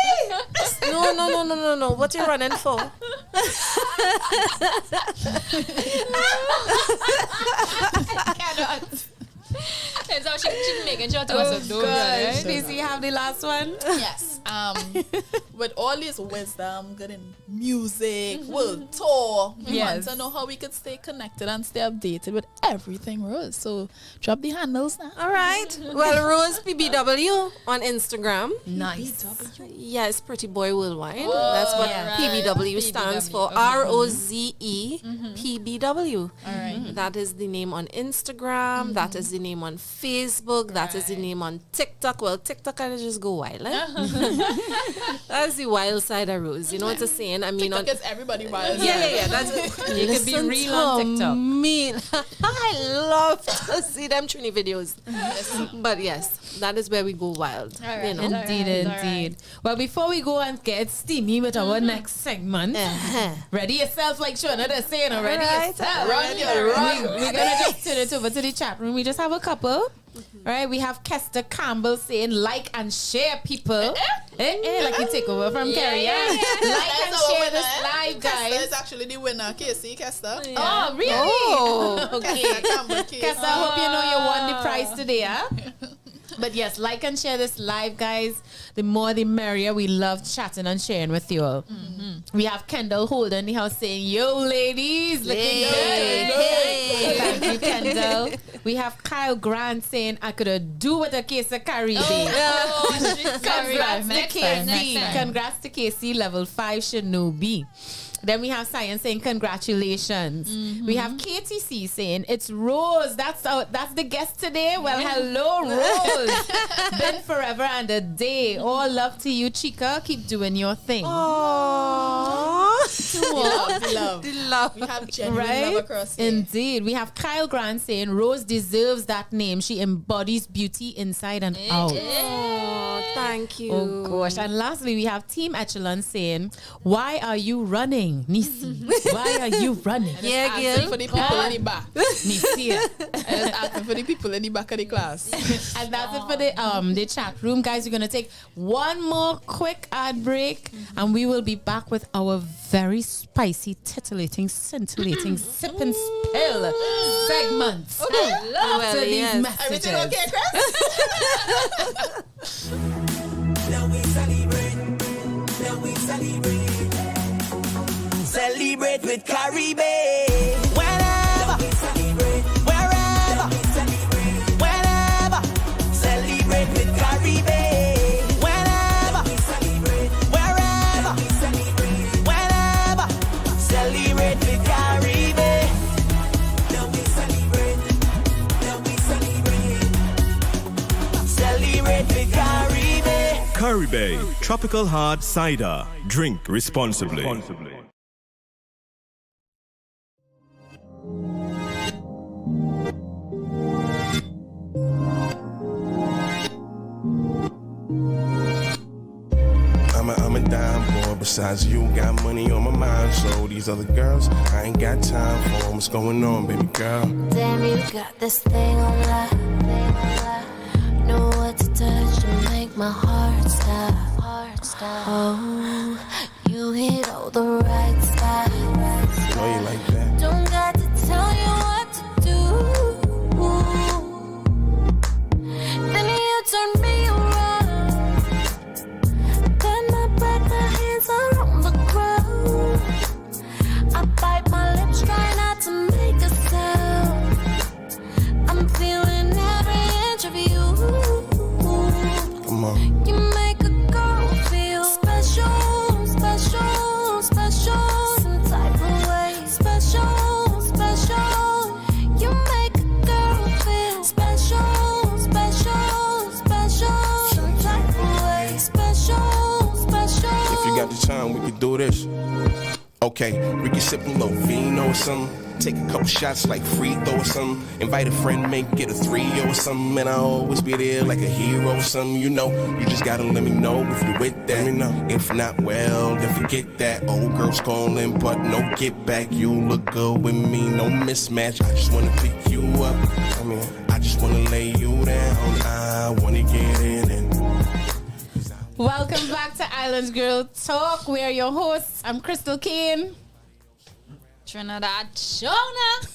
No. What you running for? And so she's making sure to us don't run, right? Neicy, you have the last one? Yes. With all this wisdom, good in music, world tour, we want to know how we could stay connected and stay updated with everything, Rose. So drop the handles now. All right. Well, Rose PBW on Instagram. Nice. Yes, Pretty Boy Worldwide. That's what PBW stands for. ROZE PBW. All right. That is the name on Instagram. That is the name on Facebook. That is the name on TikTok. Well, TikTok I just go wild. That's the wild side of Rose. You know what I'm saying? I mean, TikTok is everybody wild. yeah. That's You could be real on TikTok. Me, I love to see them Trini videos. But yes, that is where we go wild. All right. You know. Indeed. Well, before we go and get steamy with our next segment, ready yourself, like Shawna is saying, ready yourself. We're gonna just turn it over to the chat room. We just have a couple. Right, we have Kester Campbell saying like and share, people. Like you take over from Carrie. Like and share this live, guys. Kester is actually the winner, Casey Kester. Oh, really? Oh. Okay. Kester, I hope you know you won the prize today, huh? But yes, like and share this live, guys. The more the merrier. We love chatting and sharing with you all. We have Kendall Holden in the house saying, yo, ladies, looking good. Thank you, Kendall. We have Kyle Grant saying, I could do with a case of Carrie Day. Congrats to Casey. Congrats to Casey, level 5 Shinobi. Then we have Science saying congratulations. We have KTC saying it's Rose. That's the guest today. Well, hello, Rose. Been forever and a day. All love to you, Chica. Keep doing your thing. The love. We have genuine love across here. Indeed. We have Kyle Grant saying Rose deserves that name. She embodies beauty inside and out. Oh, thank you. Oh gosh. And lastly, we have Team Echelon saying, why are you running, Neicy? Why are you running? Asking for the people in the back. Neicy. And asking for the people in the back of the class. And that's it for the chat room, guys. We're gonna take one more quick ad break, and we will be back with our very spicy, titillating, scintillating sip and spill segments. Okay. After these messages. Everything okay, Chris? Now we celebrate. Celebrate with Caribbean. Whenever, wherever, whenever. Celebrate with Caribbean. Whenever, wherever, whenever. Celebrate with Caribbean. Now we celebrate. Celebrate with Caribbean. Caribbean Tropical Hard Cider. Drink responsibly. I'm a dime boy. Besides you, got money on my mind. So these other girls, I ain't got time for them. What's going on, baby girl? Damn, you got this thing on lock. Know what to touch to make my heart stop. Oh, you hit all the right spots. Know you like that. Don't do this. Okay, we can sip a little vino or something. Take a couple shots like free throw or something. Invite a friend, make it a 3 or something. And I'll always be there like a hero or something. You know, you just gotta let me know if you're with that. Let me know. If not, well, then forget that. Old girl's calling, but no get back. You look good with me, no mismatch. I just wanna pick you up. I just wanna lay you down. I wanna get in and. Welcome back to Island Girl Talk. We are your hosts. I'm Krystal Khayne. Trinidad Shawna.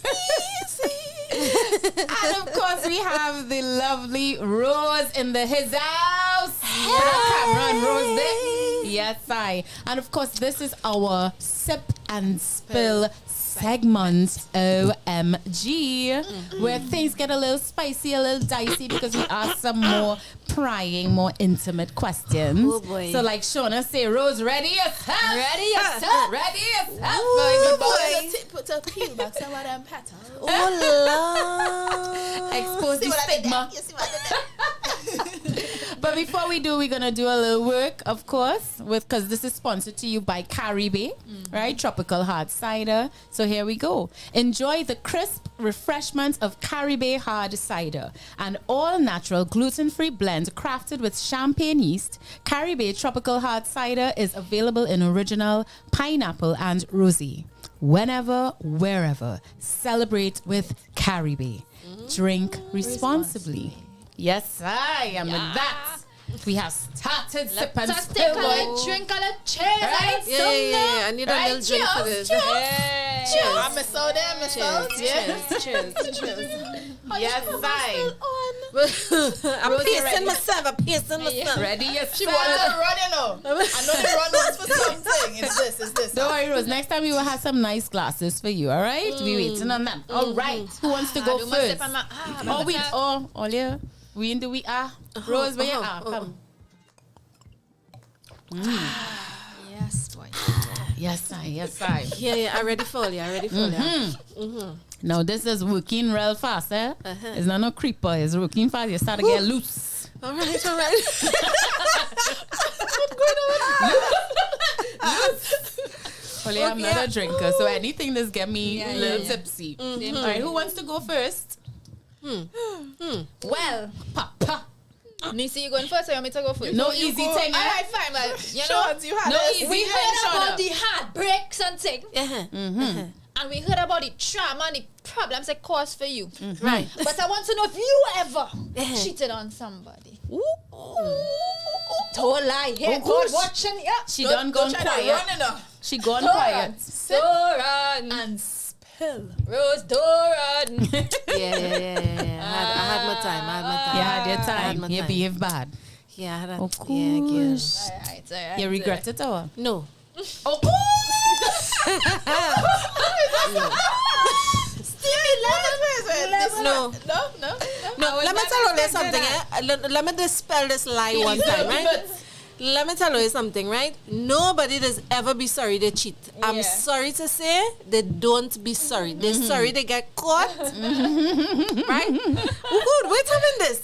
And of course, we have the lovely Rose in his house. Cameron Rose there. Yes, I. And of course, this is our Sip and Spill segment, OMG, where things get a little spicy, a little dicey, because we ask some more prying, more intimate questions. Oh boy. So like Shawna say, Rose, ready yourself. Ready yourself. Ready yourself. Oh boy. Put a peel back some of them petals. Oh Lord. Expose the stigma. You see what I did? But before we do, we're gonna do a little work, of course, because this is sponsored to you by Caribe, right? Tropical hard cider. So here we go. Enjoy the crisp refreshment of Caribe hard cider, an all-natural gluten-free blend crafted with champagne yeast. Caribe tropical hard cider is available in original, pineapple, and rosé. Whenever, wherever, celebrate with Caribe. Drink responsibly. Yes, I am with that. We have started Sip and Let's Spill. take a little drink, a little cheers. Right? Yeah. I need a little drink for this. Cheers. I'm a soda, I'm a soda. Cheers. Yes, I. I'm pacing myself. Ready? Yes, She wanted to run, you know. I know they run once for something. It's this. Don't worry, Rose. Next time we will have some nice glasses for you, all right? We waiting on them. All right. Who wants to go first? We in the we are. Rose, where you are? Come. Yes, boy. Yes, I. Yeah. I ready for you. Now, this is working real fast, eh? It's not no creeper. It's working fast. You start to get loose. All right. What's going on? Only I'm not a drinker, so anything that's get me a little tipsy. All right, who wants to go first? Well, Papa. Neicy, you going first or you want me to go first? No easy thing. All right, fine, but you know, Short, you had no us. easy we thing, heard about Shawna. the heartbreaks and things. And we heard about the trauma and the problems it caused for you. Right. But I want to know if you ever cheated on somebody. Don't lie. Here, God watching. Yeah. She done gone quiet. She gone quiet. Doran And spill. Rose Doran. Yeah. I had my time. You had your time. You behave bad. Yeah, I had Of course. Alright. You regret it or? No. Oh. No. Let me tell you something. Let me dispel this lie one time, right? Let me tell you something, right? Nobody does ever be sorry they cheat. I'm sorry to say they don't be sorry. They're sorry they get caught. Right? Good. We're having this.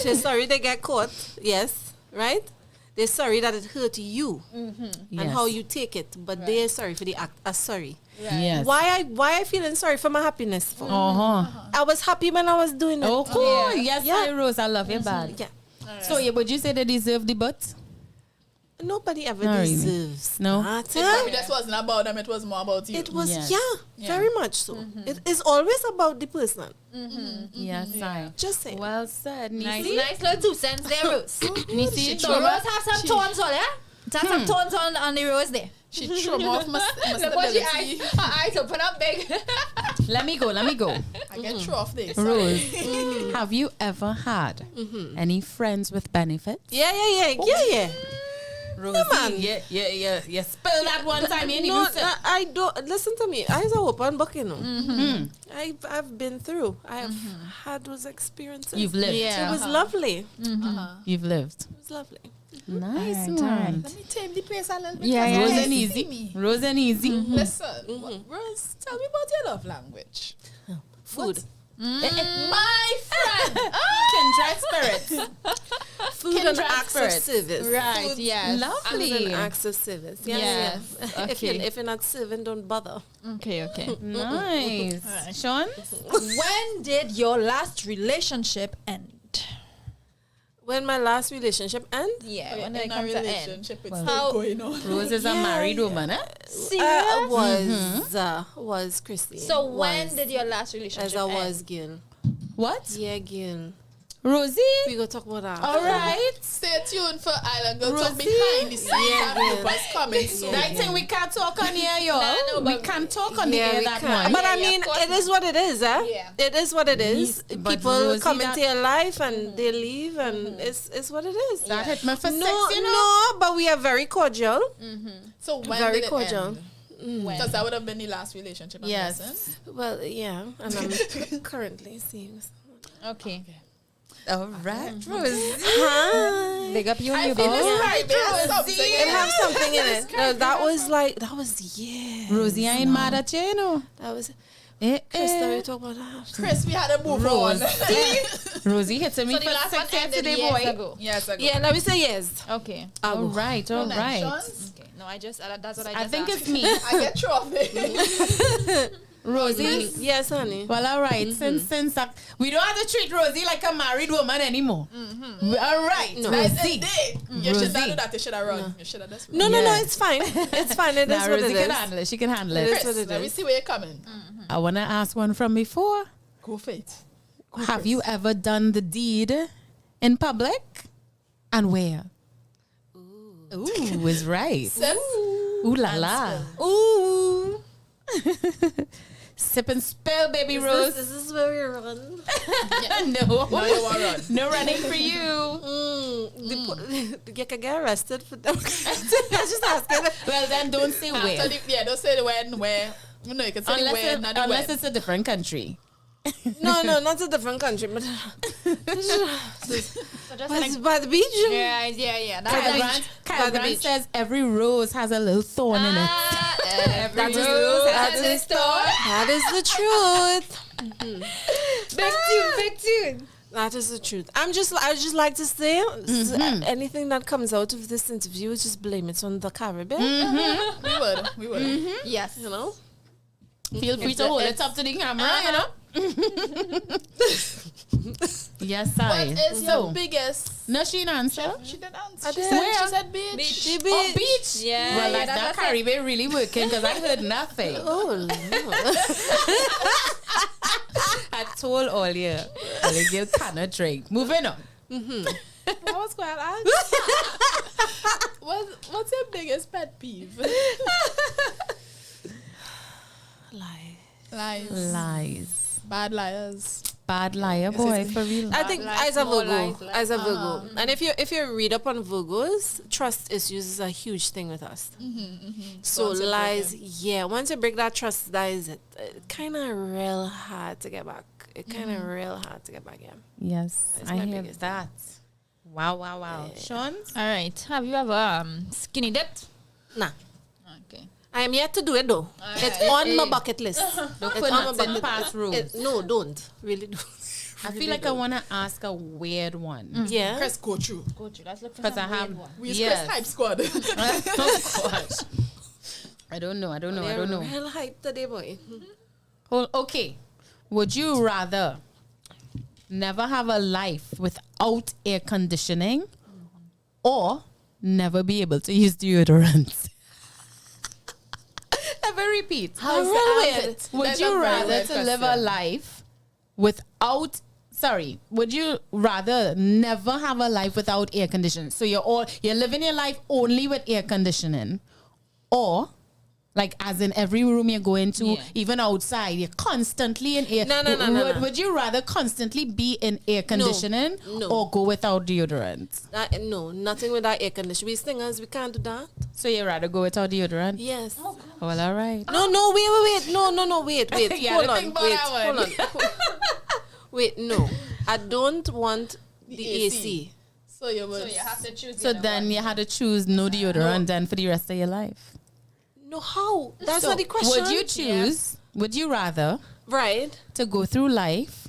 They're sorry they get caught. Yes. Right? They're sorry that it hurt you and how you take it. But they're sorry for the act. Sorry. Yes. Why I feeling sorry for my happiness for? I was happy when I was doing it. Oh, cool. Yes, Rose. I love you bad. Yeah. So, would you say they deserve the butt? Nobody ever Not really. deserves No? that. This wasn't about them, it was more about you. It was, very much so. It is always about the person. Yes, I. Just say. Well said, Nice Neicy. little 2 cents there, Rose. Neicy, So Rose has some tones on, yeah? It has some tones on the rose there. She threw off my Look what she stability. her eyes open up big. Let me go. I get through off this. Rose, have you ever had any friends with benefits? Yeah. Rose, you spilled that one time. You No, I don't. Listen to me. I was open book, you know. I've been through. I have had those experiences. You've lived. It was lovely. You've lived. It was lovely. Nice Let one. me tame the place a little bit. Yeah, Rose Rose and and easy. Rose and easy. Listen, Rose, tell me about your love language. Food. My friend. Kindred spirits. Food and acts of service. Right, Food, yes. Lovely. And acts of service. Yes. Okay. If you're not serving, don't bother. Okay. Nice. Sean? When did your last relationship end? When my last relationship ended? Yeah, when it in a comes to end. relationship, it's Well, still going on. Rose is a married woman, eh? Was Christy. So when did your last relationship As I end? was, girl. What? Yeah, girl. Rosie? We go talk about that. All right. Stay tuned for Island Girl Talk Rosie? behind the scenes. Yeah, That yeah. is coming soon. I think we can't talk on here, y'all. We can't talk on the Yeah, air we that can. one. But I mean, it is what it is, eh? Yeah. It is what it is. But People Rosie, come that- into your life and they leave, and it's what it is. That hit me for No, sex, you know? no, but we are very cordial. So when Very did it cordial. end? Because that would have been the last relationship. I'm Yes. guessing. Well, yeah, and I'm currently seeing. Okay. All right, Rosie. Hi. Big up you, I you feel baby. it's right. There's something in It it. has something in it. No, that was yeah. Rosie, I ain't mad at you, you know. That was. Eh, Krystal, we talk about that. Chris, we had a move on. Rosie hitting me So the for last one sex ended yesterday, years boy. ago. Yes, I go. Yeah, let me say yes. Okay. All right, all right. Connections? Okay. No, I just that's what I I just think asked. it's me. I get trophy. Rosie. Yes, honey. Well, all right. Since we don't have to treat Rosie like a married woman anymore. All right, No. Rosie. You should not Rosie. do that. You should have run. You should have just No, Yeah. it's fine. It's fine. It is Nah, what Rosie it can is. handle it. She can handle It it. is what it Let me is. see where you're coming. I want to ask one from before. Go for it. Have you ever done the deed in public? And where? Ooh, is right. Ooh la la. Ooh. Sip and spill, baby Rose. This is where we run. No. No, you want run. No running for you. You can get arrested for them. I just asking. Well, then don't say where. Yeah, don't say the when, where. You know, you can say the where, not the Unless when. it's a different country. No, not a different country, but So just by the beach. yeah. Kyle Grant says every rose has a little thorn in it. Every That is- rose that has a is- thorn. That is the truth. Big tune. That is the truth. I just like to say anything that comes out of this interview, just blame it on the Caribbean. We would. Yes. You know. Feel free to hold it up to the camera, you know. Yes, I. What is your biggest? No, she didn't answer. She didn't answer. I She did. said, Where? she said beach. The Oh, beach. beach. Yeah. Well, yeah, that's that Caribbean really working because I heard nothing. Oh, Lord. I told all you. The girl cannot drink. Moving on. I was going to ask. What's your biggest pet peeve? Lies. Bad liars. Bad liar, boy, for real. I think lies, as a more Virgo, lies, as a Virgo, and if you read up on Virgos, trust issues is a huge thing with us. So Once you break lies, once you break that trust, that is it. Kind of real hard to get back. It kind of real hard to get back. Yeah. Yes, That's I my hear biggest that. Wow. Sean? All right. Have you ever skinny dipped? Nah. Okay. I am yet to do it though. It's on my bucket list. Don't It's put on my nuts in bucket past rules. No, don't. Really don't. I feel like I want to ask a weird one. Yeah. Chris, go through. Go through. Let's look for Because some I have... weird one. We use Yes. Chris Type Squad. Oh, gosh. I don't know. Real hype today, boy. Well, okay. Would you rather never have a life without air conditioning or never be able to use deodorant? Let me repeat. How's that? Would you rather to live a life without... Sorry, would you rather never have a life without air conditioning? So you're living your life only with air conditioning, or like as in every room you go into, even outside, you're constantly in air. No. Would you rather constantly be in air conditioning No. or go without deodorant? No, nothing with that air conditioning. We singers, we can't do that. So you rather go without deodorant? Yes. Well, all right. No, wait. No, wait. You Hold had to on, think about wait, that hold one. on. Wait, no. I don't want the AC. So you would. So you have to choose. So then you had to choose no deodorant then for the rest of your life. No, how? That's So not the question. Would you choose? Would you rather Right. To go through life,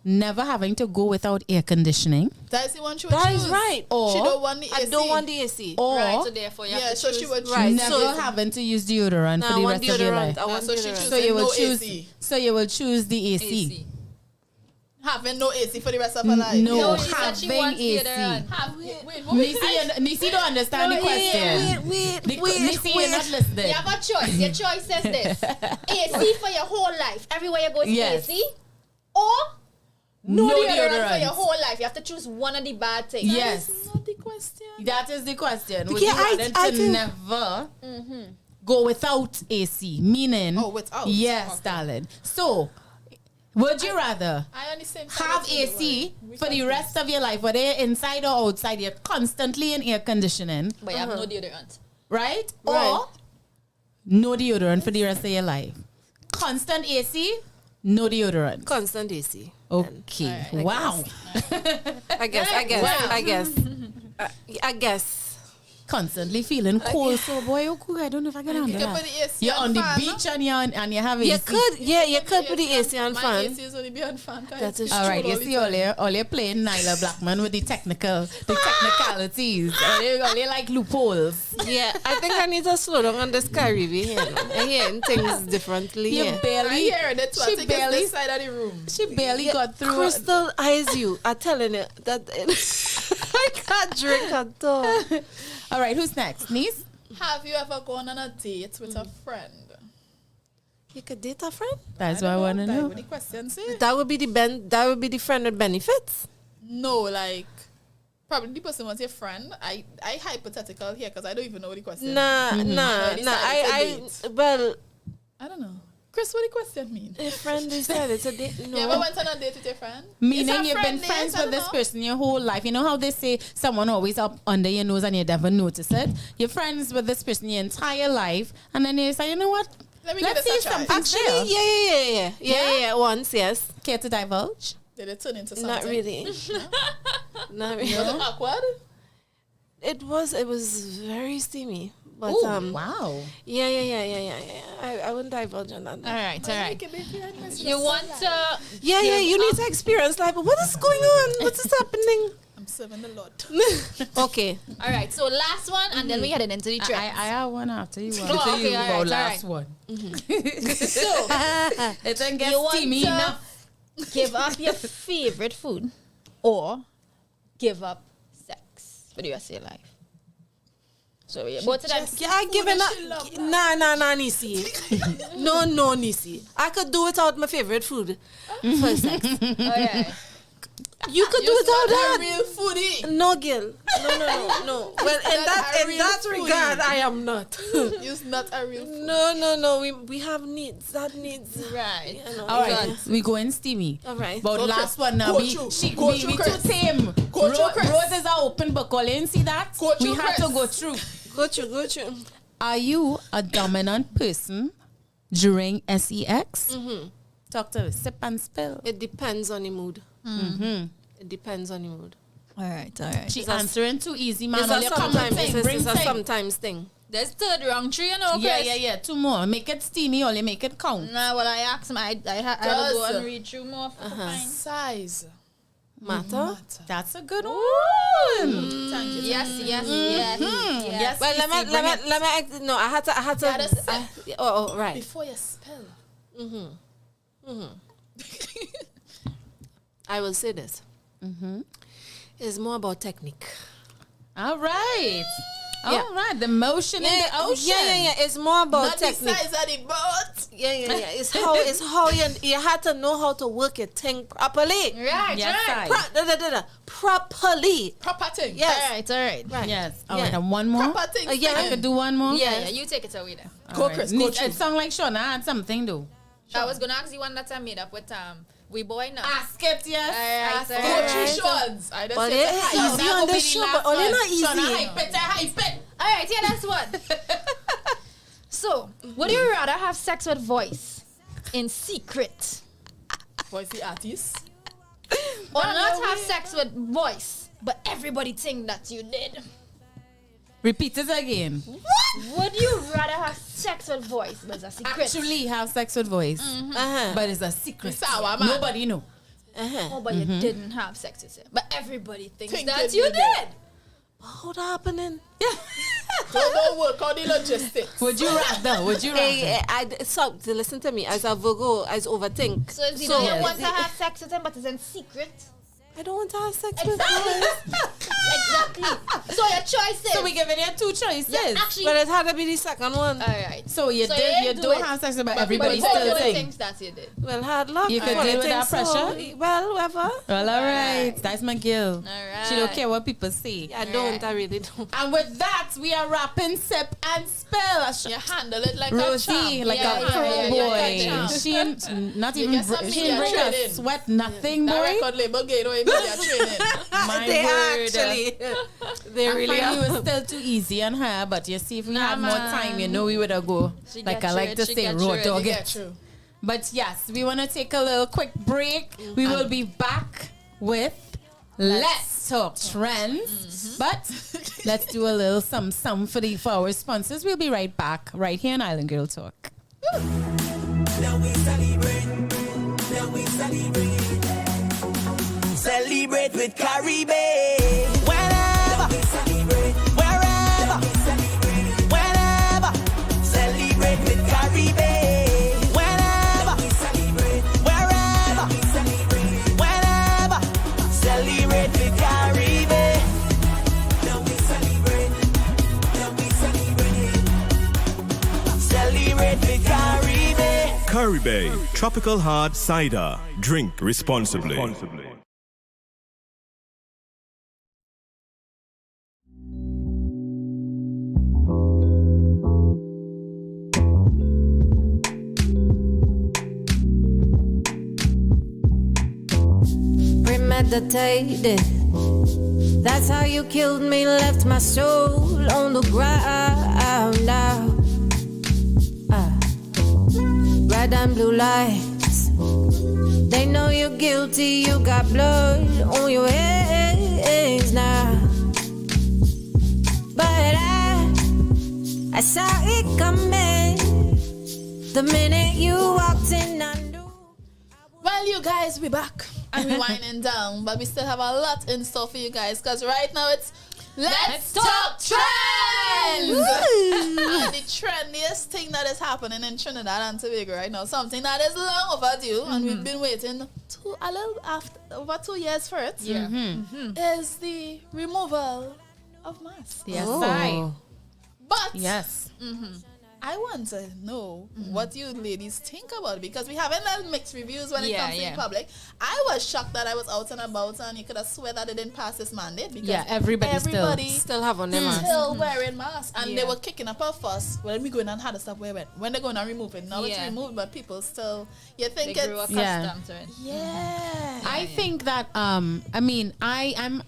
never having to go without air conditioning. That's the one she would That choose. is right. Or she don't want the AC. I don't want the AC. Or Right, so therefore you have to so choose. she would choose. Right. never So- having to use deodorant No, for I the want rest of your deodorant. life. I want so she deodorant. chooses So you will no choose. AC. So you will choose the AC. AC. Having no AC for the rest of her life. No, she said she having wants AC. deodorant. Wait, what was that? Neicy don't understand the question. Neicy, you're not listening. You have a choice. Your choice is this: AC for your whole life. Everywhere you go is Yes. AC, or no deodorant for deodorant. your whole life. You have to choose one of the bad things. Yes. That's not the question. That is the question. Would Yeah, you rather I to think- never go without AC? Meaning, without. yes, Okay. darling. So, would you rather I understand. side have of the AC world. for the rest of your life, whether you're inside or outside, you're constantly in air conditioning, But you have no deodorant. right? Right. Or no deodorant for the rest of your life. Constant AC, no deodorant. Constant AC. Okay. Wow. I guess. I guess. Constantly feeling cold, so boy, I don't know if I can handle You can put that. the AC You're on the fan, beach and you have You AC. could, you could put the AC on My fan. AC is only be on fan. That is All right, true. you see all you're playing Nyla Blackman with the technicalities. all you like loopholes. Yeah, I think I need to slow down on this Caribbean. I'm hearing things differently. You Yeah. barely, I hear that too. I she think it's barely, this side of the room. she barely got through. Krystal eyes you. I'm telling you that I can't drink at all. All right, who's next? Niece? Have you ever gone on a date with a friend? You could date a friend? That's what I want to know. What the question say? That would be the friend with benefits. No, like probably the person was your friend. I hypothetical here because I don't even know what the question. Nah. Well, I don't know. Chris, what the question mean? A friend decided to date. No. You ever went on a date with your friend? Meaning you've been friends with this person your whole life. You know how they say someone always up under your nose and you never notice it? You're friends with this person your entire life, and then you say, you know what? Let's see something Actually, yeah. Once, yes. Care to divulge? Did it turn into something? Not really. Not really. Was it awkward? It was very steamy. But Ooh, wow. Yeah. I wouldn't divulge on that. All right. You want to? Yeah. You need to experience life. But what is going on? What is happening? I'm serving the Lord. Okay. All right. So last one, and then we headed into the trip. I have one after you. Oh, After okay, you all go right, last all one. So It then gets you want steamy to enough. give up your favorite food, or give up sex for the rest of your life. So yeah, both of them. I given up. Nah, Neicy. No, Neicy. I could do without my favorite food for sex. Oh yeah. You could do without that. Real foodie. No, girl. No. Well, in that regard, I am not. You're not a real foodie. No. We have needs. That needs. Right. You know, All right, we go in steamy. All right. But Go last through. one now. Go We through. too Chris. tame. Go through, Chris. Roses are open book. All you see that? Go We through, have to Chris. go through. Go through. Are you a dominant person during sex? Talk to us. Sip and spill. It depends on the mood. It depends on the mood. All right. She answering too easy, man. It's All a you come and sometimes. think, bring It's a thing. sometimes thing. There's third round 3, you know, Chris. Yeah. 2 more. Make it steamy. Only make it count. Nah, well, I asked him. I had to go and read through more. Size. Matter. That's a good one. Thank you. Yes. Yes. Well, let me. No, I had to. Gotta sip. Oh, right. Before you spill. I will say this. It's more about technique. All right. Yeah. All right. The motion in the ocean. Yeah. It's more about Not the technique. size of the boat. Yeah. It's how you had to know how to work your thing properly. Right. Yes, Right. Properly. Proper thing. Yes. All right. Yes. All Yeah. right. And one more. Proper thing. Yeah. I could do one more. Yeah. You take it away then. Go, Chris. Go, It sounds like Shawna had something though. I was gonna ask the one that I made up with we boy now. Ask it, yes. Alright, Go alright. through Sean's. I just But said it the is height. easy on the show, but only not easy. Shawna, hype it. All right, yeah, that's one. So, would you rather have sex with voice in secret, Voice the artist. or not have sex with voice, but everybody think that you did? Repeat it again. Would you rather have sex with voice, but it's a secret? Actually have sex with voice. But it's a secret. Nobody know. Oh, but you didn't have sex with him. But everybody thinks Think that you you did. What happening? Don't work on the logistics. Would you rather? So listen to me. As a Virgo, I overthink. So if you don't want to have sex with him, but it's in secret. I don't want to have sex with him. Exactly. So your choice is. So we giving you two choices. Yeah, actually, but it had to be the second one. All right. So you don't have sex, but everybody still thinks that you did. Well, hard luck. You could deal with that pressure. So. Well, whoever. Well, all right. That's my girl. All right. She don't care what people say. I don't. I really don't. And with that, we are wrapping Sip and Spill. You handle it like Rosie, a champ. like a pro boy. She ain't not even. She didn't bring a sweat. Nothing, boy. That record label gave away media training. My they word. actually, they really I are. find it was still too easy on her, but you see, if we had more time, we would have go. Like I like to say, raw dog it. But yes, we want to take a little quick break. We will be back with Let's Talk Trends. But let's do a little some for our sponsors. We'll be right back, right here on Island Girl Talk. Now we celebrate. Now we celebrate. Celebrate with Caribbean. Whenever, wherever, whenever. Celebrate with Caribbean. Whenever, wherever, whenever. Celebrate with Caribbean. Now we celebrate. Now we celebrate. Celebrate with Caribbean. Caribbean Tropical Hard Cider. Drink responsibly. Premeditated. That's how you killed me, left my soul on the ground now. Red and blue lights. They know you're guilty, you got blood on your hands now. But I saw it coming the minute you walked in. I knew. Well, you guys, we back and we winding down, but we still have a lot in store for you guys because right now it's Let's Talk Trends! And the trendiest thing that is happening in Trinidad and Tobago right now, something that is long overdue, and we've been waiting over 2 years for it, is the removal of masks. Yes, But yes. I want to know what you ladies think about it, because we have mixed reviews when it comes to the public. I was shocked that I was out and about and you could have swear that it didn't pass this mandate, because everybody still have on their masks. Still wearing masks, and they were kicking up a fuss. Well, let me go in and have to stop wearing it. When they're going to remove it, now it's removed, but people still, you think they grew accustomed to it. I think that I'm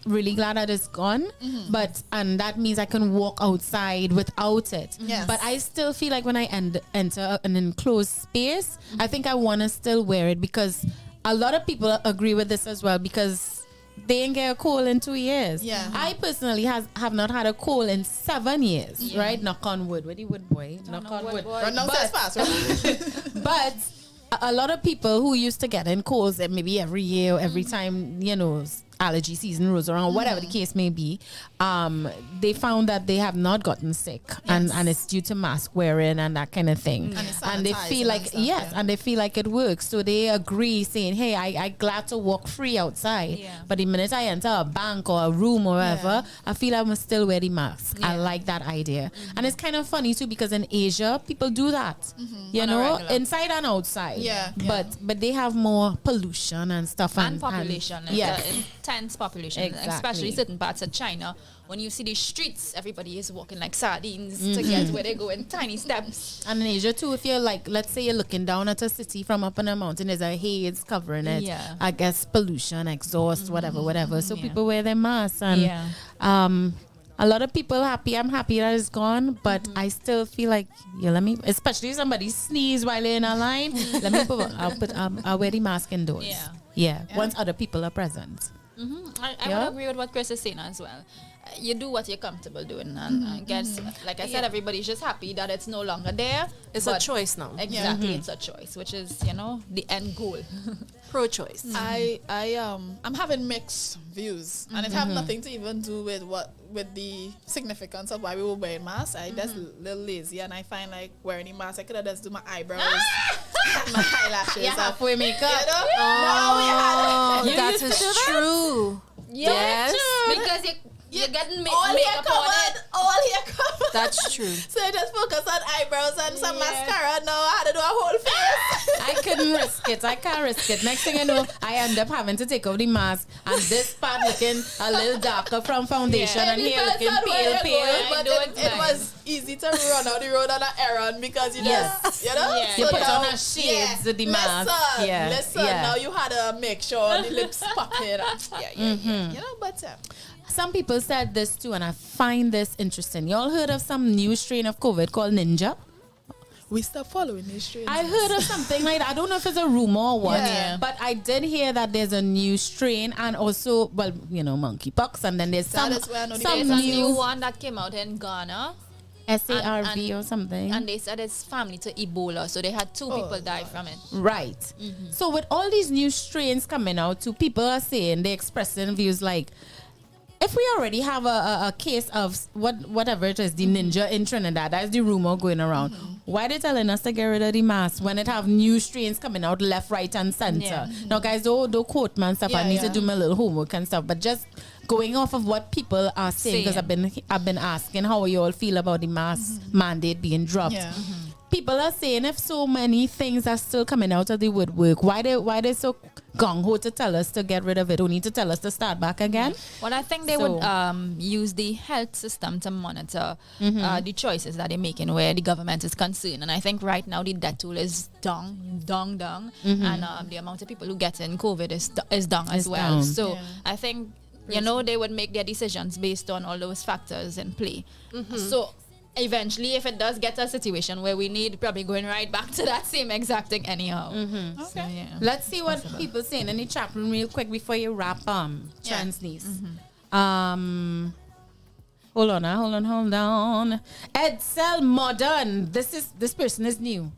really glad that it's gone, and that means I can walk outside without it. Yes. But I still feel like when I enter an enclosed space, I think I want to still wear it, because a lot of people agree with this as well, because they ain't get a cold in 2 years. Yeah. I personally have not had a cold in 7 years, right? Knock on wood. Where the wood boy? Knock on wood. Run down fast, right? But a lot of people who used to get in colds maybe every year or every time, allergy season rolls around, whatever the case may be, they found that they have not gotten sick, and it's due to mask wearing and that kind of thing, and they feel like and they feel like it works, so they agree, saying, hey, I glad to walk free outside, but the minute I enter a bank or a room or whatever, I feel I must still wear the mask. I like that idea. And it's kind of funny too, because in Asia people do that, inside and outside, but they have more pollution and stuff, and population, intense population, especially certain parts of China. When you see the streets, everybody is walking like sardines to get where they go in tiny steps. And in Asia too, if you're like, let's say you're looking down at a city from up on a mountain, there's a haze covering it. I guess pollution, exhaust, whatever. So people wear their masks, and a lot of people happy. I'm happy that it's gone, but I still feel like, especially if somebody sneeze while they're in a line, I'll wear the mask indoors. Once other people are present. I would agree with what Chris is saying as well. you do what you're comfortable doing, and I guess, like I said, everybody's just happy that it's no longer there. It's a choice now. Exactly, it's a choice, which is the end goal. Pro-choice. I'm having mixed views, and it have nothing to even do with the significance of why we were wearing masks. I just a little lazy, and I find like wearing a mask, I could have just do my eyebrows, my eyelashes, halfway makeup. That is true. Yes, because you're getting all makeup hair on covered, it. all hair covered. That's true. So I just focus on eyebrows and some mascara. Now I had to do a whole face. I couldn't risk it. I can't risk it. Next thing I know, I end up having to take off the mask, and this part looking a little darker from foundation, and here looking pale. But it was easy to run out the road on an errand because you just, you know? You So put now- on a shades with the mask. Listen, now you had to make sure the lips popping. You know, but... Some people said this too, and I find this interesting. Y'all heard of some new strain of COVID called Ninja? We stopped following these strains. I heard of something like that. I don't know if it's a rumor or what, but I did hear that there's a new strain, and also, well, monkeypox, and then there's some new one that came out in Ghana. SARV or something. And they said it's family to Ebola, so they had 2 people die from it. Right. So with all these new strains coming out, too, people are saying, they're expressing views like, if we already have a case of whatever it is, the ninja in Trinidad, that's the rumor going around. Why they telling us to get rid of the mask when it have new strains coming out left, right, and center? Yeah. Now, guys, don't quote me and stuff. I need to do my little homework and stuff. But just going off of what people are saying, because I've been asking how you all feel about the mask mandate being dropped. Yeah. People are saying if so many things are still coming out of the woodwork, why they so gung-ho to tell us to get rid of it, only to tell us to start back again? Well, I think they would use the health system to monitor the choices that they're making where the government is concerned. And I think right now the death toll is down. And the amount of people who get in COVID is down as well. Down. So I think, they would make their decisions based on all those factors in play. So eventually, if it does get to a situation where we need probably going right back to that same exact thing anyhow. So, let's see what people saying in the chat room real quick before you wrap Transniece. Hold on. Edsel Modern. This person is new.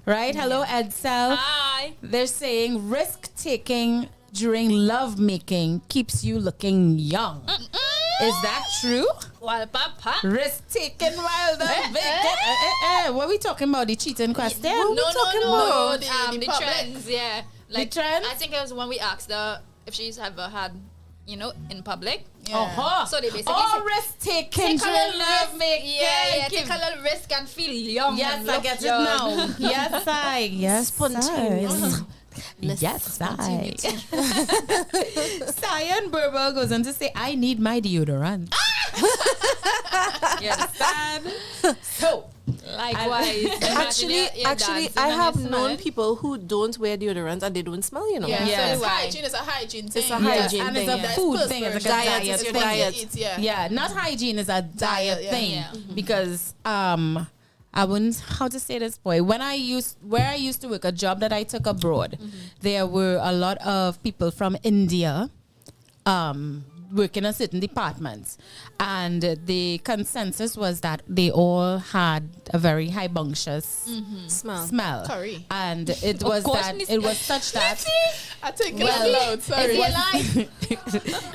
Right? Hello, Edsel. Hi. They're saying risk taking during love making keeps you looking young. Is that true? Well, papa. Risk taken while the what are we talking about? The cheating question? No. The The trends, yeah. Like, the trends? I think it was when we asked her if she's ever had, in public. Uh-huh. So they basically risk taken during love making. Take a little risk and feel young. Yes, and I look get it young. now. Yes, Spontaneous. Yes, I. Cyan Burble goes on to say, I need my deodorant. You understand? So, likewise. Actually, I have known people who don't wear deodorant and they don't smell, Yeah, so hygiene is a hygiene thing. It's a hygiene and thing. it's a food thing. It's like a diet your thing. diet. Yeah, not hygiene is a diet thing. Because I wouldn't, how to say this, boy. Where I used to work, a job that I took abroad, there were a lot of people from India working in certain departments. And the consensus was that they all had a very highbunctious smell. Curry. And it was such that... I think it's loud, sorry.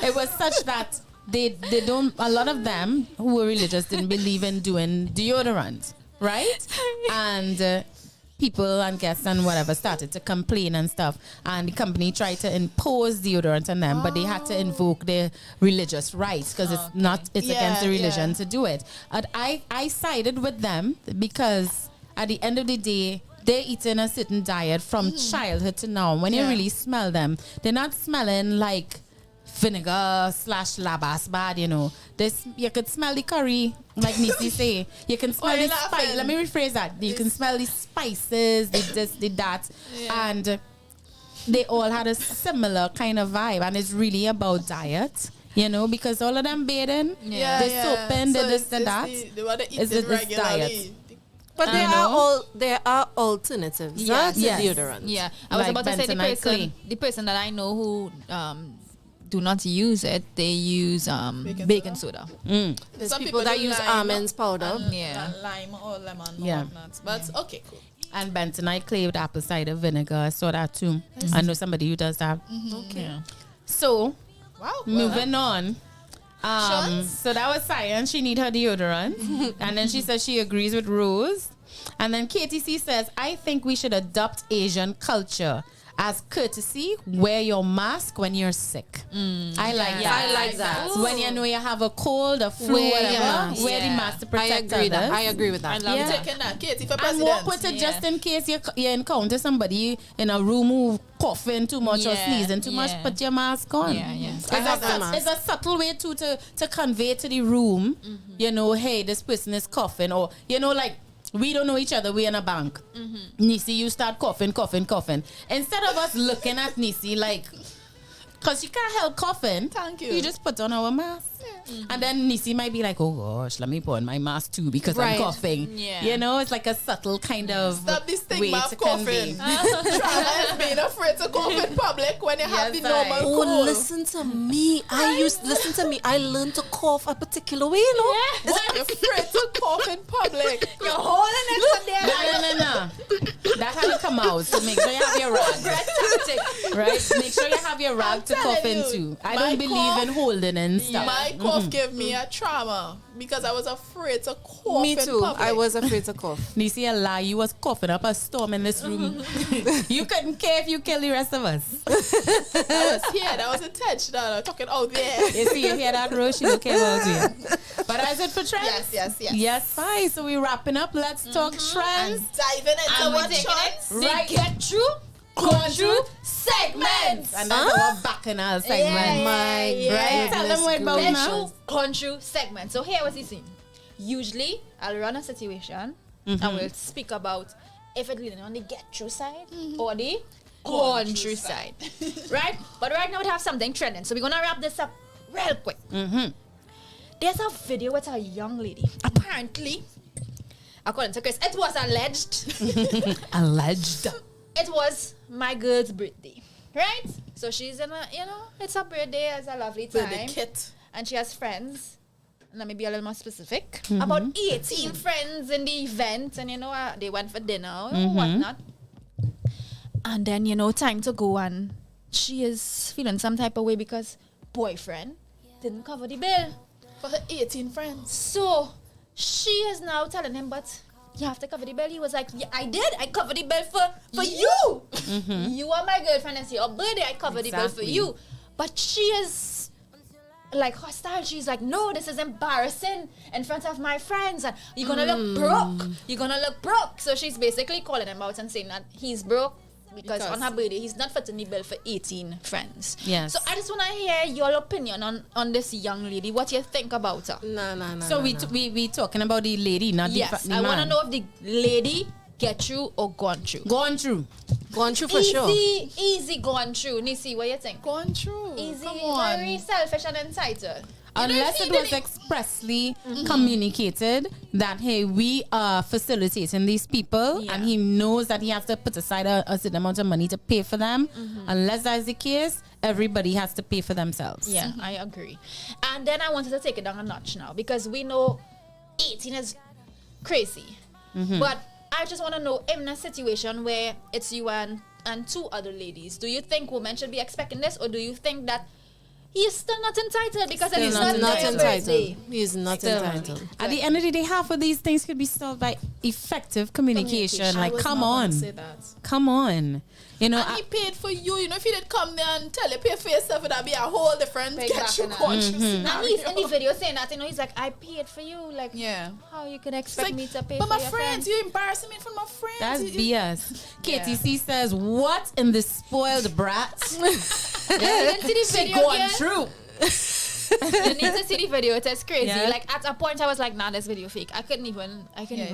It was such that they don't, a lot of them who were religious didn't believe in doing deodorant. Right? And people and guests and whatever started to complain and stuff. And the company tried to impose deodorant on them, but they had to invoke their religious rights because it's against the religion to do it. And I sided with them because at the end of the day, they're eating a certain diet from childhood to now. When you really smell them, they're not smelling like vinegar / labas bad, you could smell the curry, like Neicy say. You can smell the spice. Let me rephrase that. You can smell the spices, the this, the that, and they all had a similar kind of vibe. And it's really about diet, because all of them bathing, they're soaping, they're this and that. They want to eat it regularly. But there are alternatives. Yes. Deodorant. Yeah, I was about to say the person that I know who do not use it. They use baking soda. There's Some people people that do use lime almonds powder. and lime or lemon Yeah. or whatnot. But okay, cool. And bentonite clay with apple cider vinegar. I saw that too. I know somebody who does that. Okay. Yeah. So, Wow. moving on. So that was science. She need her deodorant. And then she says she agrees with Rose. And then KTC says, I think we should adopt Asian culture. As courtesy, wear your mask when you're sick. I like that. I like that. When you know you have a cold, a flu, whatever, wear the mask to protect others. I agree with that. I love taking that. Katie for And president. walk with it just in case you encounter somebody in a room who coughing too much or sneezing too much, put your mask on. It's a subtle way to convey to the room, you know, hey, this person is coughing, or, you know, like, we don't know each other. We're in a bank. Neicy, you start coughing. Instead of us looking at Neicy like, because she can't help coughing. Thank you. You just put on our mask. And then Neicy might be like, oh gosh, let me put on my mask too because I'm coughing. Yeah. You know, it's like a subtle kind of Stop this way stigma to of coughing. convey. Shawna has been afraid to cough in public when you have the normal cold. Oh, listen to me. I learned to cough a particular way, you know? What? You're afraid to cough in public. You're holding it from there. No. That how you come out. So make sure you have your rag. Right? Make sure you have your rag to cough into. I don't believe in holding and stuff. My cough gave me a trauma because I was afraid to cough Me in too. public. I was afraid to cough. Neicy, a lie. You was coughing up a storm in this room. You couldn't care if you kill the rest of us. I was here. That was intentional. Talking out there. You see, you hear that, Rose? She don't care about you. But is it for trends? Yes. Yes, fine. So we're wrapping up. Let's talk trends. Diving into what trends? Right. Get through, Going through segments. And that's our bacchanal segment. Right? Tell them what about now. Gone through segment. So here was the scene. Usually, I'll run a situation and we'll speak about if it's leaning on the get through side or the gone through side. Right? But right now we have something trending. So we're going to wrap this up real quick. There's a video with a young lady. Apparently, according to Chris, it was alleged. Alleged. It was my girl's birthday. Right? So she's in a, you know, it's her birthday. It's a lovely time. Birthday kit. And she has friends. Let me be a little more specific. About 18 friends in the event. And, you know, they went for dinner or whatnot. And then, you know, time to go. And she is feeling some type of way because boyfriend didn't cover the bill For her 18 friends. So she is now telling him, but you have to cover the bill. He was like, yeah, I did. I covered the bill for you. You are my girlfriend. It's your birthday. I covered the bill for you. But she is like hostile. She's like, no, this is embarrassing in front of my friends. And you're going to look broke. You're going to look broke. So she's basically calling him out and saying that he's broke. Because on her birthday, he's not footing the bill for 18 friends. Yes. So I just want to hear your opinion on this young lady. What you think about her? No. So we talking about the lady, not the Yes, the I man. want to know if the lady get through or gone through. Gone through. Gone through for sure. Easy gone through. Neicy, what you think? Gone through. Easy, Come on. very selfish and entitled. Unless it was expressly communicated that, hey, we are facilitating these people and he knows that he has to put aside a certain amount of money to pay for them. Unless that is the case, everybody has to pay for themselves. Yeah, I agree. And then I wanted to take it down a notch now because we know 18 is crazy. But I just want to know, in a situation where it's you and two other ladies, do you think women should be expecting this, or do you think that he's still not entitled because he's not entitled? He's not entitled. At the end of the day, half of these things could be solved by effective communication. Like, come on. Come on. You know, and he paid for you. You know, if he did come there and tell you pay for yourself, that'd be a whole different get you And he's in the video saying that, you know, he's like, I paid for you. Like, how you could expect like, me to pay but for my your friends, you embarrassing me in front of my friends. that's BS. KTC says, what in the spoiled brat? You didn't see the video Going yet? through. You need to see the video. It is crazy. Yeah. Like at a point, I was like, "Nah, this video fake." I couldn't even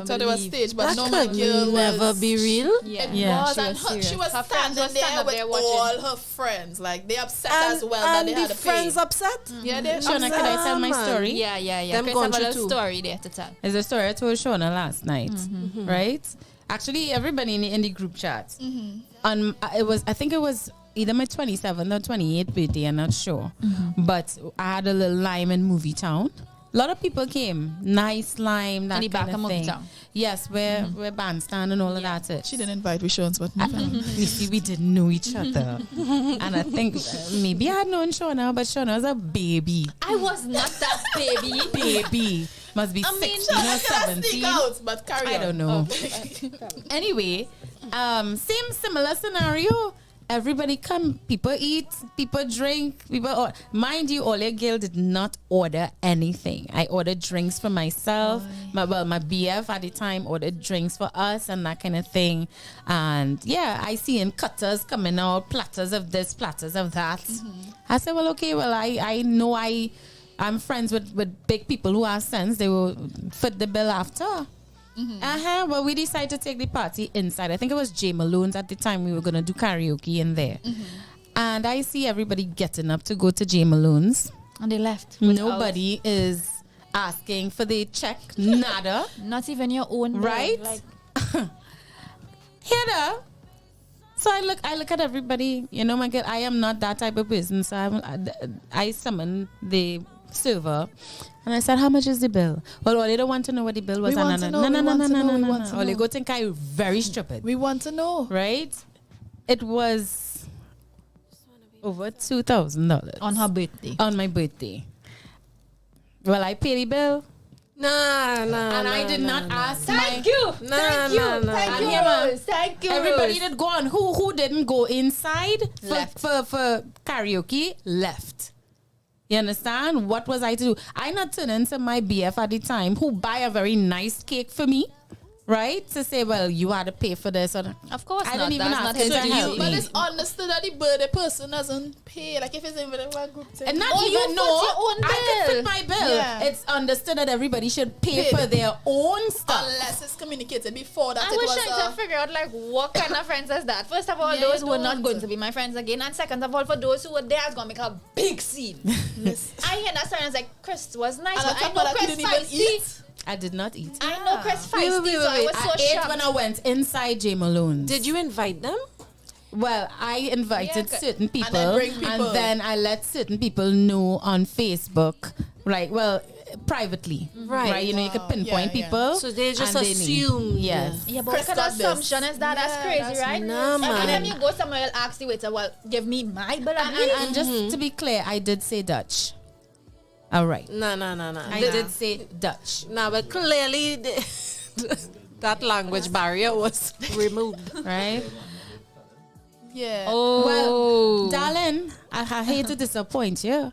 thought it was staged, but That no, my could girl never was, be real. Yeah, was, she and was she serious. was Her friends standing was there standing with there all watching. her friends. Like they upset And, as well that and they the had to friends pay. upset. Yeah, they Shawna, can I tell my story? Yeah. Them Chris gone have a through little too. story there to tell. It's a story I told Shawna last night, right? Actually, everybody in the group chat. I think it was either my 27th or 28th birthday, I'm not sure. But I had a little lime in Movie Town. A lot of people came. Nice lime, that In the kind back of of Movie thing. Town. Yes, where bandstand and all of that. She didn't invite me, Shawns, but You see, we didn't know each other. And I think maybe I had known Shawna, but Shawna was a baby. I was not that baby. Baby. Must be 16 or 17. Out, but carry I on. don't know. Anyway, same similar scenario. Everybody come, people eat, people drink, people mind you, all your girl did not order anything. I ordered drinks for myself. My BF at the time ordered drinks for us and that kind of thing. And yeah, I see in cutters coming out, platters of this, platters of that. I said, well, okay, well, I know I'm friends with big people who have sense. They will foot the bill after. Well, we decided to take the party inside. I think it was J Malone's at the time. We were going to do karaoke in there. And I see everybody getting up to go to J Malone's. And they left. Nobody is asking for the check. Nada. Not even your own. Right? Like, Here. So I look at everybody. You know, my girl, I am not that type of person. So I summoned the server. And I said, how much is the bill? Well, they don't want to know what the bill was. No. They go think I very stupid. We want to know. Right? It was over $2,000. On her birthday. On my birthday. Well, I pay the bill. Nah. And I did not ask Thank you. Thank you. Everybody that go on. Who didn't go inside for karaoke left. You understand? What was I to do? I not turn into my BF at the time who buy a very nice cake for me, right? To say, well, you had to pay for this. Or of course I not. didn't even That's ask not him to his help duty. me. But it's understood that the birthday person doesn't pay. Like if it's in a group thing. And not Oh, you even foot know your own I can bill. fit my bill. Yeah. It's understood that everybody should pay for their own stuff. Unless it's communicated before that I it was was trying to figure out like what kind of friends is that. First of all, Yeah, those you who are not don't. going to be my friends again, and second of all, for those who were there, it's gonna make a big scene. I hear that story and I was like, Chris was nice, And on but I top of know that, you Chris didn't even feisty. eat. I did not eat. I know Chris Wait, feisty, so I was so I ate shocked. when I went inside J Malone's. Did you invite them? Well, I invited Yeah, certain people, then bring people. and then I let certain people know on Facebook, like, well, privately, Right. You know, you could pinpoint Yeah, yeah. people. So they just and they knew. assumed. Yes. Yeah, but Chris what kind got of this. assumption is that? That's crazy, that's right? Nah, Every man. time you go somewhere, you'll ask the waiter, well, give me my bill and And just to be clear, I did say Dutch. All right. No. I did say Dutch. Nah, but clearly that language barrier was removed. Right? Yeah. Well, darling, I hate to disappoint you,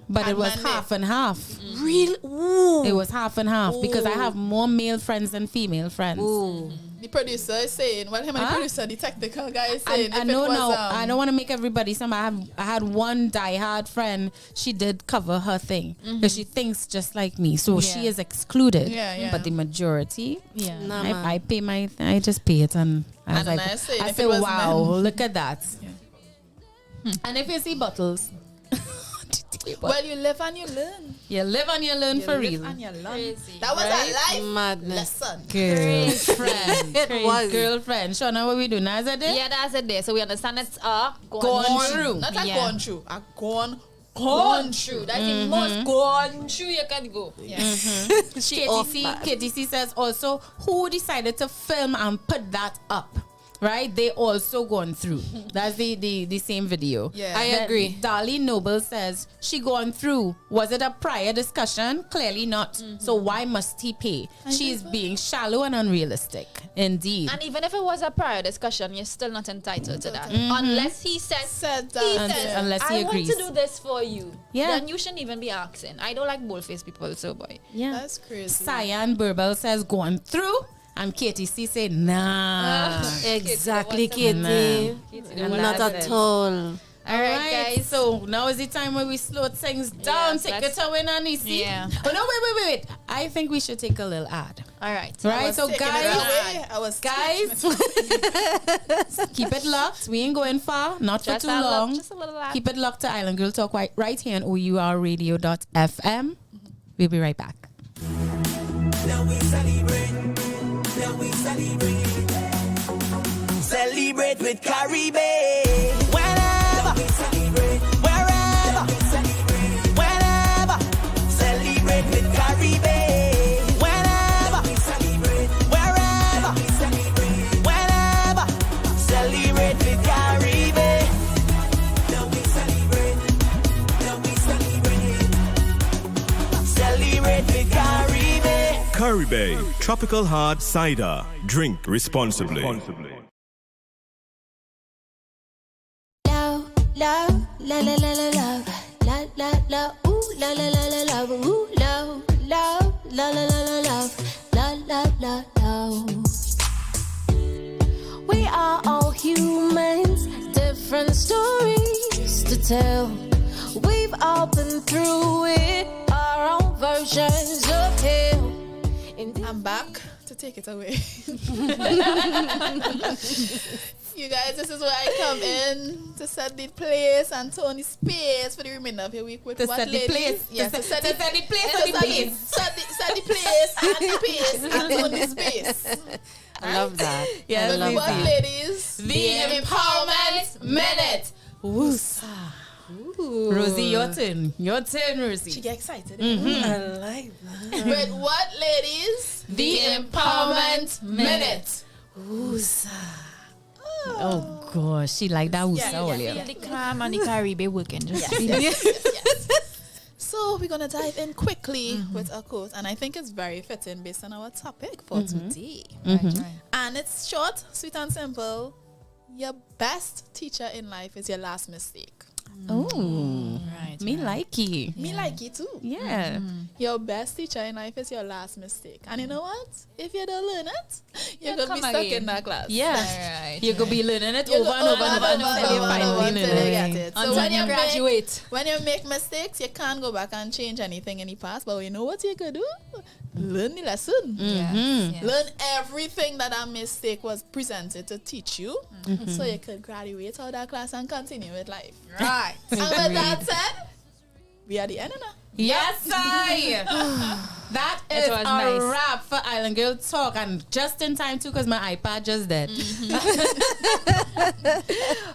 but it was Monday. half and half. Really? Ooh. It was half and half because I have more male friends than female friends. Ooh. The producer is saying, well, him and the producer, the technical guy is I saying, if know it was, now. I don't want to make everybody some. I had one diehard friend. She did cover her thing because she thinks just like me, so she is excluded. Yeah. But the majority, Nah, man. I pay my. I just pay it, and I was And like, I say, I if say, it was wow, men- look at that. And if you see bottles, well, you live and you learn. you live and you learn You for live real. and you learn. That was a life Madness. lesson. Girlfriend, It was. girlfriend. Shawna, what we do now? Is that it? yeah, that's a day. So we understand it's Gone through. Not a Yeah. gone through. A gone through. That's the most gone through you can go. KTC says also, who decided to film and put that up? Right? They also gone through. That's the same video. Yeah. I Then agree. Darlene Noble says, she gone through. Was it a prior discussion? Clearly not. So why must he pay? She's being shallow and unrealistic. Indeed. And even if it was a prior discussion, you're still not entitled to that. Unless he said that. Unless he I agrees. want to do this for you. Yeah. Then you shouldn't even be asking. I don't like bold-faced people, so boy. Yeah. That's crazy. Cyan Burbel says, gone through. And KTC said, nah. Exactly, Katie. And Not that's at it. all. All right, guys. So now is the time where we slow things down. Yes, Take let's- it away, Neicy. Yeah. Oh no, wait. I think we should take a little ad. All right. Right? So Taking it guys, away. I was guys, keep it locked. We ain't going far. Not for Just too a little- long. just a little ad. Keep it locked to Island Girl Talk right here on OURradio.fm. We'll be right back. Now we celebrate. Now we celebrate. Celebrate with Caribbean. Whenever Perry Bay, tropical hard cider. Drink responsibly. Love, love, la la la la love, la la la, ooh la la la la love, ooh love, love, la la la la love, la la la love. We are all humans, different stories to tell. We've all been through it, our own versions of hell. I'm back to take it away. You guys, this is where I come in to set the place and Tony space for the remainder of your week with To what set the ladies? place. Yes, To set the place and the pace. Set the place and the pace and Tony space. I love that. Yes, I love What that. ladies? The Empowerment Minute. Woosa. Rosie, your turn. Your turn, Rosie. She get excited. Mhm. I like that. With what ladies? The Empowerment Minute. Woosa. Oh gosh, she like that woosa earlier. The calm and the Caribbean working. Just Yes. So we're gonna dive in quickly with a quote, and I think it's very fitting based on our topic for today. And it's short, sweet, and simple. Your best teacher in life is your last mistake. Oh, me like it. Me like it too. Yeah. Your best teacher in life is your last mistake. And you know what? If you don't learn it, you're going to be come stuck again. in that class. Yeah. Right. You could be learning it You over go and over and over until you finally until learn you get it. it. So Until when you you graduate. when you make mistakes, you can't go back and change anything in the past. But you know what you could do? Learn the lesson. Yes. Learn everything that mistake was presented to teach you, so you could graduate out of that class and continue with life. Right. And with that said, we are the end now. Yes, I. That is was a nice. wrap for Island Girl Talk, and just in time too, because my iPad just dead.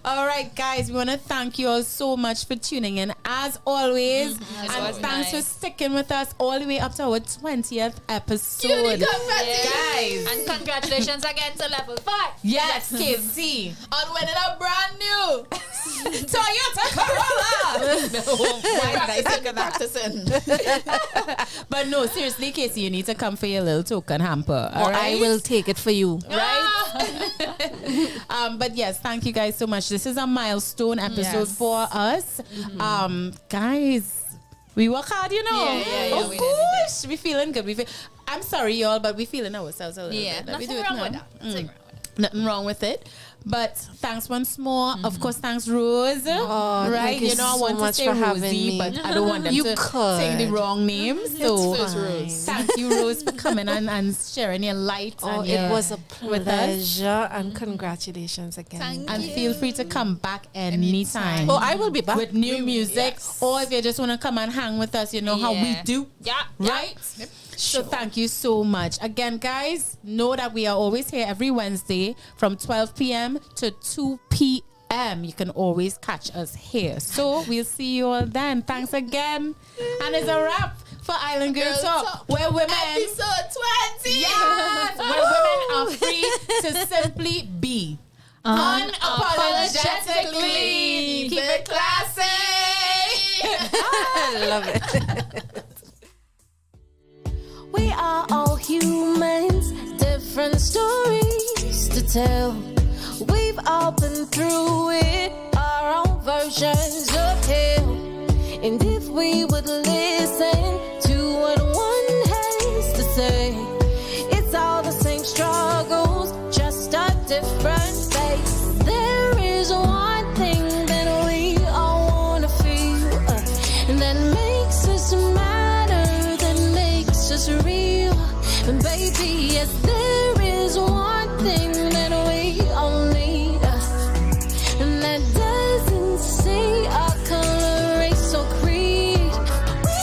All right, guys, we want to thank you all so much for tuning in, as always, and thanks for sticking with us all the way up to our 20th episode, guys. And congratulations again to level 5. Yes, KC. On winning a brand new Toyota Corolla. Why did I think of that? practicing. But no, seriously, Casey, you need to come for your little token hamper. All right? I will take it for you. Right? But yes, thank you guys so much. This is a milestone episode for us. Guys, we work hard, you know. Yeah, Of we course. We feeling good. I'm sorry, y'all, but we feeling ourselves a little bit. Let me nothing do it wrong now. with that. Nothing wrong with it. But thanks once more. Of course, thanks, Rose. Oh, right? thank you You know, I so want to much say for having Rosie, me. but I don't want them You to could. say the wrong name. So It's Rose. thank you, Rose, for coming and sharing your light. Oh, and it your, was a with us. pleasure and congratulations again. Thank And you. feel free to come back anytime. Oh, I will be back. With new music. Yes. Or if you just want to come and hang with us, you know how we do. Yeah. Right? So thank you so much. Again, guys, know that we are always here every Wednesday from 12 p.m. to 2 p.m. You can always catch us here. So we'll see you all then. Thanks again. And it's a wrap for Island Girl Talk, where women... Episode 20. Yes! Where women are free to simply be. Unapologetically. Keep it classy. I love it. We are all humans, different stories to tell. We've all been through it, our own versions of hell. And if we would listen to what one has to say, it's all the same struggles, just a different face. There is one thing that we all want to feel, and that makes us matter, that makes us real. And baby, yes, there is one thing that we all need, and that doesn't say our color, race, or creed. We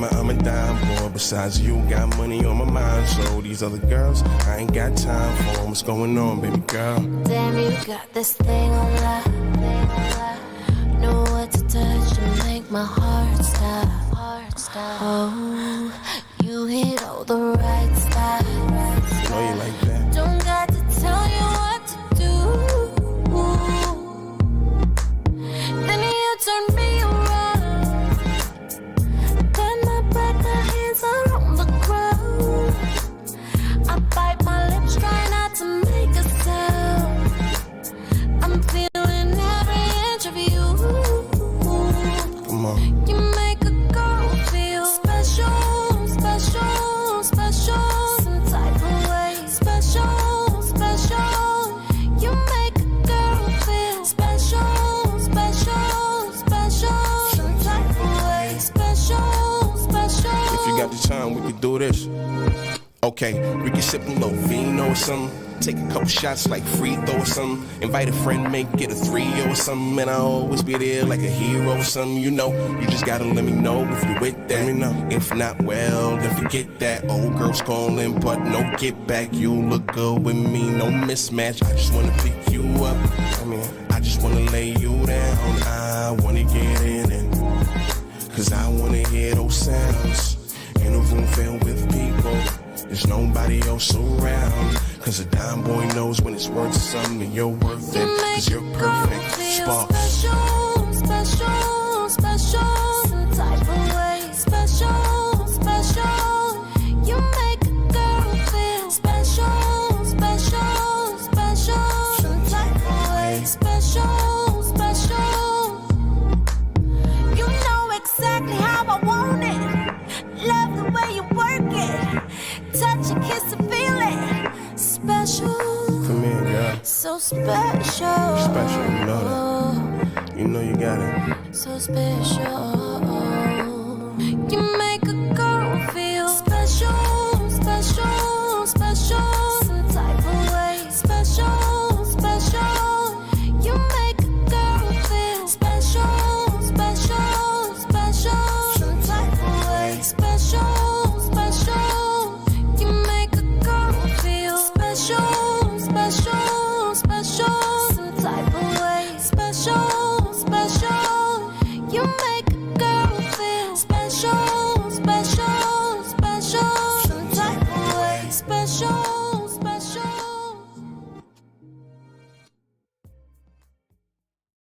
I'm a dime boy. Besides you, got money on my mind. So these other girls, I ain't got time for them. What's going on, baby girl? Damn, you got this thing on lock. Know what to touch to make my heart stop. Oh, you hit all the right spots. You know you like that. Don't got to tell you what to do. Then you turn me around. Then my breath, the hands are on the ground. I bite my lips, try not to make a sound. I'm feeling every inch of you. Come on. You make a girl feel special, special, special, some type of way. Special, special. You make a girl feel special, special, special, some type of way. Special, special. If you got the time, we could do this. Okay, we can sip a little vino or something. Take a couple shots like free throw or something. Invite a friend, make it a 3 or something. And I'll always be there like a hero or something. You know, you just gotta let me know if you with that. Let me know. If not, well, then forget that. Old girl's calling, but no get back. You look good with me, no mismatch. I just wanna pick you up. I just wanna lay you down. I wanna get in and cause I wanna hear those sounds. In a room filled with people, there's nobody else around. Cause a dime boy knows when it's worth something and you're worth it. Cause you're perfect, sparks. Special, special, special, some type of way. Special, special. You make a girl feel special, special, special, some type of way. Special, special. You know exactly how I want it. Love the way you work it. Touch and kiss and feel it. Special. Come here, girl. So special. Special, you know that. You know you got it. So special. You make